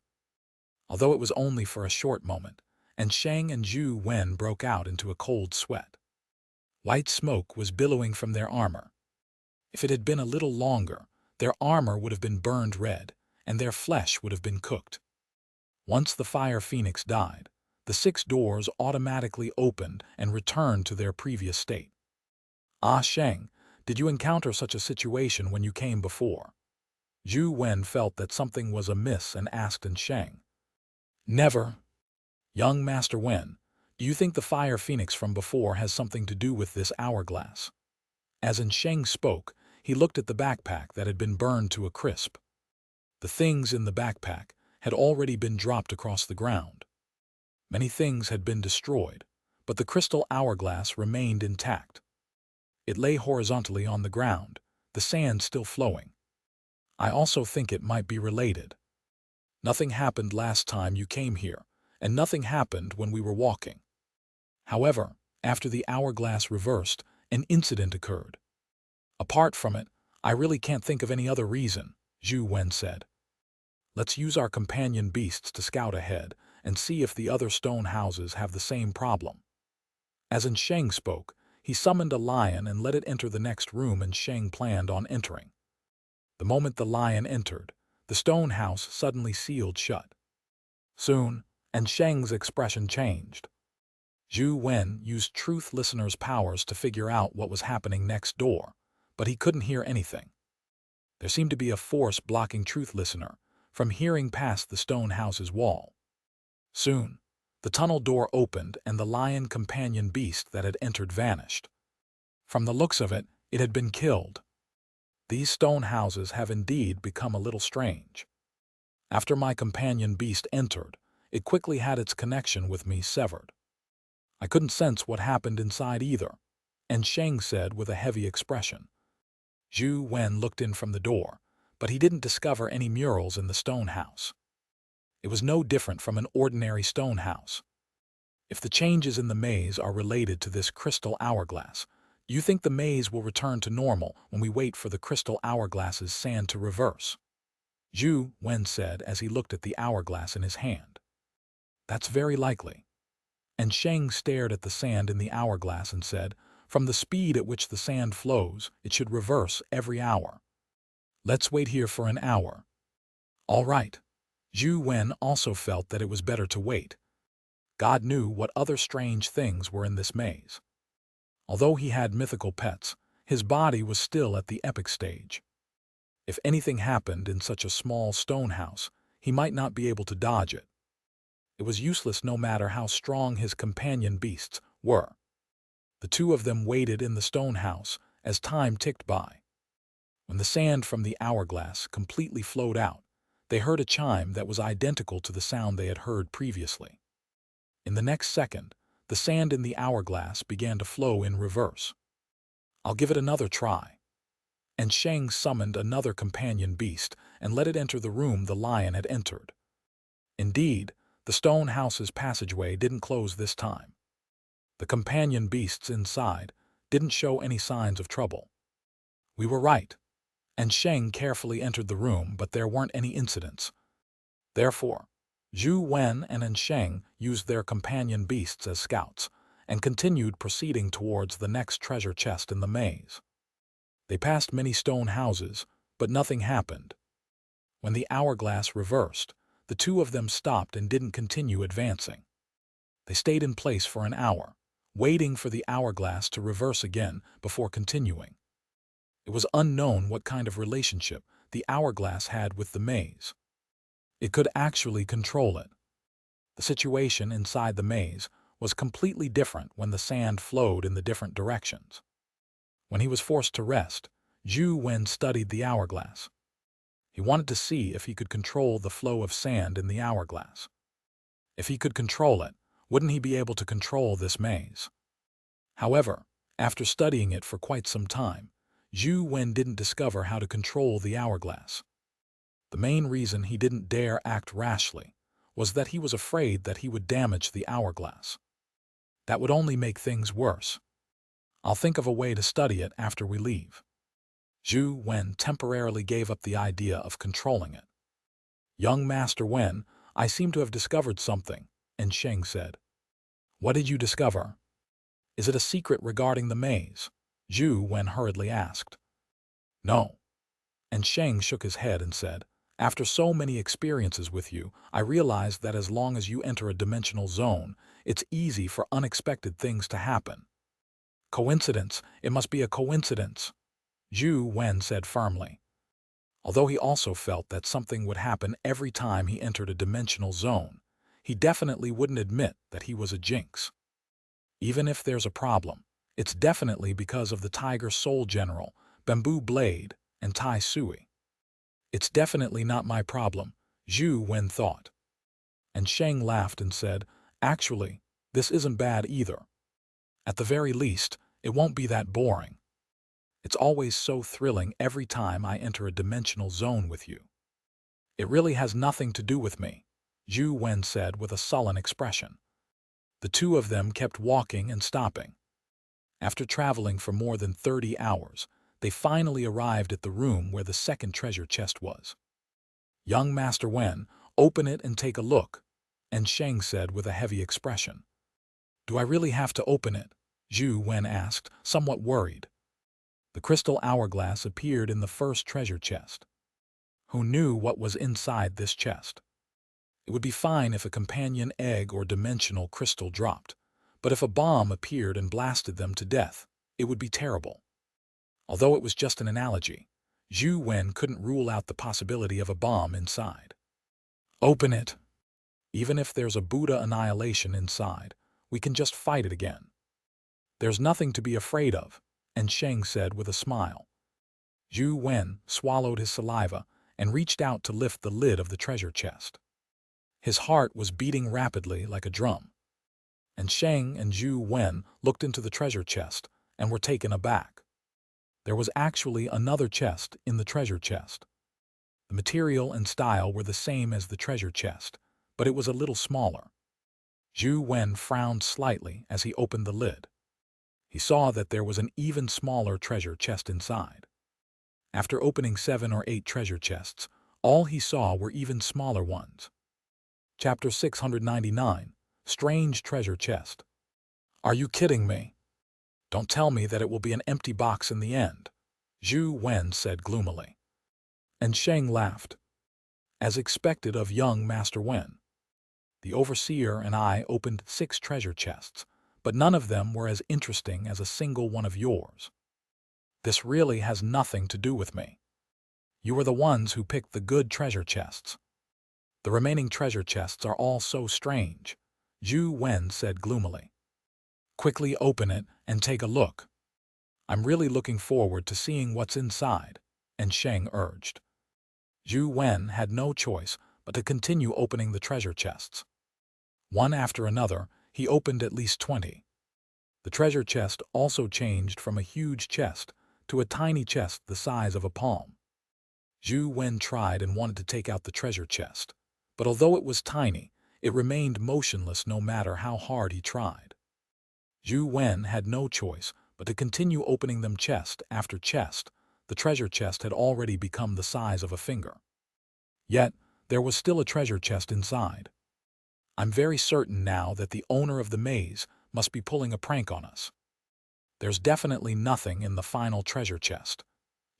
Although it was only for a short moment, and Sheng and Zhou Wen broke out into a cold sweat. White smoke was billowing from their armor. If it had been a little longer, their armor would have been burned red, and their flesh would have been cooked. Once the fire phoenix died, the 6 doors automatically opened and returned to their previous state. Ah, Sheng, did you encounter such a situation when you came before? Zhou Wen felt that something was amiss and asked Sheng. Never. Young Master Wen, do you think the fire phoenix from before has something to do with this hourglass? As Sheng spoke, he looked at the backpack that had been burned to a crisp. The things in the backpack had already been dropped across the ground. Many things had been destroyed, but the crystal hourglass remained intact. It lay horizontally on the ground, the sand still flowing. I also think it might be related. Nothing happened last time you came here, and nothing happened when we were walking. However, after the hourglass reversed, an incident occurred. Apart from it, I really can't think of any other reason, Zhou Wen said. Let's use our companion beasts to scout ahead and see if the other stone houses have the same problem. As Sheng spoke, he summoned a lion and let it enter the next room Sheng planned on entering. The moment the lion entered, the stone house suddenly sealed shut. Soon, Sheng's expression changed. Zhou Wen used Truth Listener's powers to figure out what was happening next door, but he couldn't hear anything. There seemed to be a force blocking Truth Listener from hearing past the stone house's wall. Soon, the tunnel door opened and the lion companion beast that had entered vanished. From the looks of it, it had been killed. These stone houses have indeed become a little strange. After my companion beast entered, it quickly had its connection with me severed. I couldn't sense what happened inside either, Sheng said with a heavy expression. Zhou Wen looked in from the door, but he didn't discover any murals in the stone house. It was no different from an ordinary stone house. If the changes in the maze are related to this crystal hourglass, You think the maze will return to normal when we wait for the crystal hourglass's sand to reverse? Zhou Wen said as he looked at the hourglass in his hand. That's very likely. And Sheng stared at the sand in the hourglass and said, from the speed at which the sand flows, it should reverse every hour. Let's wait here for an hour. All right. Zhou Wen also felt that it was better to wait. God knew what other strange things were in this maze. Although he had mythical pets, his body was still at the epic stage. If anything happened in such a small stone house, he might not be able to dodge it. It was useless no matter how strong his companion beasts were. The two of them waited in the stone house as time ticked by. When the sand from the hourglass completely flowed out, they heard a chime that was identical to the sound they had heard previously. In the next second, the sand in the hourglass began to flow in reverse. I'll give it another try. And Sheng summoned another companion beast and let it enter the room the lion had entered. Indeed, the stone house's passageway didn't close this time. The companion beasts inside didn't show any signs of trouble. We were right. And Sheng carefully entered the room, but there weren't any incidents. Therefore, Zhou Wen and Sheng used their companion beasts as scouts and continued proceeding towards the next treasure chest in the maze. They passed many stone houses, but nothing happened. When the hourglass reversed, the two of them stopped and didn't continue advancing. They stayed in place for an hour, waiting for the hourglass to reverse again before continuing. It was unknown what kind of relationship the hourglass had with the maze. It could actually control it. The situation inside the maze was completely different when the sand flowed in the different directions. When he was forced to rest, Zhou Wen studied the hourglass. He wanted to see if he could control the flow of sand in the hourglass. If he could control it, wouldn't he be able to control this maze? However, after studying it for quite some time, Zhou Wen didn't discover how to control the hourglass. The main reason he didn't dare act rashly was that he was afraid that he would damage the hourglass. That would only make things worse. I'll think of a way to study it after we leave. Zhou Wen temporarily gave up the idea of controlling it. Young Master Wen, I seem to have discovered something, and Sheng said. What did you discover? Is it a secret regarding the maze? Zhou Wen hurriedly asked. No. And Sheng shook his head and said, after so many experiences with you, I realized that as long as you enter a dimensional zone, it's easy for unexpected things to happen. Coincidence, it must be a coincidence, Zhou Wen said firmly. Although he also felt that something would happen every time he entered a dimensional zone, he definitely wouldn't admit that he was a jinx. Even if there's a problem, it's definitely because of the Tiger Soul General, Bamboo Blade, and Tai Sui. It's definitely not my problem, Zhou Wen thought. And Sheng laughed and said, actually, this isn't bad either. At the very least, it won't be that boring. It's always so thrilling every time I enter a dimensional zone with you. It really has nothing to do with me, Zhou Wen said with a sullen expression. The two of them kept walking and stopping. After traveling for more than 30 hours, they finally arrived at the room where the second treasure chest was. Young Master Wen, open it and take a look, and Sheng said with a heavy expression. Do I really have to open it? Zhou Wen asked, somewhat worried. The crystal hourglass appeared in the first treasure chest. Who knew what was inside this chest? It would be fine if a companion egg or dimensional crystal dropped, but if a bomb appeared and blasted them to death, it would be terrible. Although it was just an analogy, Zhou Wen couldn't rule out the possibility of a bomb inside. Open it. Even if there's a Buddha annihilation inside, we can just fight it again. There's nothing to be afraid of, and Sheng said with a smile. Zhou Wen swallowed his saliva and reached out to lift the lid of the treasure chest. His heart was beating rapidly like a drum. And Sheng and Zhou Wen looked into the treasure chest and were taken aback. There was actually another chest in the treasure chest. The material and style were the same as the treasure chest, but it was a little smaller. Zhou Wen frowned slightly as he opened the lid. He saw that there was an even smaller treasure chest inside. After opening 7 or 8 treasure chests, all he saw were even smaller ones. Chapter 699, Strange Treasure Chest. Are you kidding me? Don't tell me that it will be an empty box in the end, Zhou Wen said gloomily. And Sheng laughed. As expected of young Master Wen. The overseer and I opened 6 treasure chests, but none of them were as interesting as a single one of yours. This really has nothing to do with me. You were the ones who picked the good treasure chests. The remaining treasure chests are all so strange, Zhou Wen said gloomily. Quickly open it and take a look. I'm really looking forward to seeing what's inside, and Sheng urged. Zhou Wen had no choice but to continue opening the treasure chests. One after another, he opened at least 20. The treasure chest also changed from a huge chest to a tiny chest the size of a palm. Zhou Wen tried and wanted to take out the treasure chest, but although it was tiny, it remained motionless no matter how hard he tried. Zhou Wen had no choice but to continue opening them chest after chest. The treasure chest had already become the size of a finger. Yet, there was still a treasure chest inside. I'm very certain now that the owner of the maze must be pulling a prank on us. There's definitely nothing in the final treasure chest.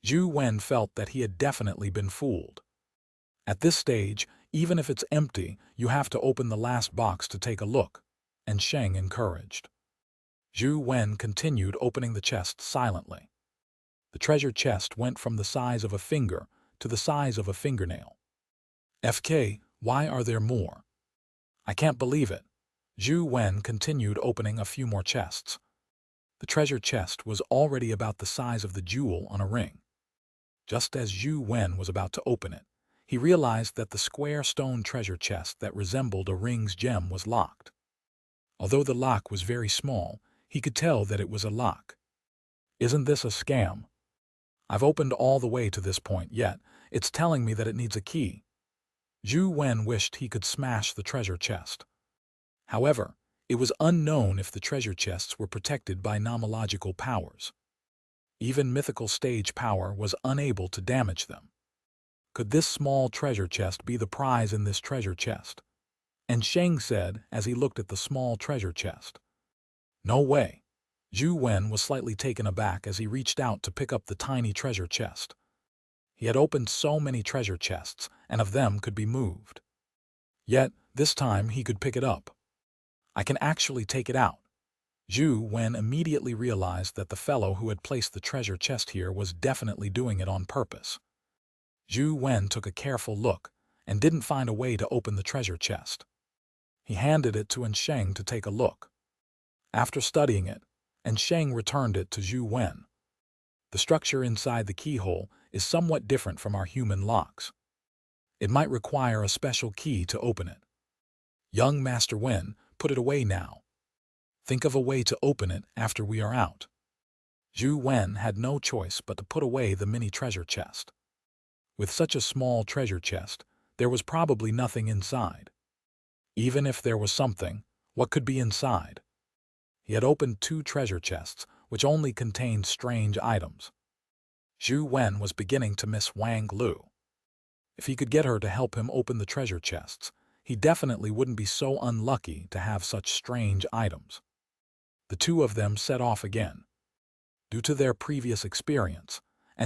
Zhou Wen felt that he had definitely been fooled. At this stage, even if it's empty, you have to open the last box to take a look, and Sheng encouraged. Zhou Wen continued opening the chest silently. The treasure chest went from the size of a finger to the size of a fingernail. FK, why are there more? I can't believe it. Zhou Wen continued opening a few more chests. The treasure chest was already about the size of the jewel on a ring. Just as Zhou Wen was about to open it, he realized that the square stone treasure chest that resembled a ring's gem was locked. Although the lock was very small, he could tell that it was a lock. Isn't this a scam? I've opened all the way to this point, yet it's telling me that it needs a key. Zhou Wen wished he could smash the treasure chest. However, it was unknown if the treasure chests were protected by nomological powers. Even mythical stage power was unable to damage them. Could this small treasure chest be the prize in this treasure chest? And Sheng said as he looked at the small treasure chest. No way. Zhou Wen was slightly taken aback as he reached out to pick up the tiny treasure chest. He had opened so many treasure chests, and of them could be moved. Yet, this time he could pick it up. I can actually take it out. Zhou Wen immediately realized that the fellow who had placed the treasure chest here was definitely doing it on purpose. Zhou Wen took a careful look and didn't find a way to open the treasure chest. He handed it to Sheng to take a look. After studying it, Sheng returned it to Zhou Wen. The structure inside the keyhole is somewhat different from our human locks. It might require a special key to open it. Young Master Wen, put it away now. Think of a way to open it after we are out. Zhou Wen had no choice but to put away the mini treasure chest. With such a small treasure chest, there was probably nothing inside. Even if there was something, what could be inside? He had opened 2 treasure chests, which only contained strange items. Zhou Wen was beginning to miss Wang Lu. If he could get her to help him open the treasure chests, he definitely wouldn't be so unlucky to have such strange items. The two of them set off again. Due to their previous experience,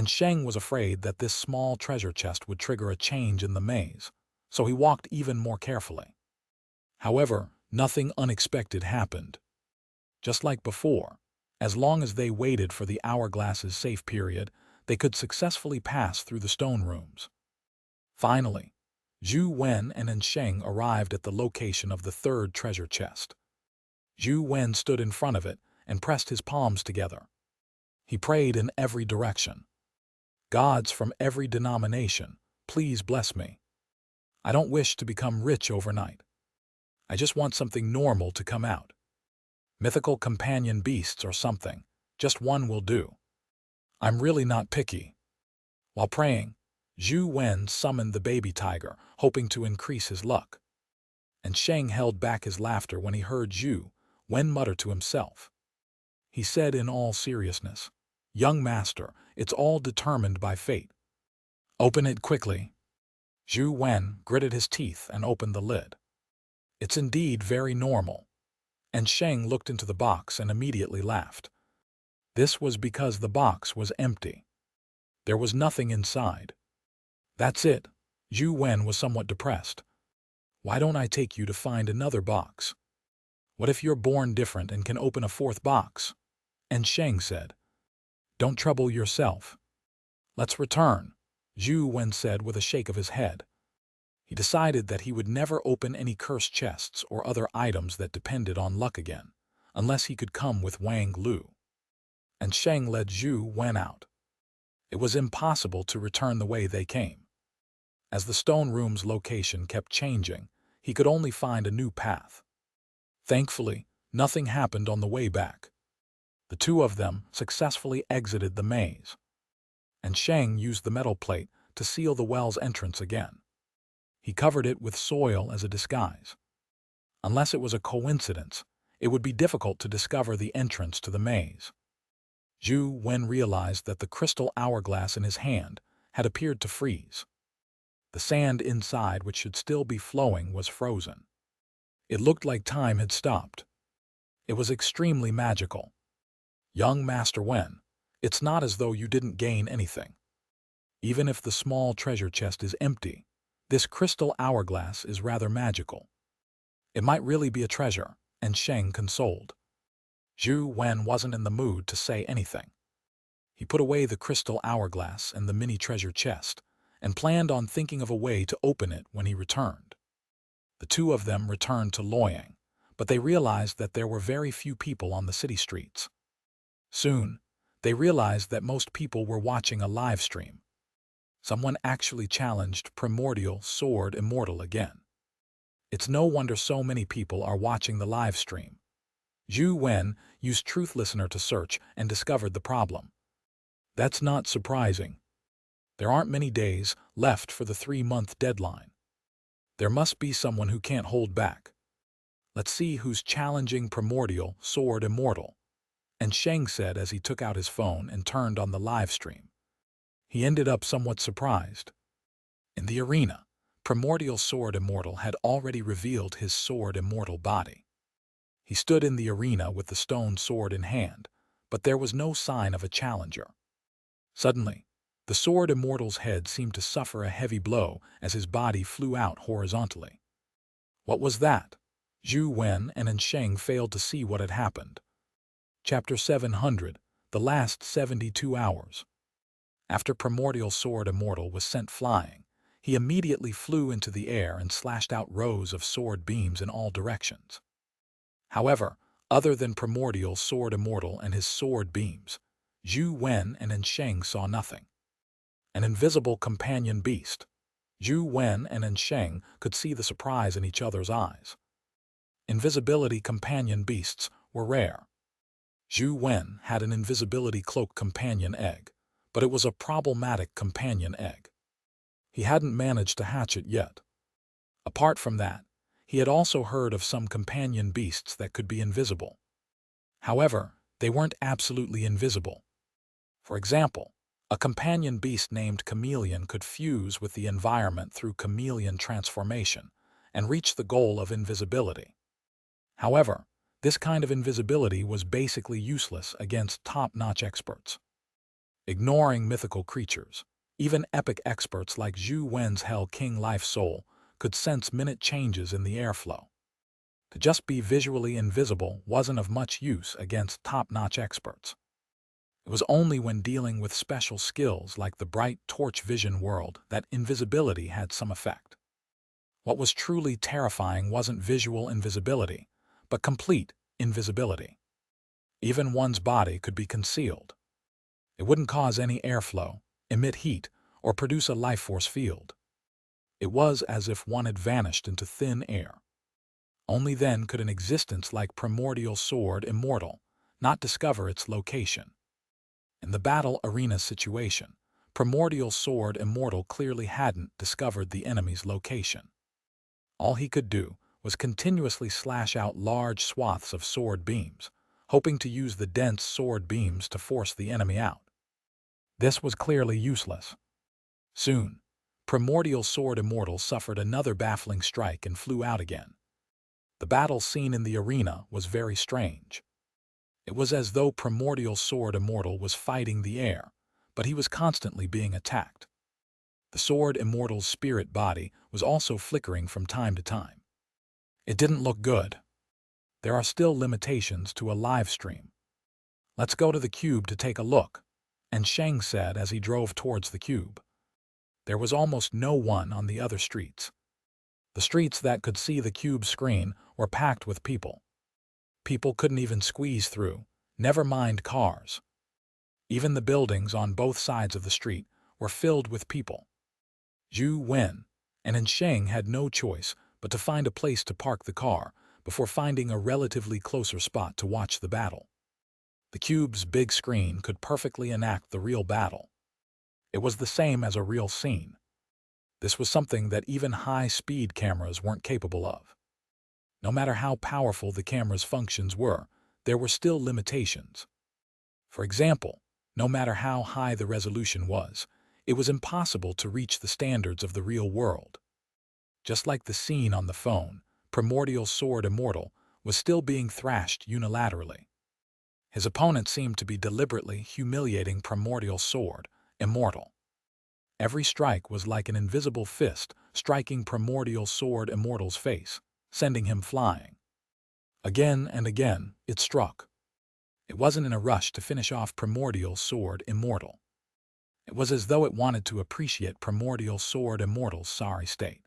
Sheng was afraid that this small treasure chest would trigger a change in the maze, so he walked even more carefully. However, nothing unexpected happened. Just like before, as long as they waited for the hourglass's safe period, they could successfully pass through the stone rooms. Finally, Zhou Wen and Sheng arrived at the location of the 3rd treasure chest. Zhou Wen stood in front of it and pressed his palms together. He prayed in every direction. Gods from every denomination, please bless me. I don't wish to become rich overnight. I just want something normal to come out. Mythical companion beasts or something, just one will do. I'm really not picky. While praying, Zhou Wen summoned the baby tiger, hoping to increase his luck. Sheng held back his laughter when he heard Zhou Wen mutter to himself. he said in all seriousness. Young master, it's all determined by fate. Open it quickly. Zhou Wen gritted his teeth and opened the lid. It's indeed very normal. And Sheng looked into the box and immediately laughed. This was because the box was empty. There was nothing inside. That's it. Zhou Wen was somewhat depressed. Why don't I take you to find another box? What if you're born different and can open a fourth box? And Sheng said, Don't trouble yourself. Let's return, Zhou Wen said with a shake of his head. He decided that he would never open any cursed chests or other items that depended on luck again, unless he could come with Wang Lu. And Sheng led Zhou Wen out. It was impossible to return the way they came. As the stone room's location kept changing, he could only find a new path. Thankfully, nothing happened on the way back. The two of them successfully exited the maze. And Sheng used the metal plate to seal the well's entrance again. He covered it with soil as a disguise. Unless it was a coincidence, it would be difficult to discover the entrance to the maze. Zhou Wen realized that the crystal hourglass in his hand had appeared to freeze. The sand inside, which should still be flowing, was frozen. It looked like time had stopped. It was extremely magical. Young Master Wen, it's not as though you didn't gain anything. Even if the small treasure chest is empty, this crystal hourglass is rather magical. It might really be a treasure, and Sheng consoled. Zhou Wen wasn't in the mood to say anything. He put away the crystal hourglass and the mini treasure chest, and planned on thinking of a way to open it when he returned. The two of them returned to Luoyang, but they realized that there were very few people on the city streets. Soon, they realized that most people were watching a live stream. Someone actually challenged Primordial Sword Immortal again. It's no wonder so many people are watching the live stream. Zhou Wen used Truth Listener to search and discovered the problem. That's not surprising. There aren't many days left for the 3-month deadline. There must be someone who can't hold back. Let's see who's challenging Primordial Sword Immortal. And Sheng said as he took out his phone and turned on the live stream. He ended up somewhat surprised. In the arena, Primordial Sword Immortal had already revealed his Sword Immortal body. He stood in the arena with the stone sword in hand, but there was no sign of a challenger. Suddenly, the Sword Immortal's head seemed to suffer a heavy blow as his body flew out horizontally. What was that? Zhou Wen and Sheng failed to see what had happened. Chapter 700, The Last 72 Hours. After Primordial Sword Immortal was sent flying, he immediately flew into the air and slashed out rows of sword beams in all directions. However, other than Primordial Sword Immortal and his sword beams, Zhou Wen and Sheng saw nothing. An invisible companion beast. Zhou Wen and Sheng could see the surprise in each other's eyes. Invisibility companion beasts were rare. Zhou Wen had an invisibility cloak companion egg, but it was a problematic companion egg. He hadn't managed to hatch it yet. Apart from that, he had also heard of some companion beasts that could be invisible. However, they weren't absolutely invisible. For example, a companion beast named Chameleon could fuse with the environment through chameleon transformation and reach the goal of invisibility. However, this kind of invisibility was basically useless against top-notch experts. Ignoring mythical creatures, even epic experts like Zhou Wen's Hell King Life Soul could sense minute changes in the airflow. To just be visually invisible wasn't of much use against top-notch experts. It was only when dealing with special skills like the bright torch vision world that invisibility had some effect. What was truly terrifying wasn't visual invisibility, but complete invisibility. Even one's body could be concealed. It wouldn't cause any airflow, emit heat, or produce a life force field. It was as if one had vanished into thin air. Only then could an existence like Primordial Sword Immortal not discover its location. In the battle arena situation, Primordial Sword Immortal clearly hadn't discovered the enemy's location. All he could do was continuously slash out large swaths of sword beams, hoping to use the dense sword beams to force the enemy out. This was clearly useless. Soon, Primordial Sword Immortal suffered another baffling strike and flew out again. The battle scene in the arena was very strange. It was as though Primordial Sword Immortal was fighting the air, but he was constantly being attacked. The Sword Immortal's spirit body was also flickering from time to time. It didn't look good. There are still limitations to a live stream. Let's go to the cube to take a look, and Sheng said as he drove towards the cube. There was almost no one on the other streets. The streets that could see the cube screen were packed with people. People couldn't even squeeze through, never mind cars. Even the buildings on both sides of the street were filled with people. Zhou Wen and Sheng had no choice but to find a place to park the car before finding a relatively closer spot to watch the battle. The cube's big screen could perfectly enact the real battle. It was the same as a real scene. This was something that even high-speed cameras weren't capable of. No matter how powerful the camera's functions were, there were still limitations. For example, no matter how high the resolution was, it was impossible to reach the standards of the real world. Just like the scene on the phone, Primordial Sword Immortal was still being thrashed unilaterally. His opponent seemed to be deliberately humiliating Primordial Sword Immortal. Every strike was like an invisible fist striking Primordial Sword Immortal's face, sending him flying. Again and again, it struck. It wasn't in a rush to finish off Primordial Sword Immortal. It was as though it wanted to appreciate Primordial Sword Immortal's sorry state.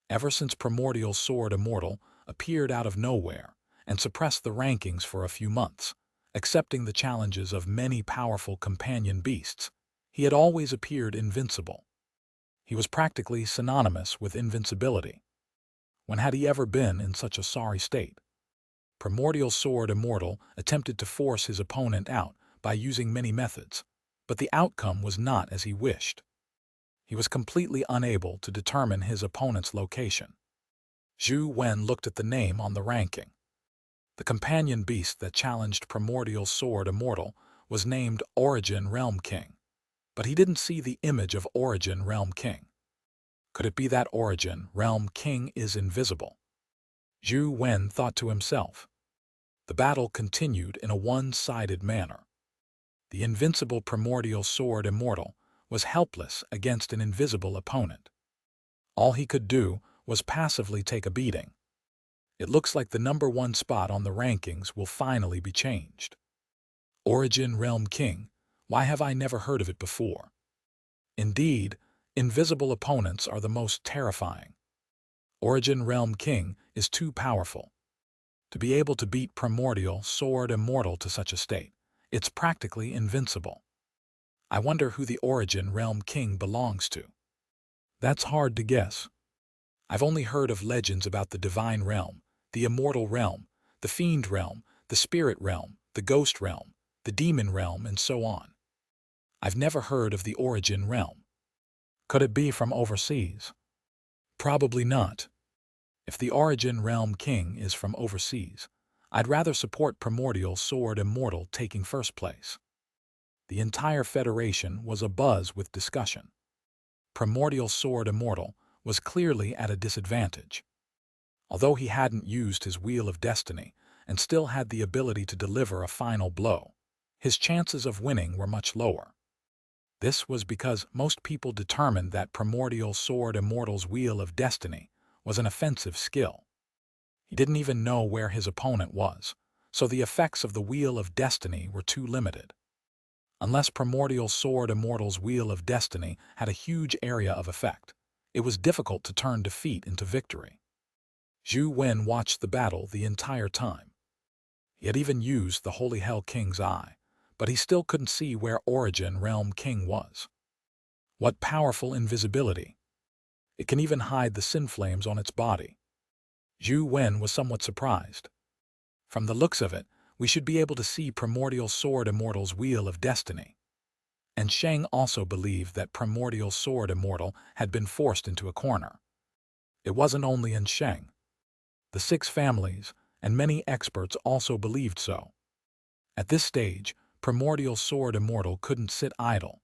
Ever since Primordial Sword Immortal appeared out of nowhere and suppressed the rankings for a few months, accepting the challenges of many powerful companion beasts, he had always appeared invincible. He was practically synonymous with invincibility. When had he ever been in such a sorry state? Primordial Sword Immortal attempted to force his opponent out by using many methods, but the outcome was not as he wished. He was completely unable to determine his opponent's location. Zhou Wen looked at the name on the ranking. The companion beast that challenged Primordial Sword Immortal was named Origin Realm King, but he didn't see the image of Origin Realm King. Could it be that Origin Realm King is invisible? Zhou Wen thought to himself. The battle continued in a one-sided manner. The invincible Primordial Sword Immortal was helpless against an invisible opponent. All he could do was passively take a beating. It looks like the #1 spot on the rankings will finally be changed. Origin Realm King, why have I never heard of it before? Indeed, invisible opponents are the most terrifying. Origin Realm King is too powerful. To be able to beat Primordial Sword Immortal to such a state, it's practically invincible. I wonder who the Origin Realm King belongs to. That's hard to guess. I've only heard of legends about the Divine Realm, the Immortal Realm, the Fiend Realm, the Spirit Realm, the Ghost Realm, the Demon Realm, and so on. I've never heard of the Origin Realm. Could it be from overseas? Probably not. If the Origin Realm King is from overseas, I'd rather support Primordial Sword Immortal taking first place. The entire Federation was abuzz with discussion. Primordial Sword Immortal was clearly at a disadvantage. Although he hadn't used his Wheel of Destiny and still had the ability to deliver a final blow, his chances of winning were much lower. This was because most people determined that Primordial Sword Immortal's Wheel of Destiny was an offensive skill. He didn't even know where his opponent was, so the effects of the Wheel of Destiny were too limited. Unless Primordial Sword Immortal's Wheel of Destiny had a huge area of effect, it was difficult to turn defeat into victory. Zhou Wen watched the battle the entire time. He had even used the Holy Hell King's Eye, but he still couldn't see where Origin Realm King was. What powerful invisibility! It can even hide the sin flames on its body. Zhou Wen was somewhat surprised. From the looks of it, we should be able to see Primordial Sword Immortal's Wheel of Destiny. And Sheng also believed that Primordial Sword Immortal had been forced into a corner. It wasn't only in Sheng. The 6 families and many experts also believed so. At this stage, Primordial Sword Immortal couldn't sit idle.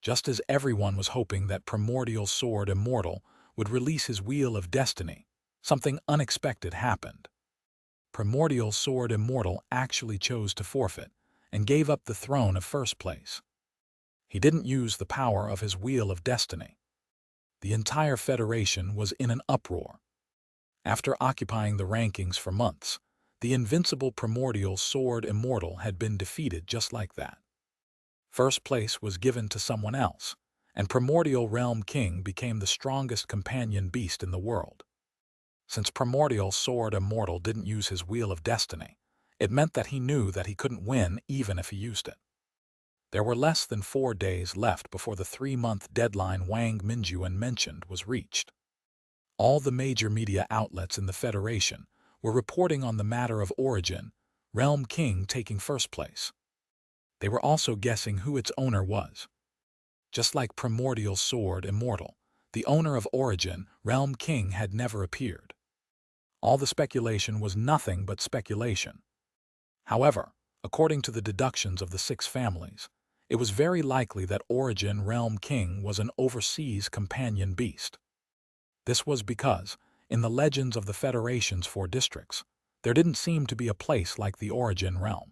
Just as everyone was hoping that Primordial Sword Immortal would release his Wheel of Destiny, something unexpected happened. Primordial Sword Immortal actually chose to forfeit and gave up the throne of first place. He didn't use the power of his Wheel of Destiny. The entire Federation was in an uproar. After occupying the rankings for months, the invincible Primordial Sword Immortal had been defeated just like that. First place was given to someone else, and Primordial Realm King became the strongest companion beast in the world. Since Primordial Sword Immortal didn't use his Wheel of Destiny, it meant that he knew that he couldn't win even if he used it. There were less than 4 days left before the 3-month deadline Wang Minjuan mentioned was reached. All the major media outlets in the Federation were reporting on the matter of Origin, Realm King taking first place. They were also guessing who its owner was. Just like Primordial Sword Immortal, the owner of Origin, Realm King, had never appeared. All the speculation was nothing but speculation. However, according to the deductions of the 6 families, it was very likely that Origin Realm King was an overseas companion beast. This was because, in the legends of the Federation's 4 districts, there didn't seem to be a place like the Origin Realm.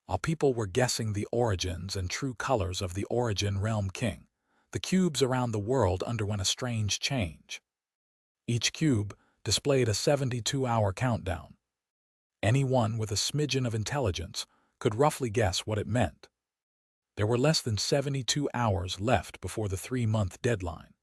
While people were guessing the origins and true colors of the Origin Realm King, the cubes around the world underwent a strange change. Each cube displayed a 72-hour countdown. Anyone with a smidgen of intelligence could roughly guess what it meant. There were less than 72 hours left before the 3-month deadline.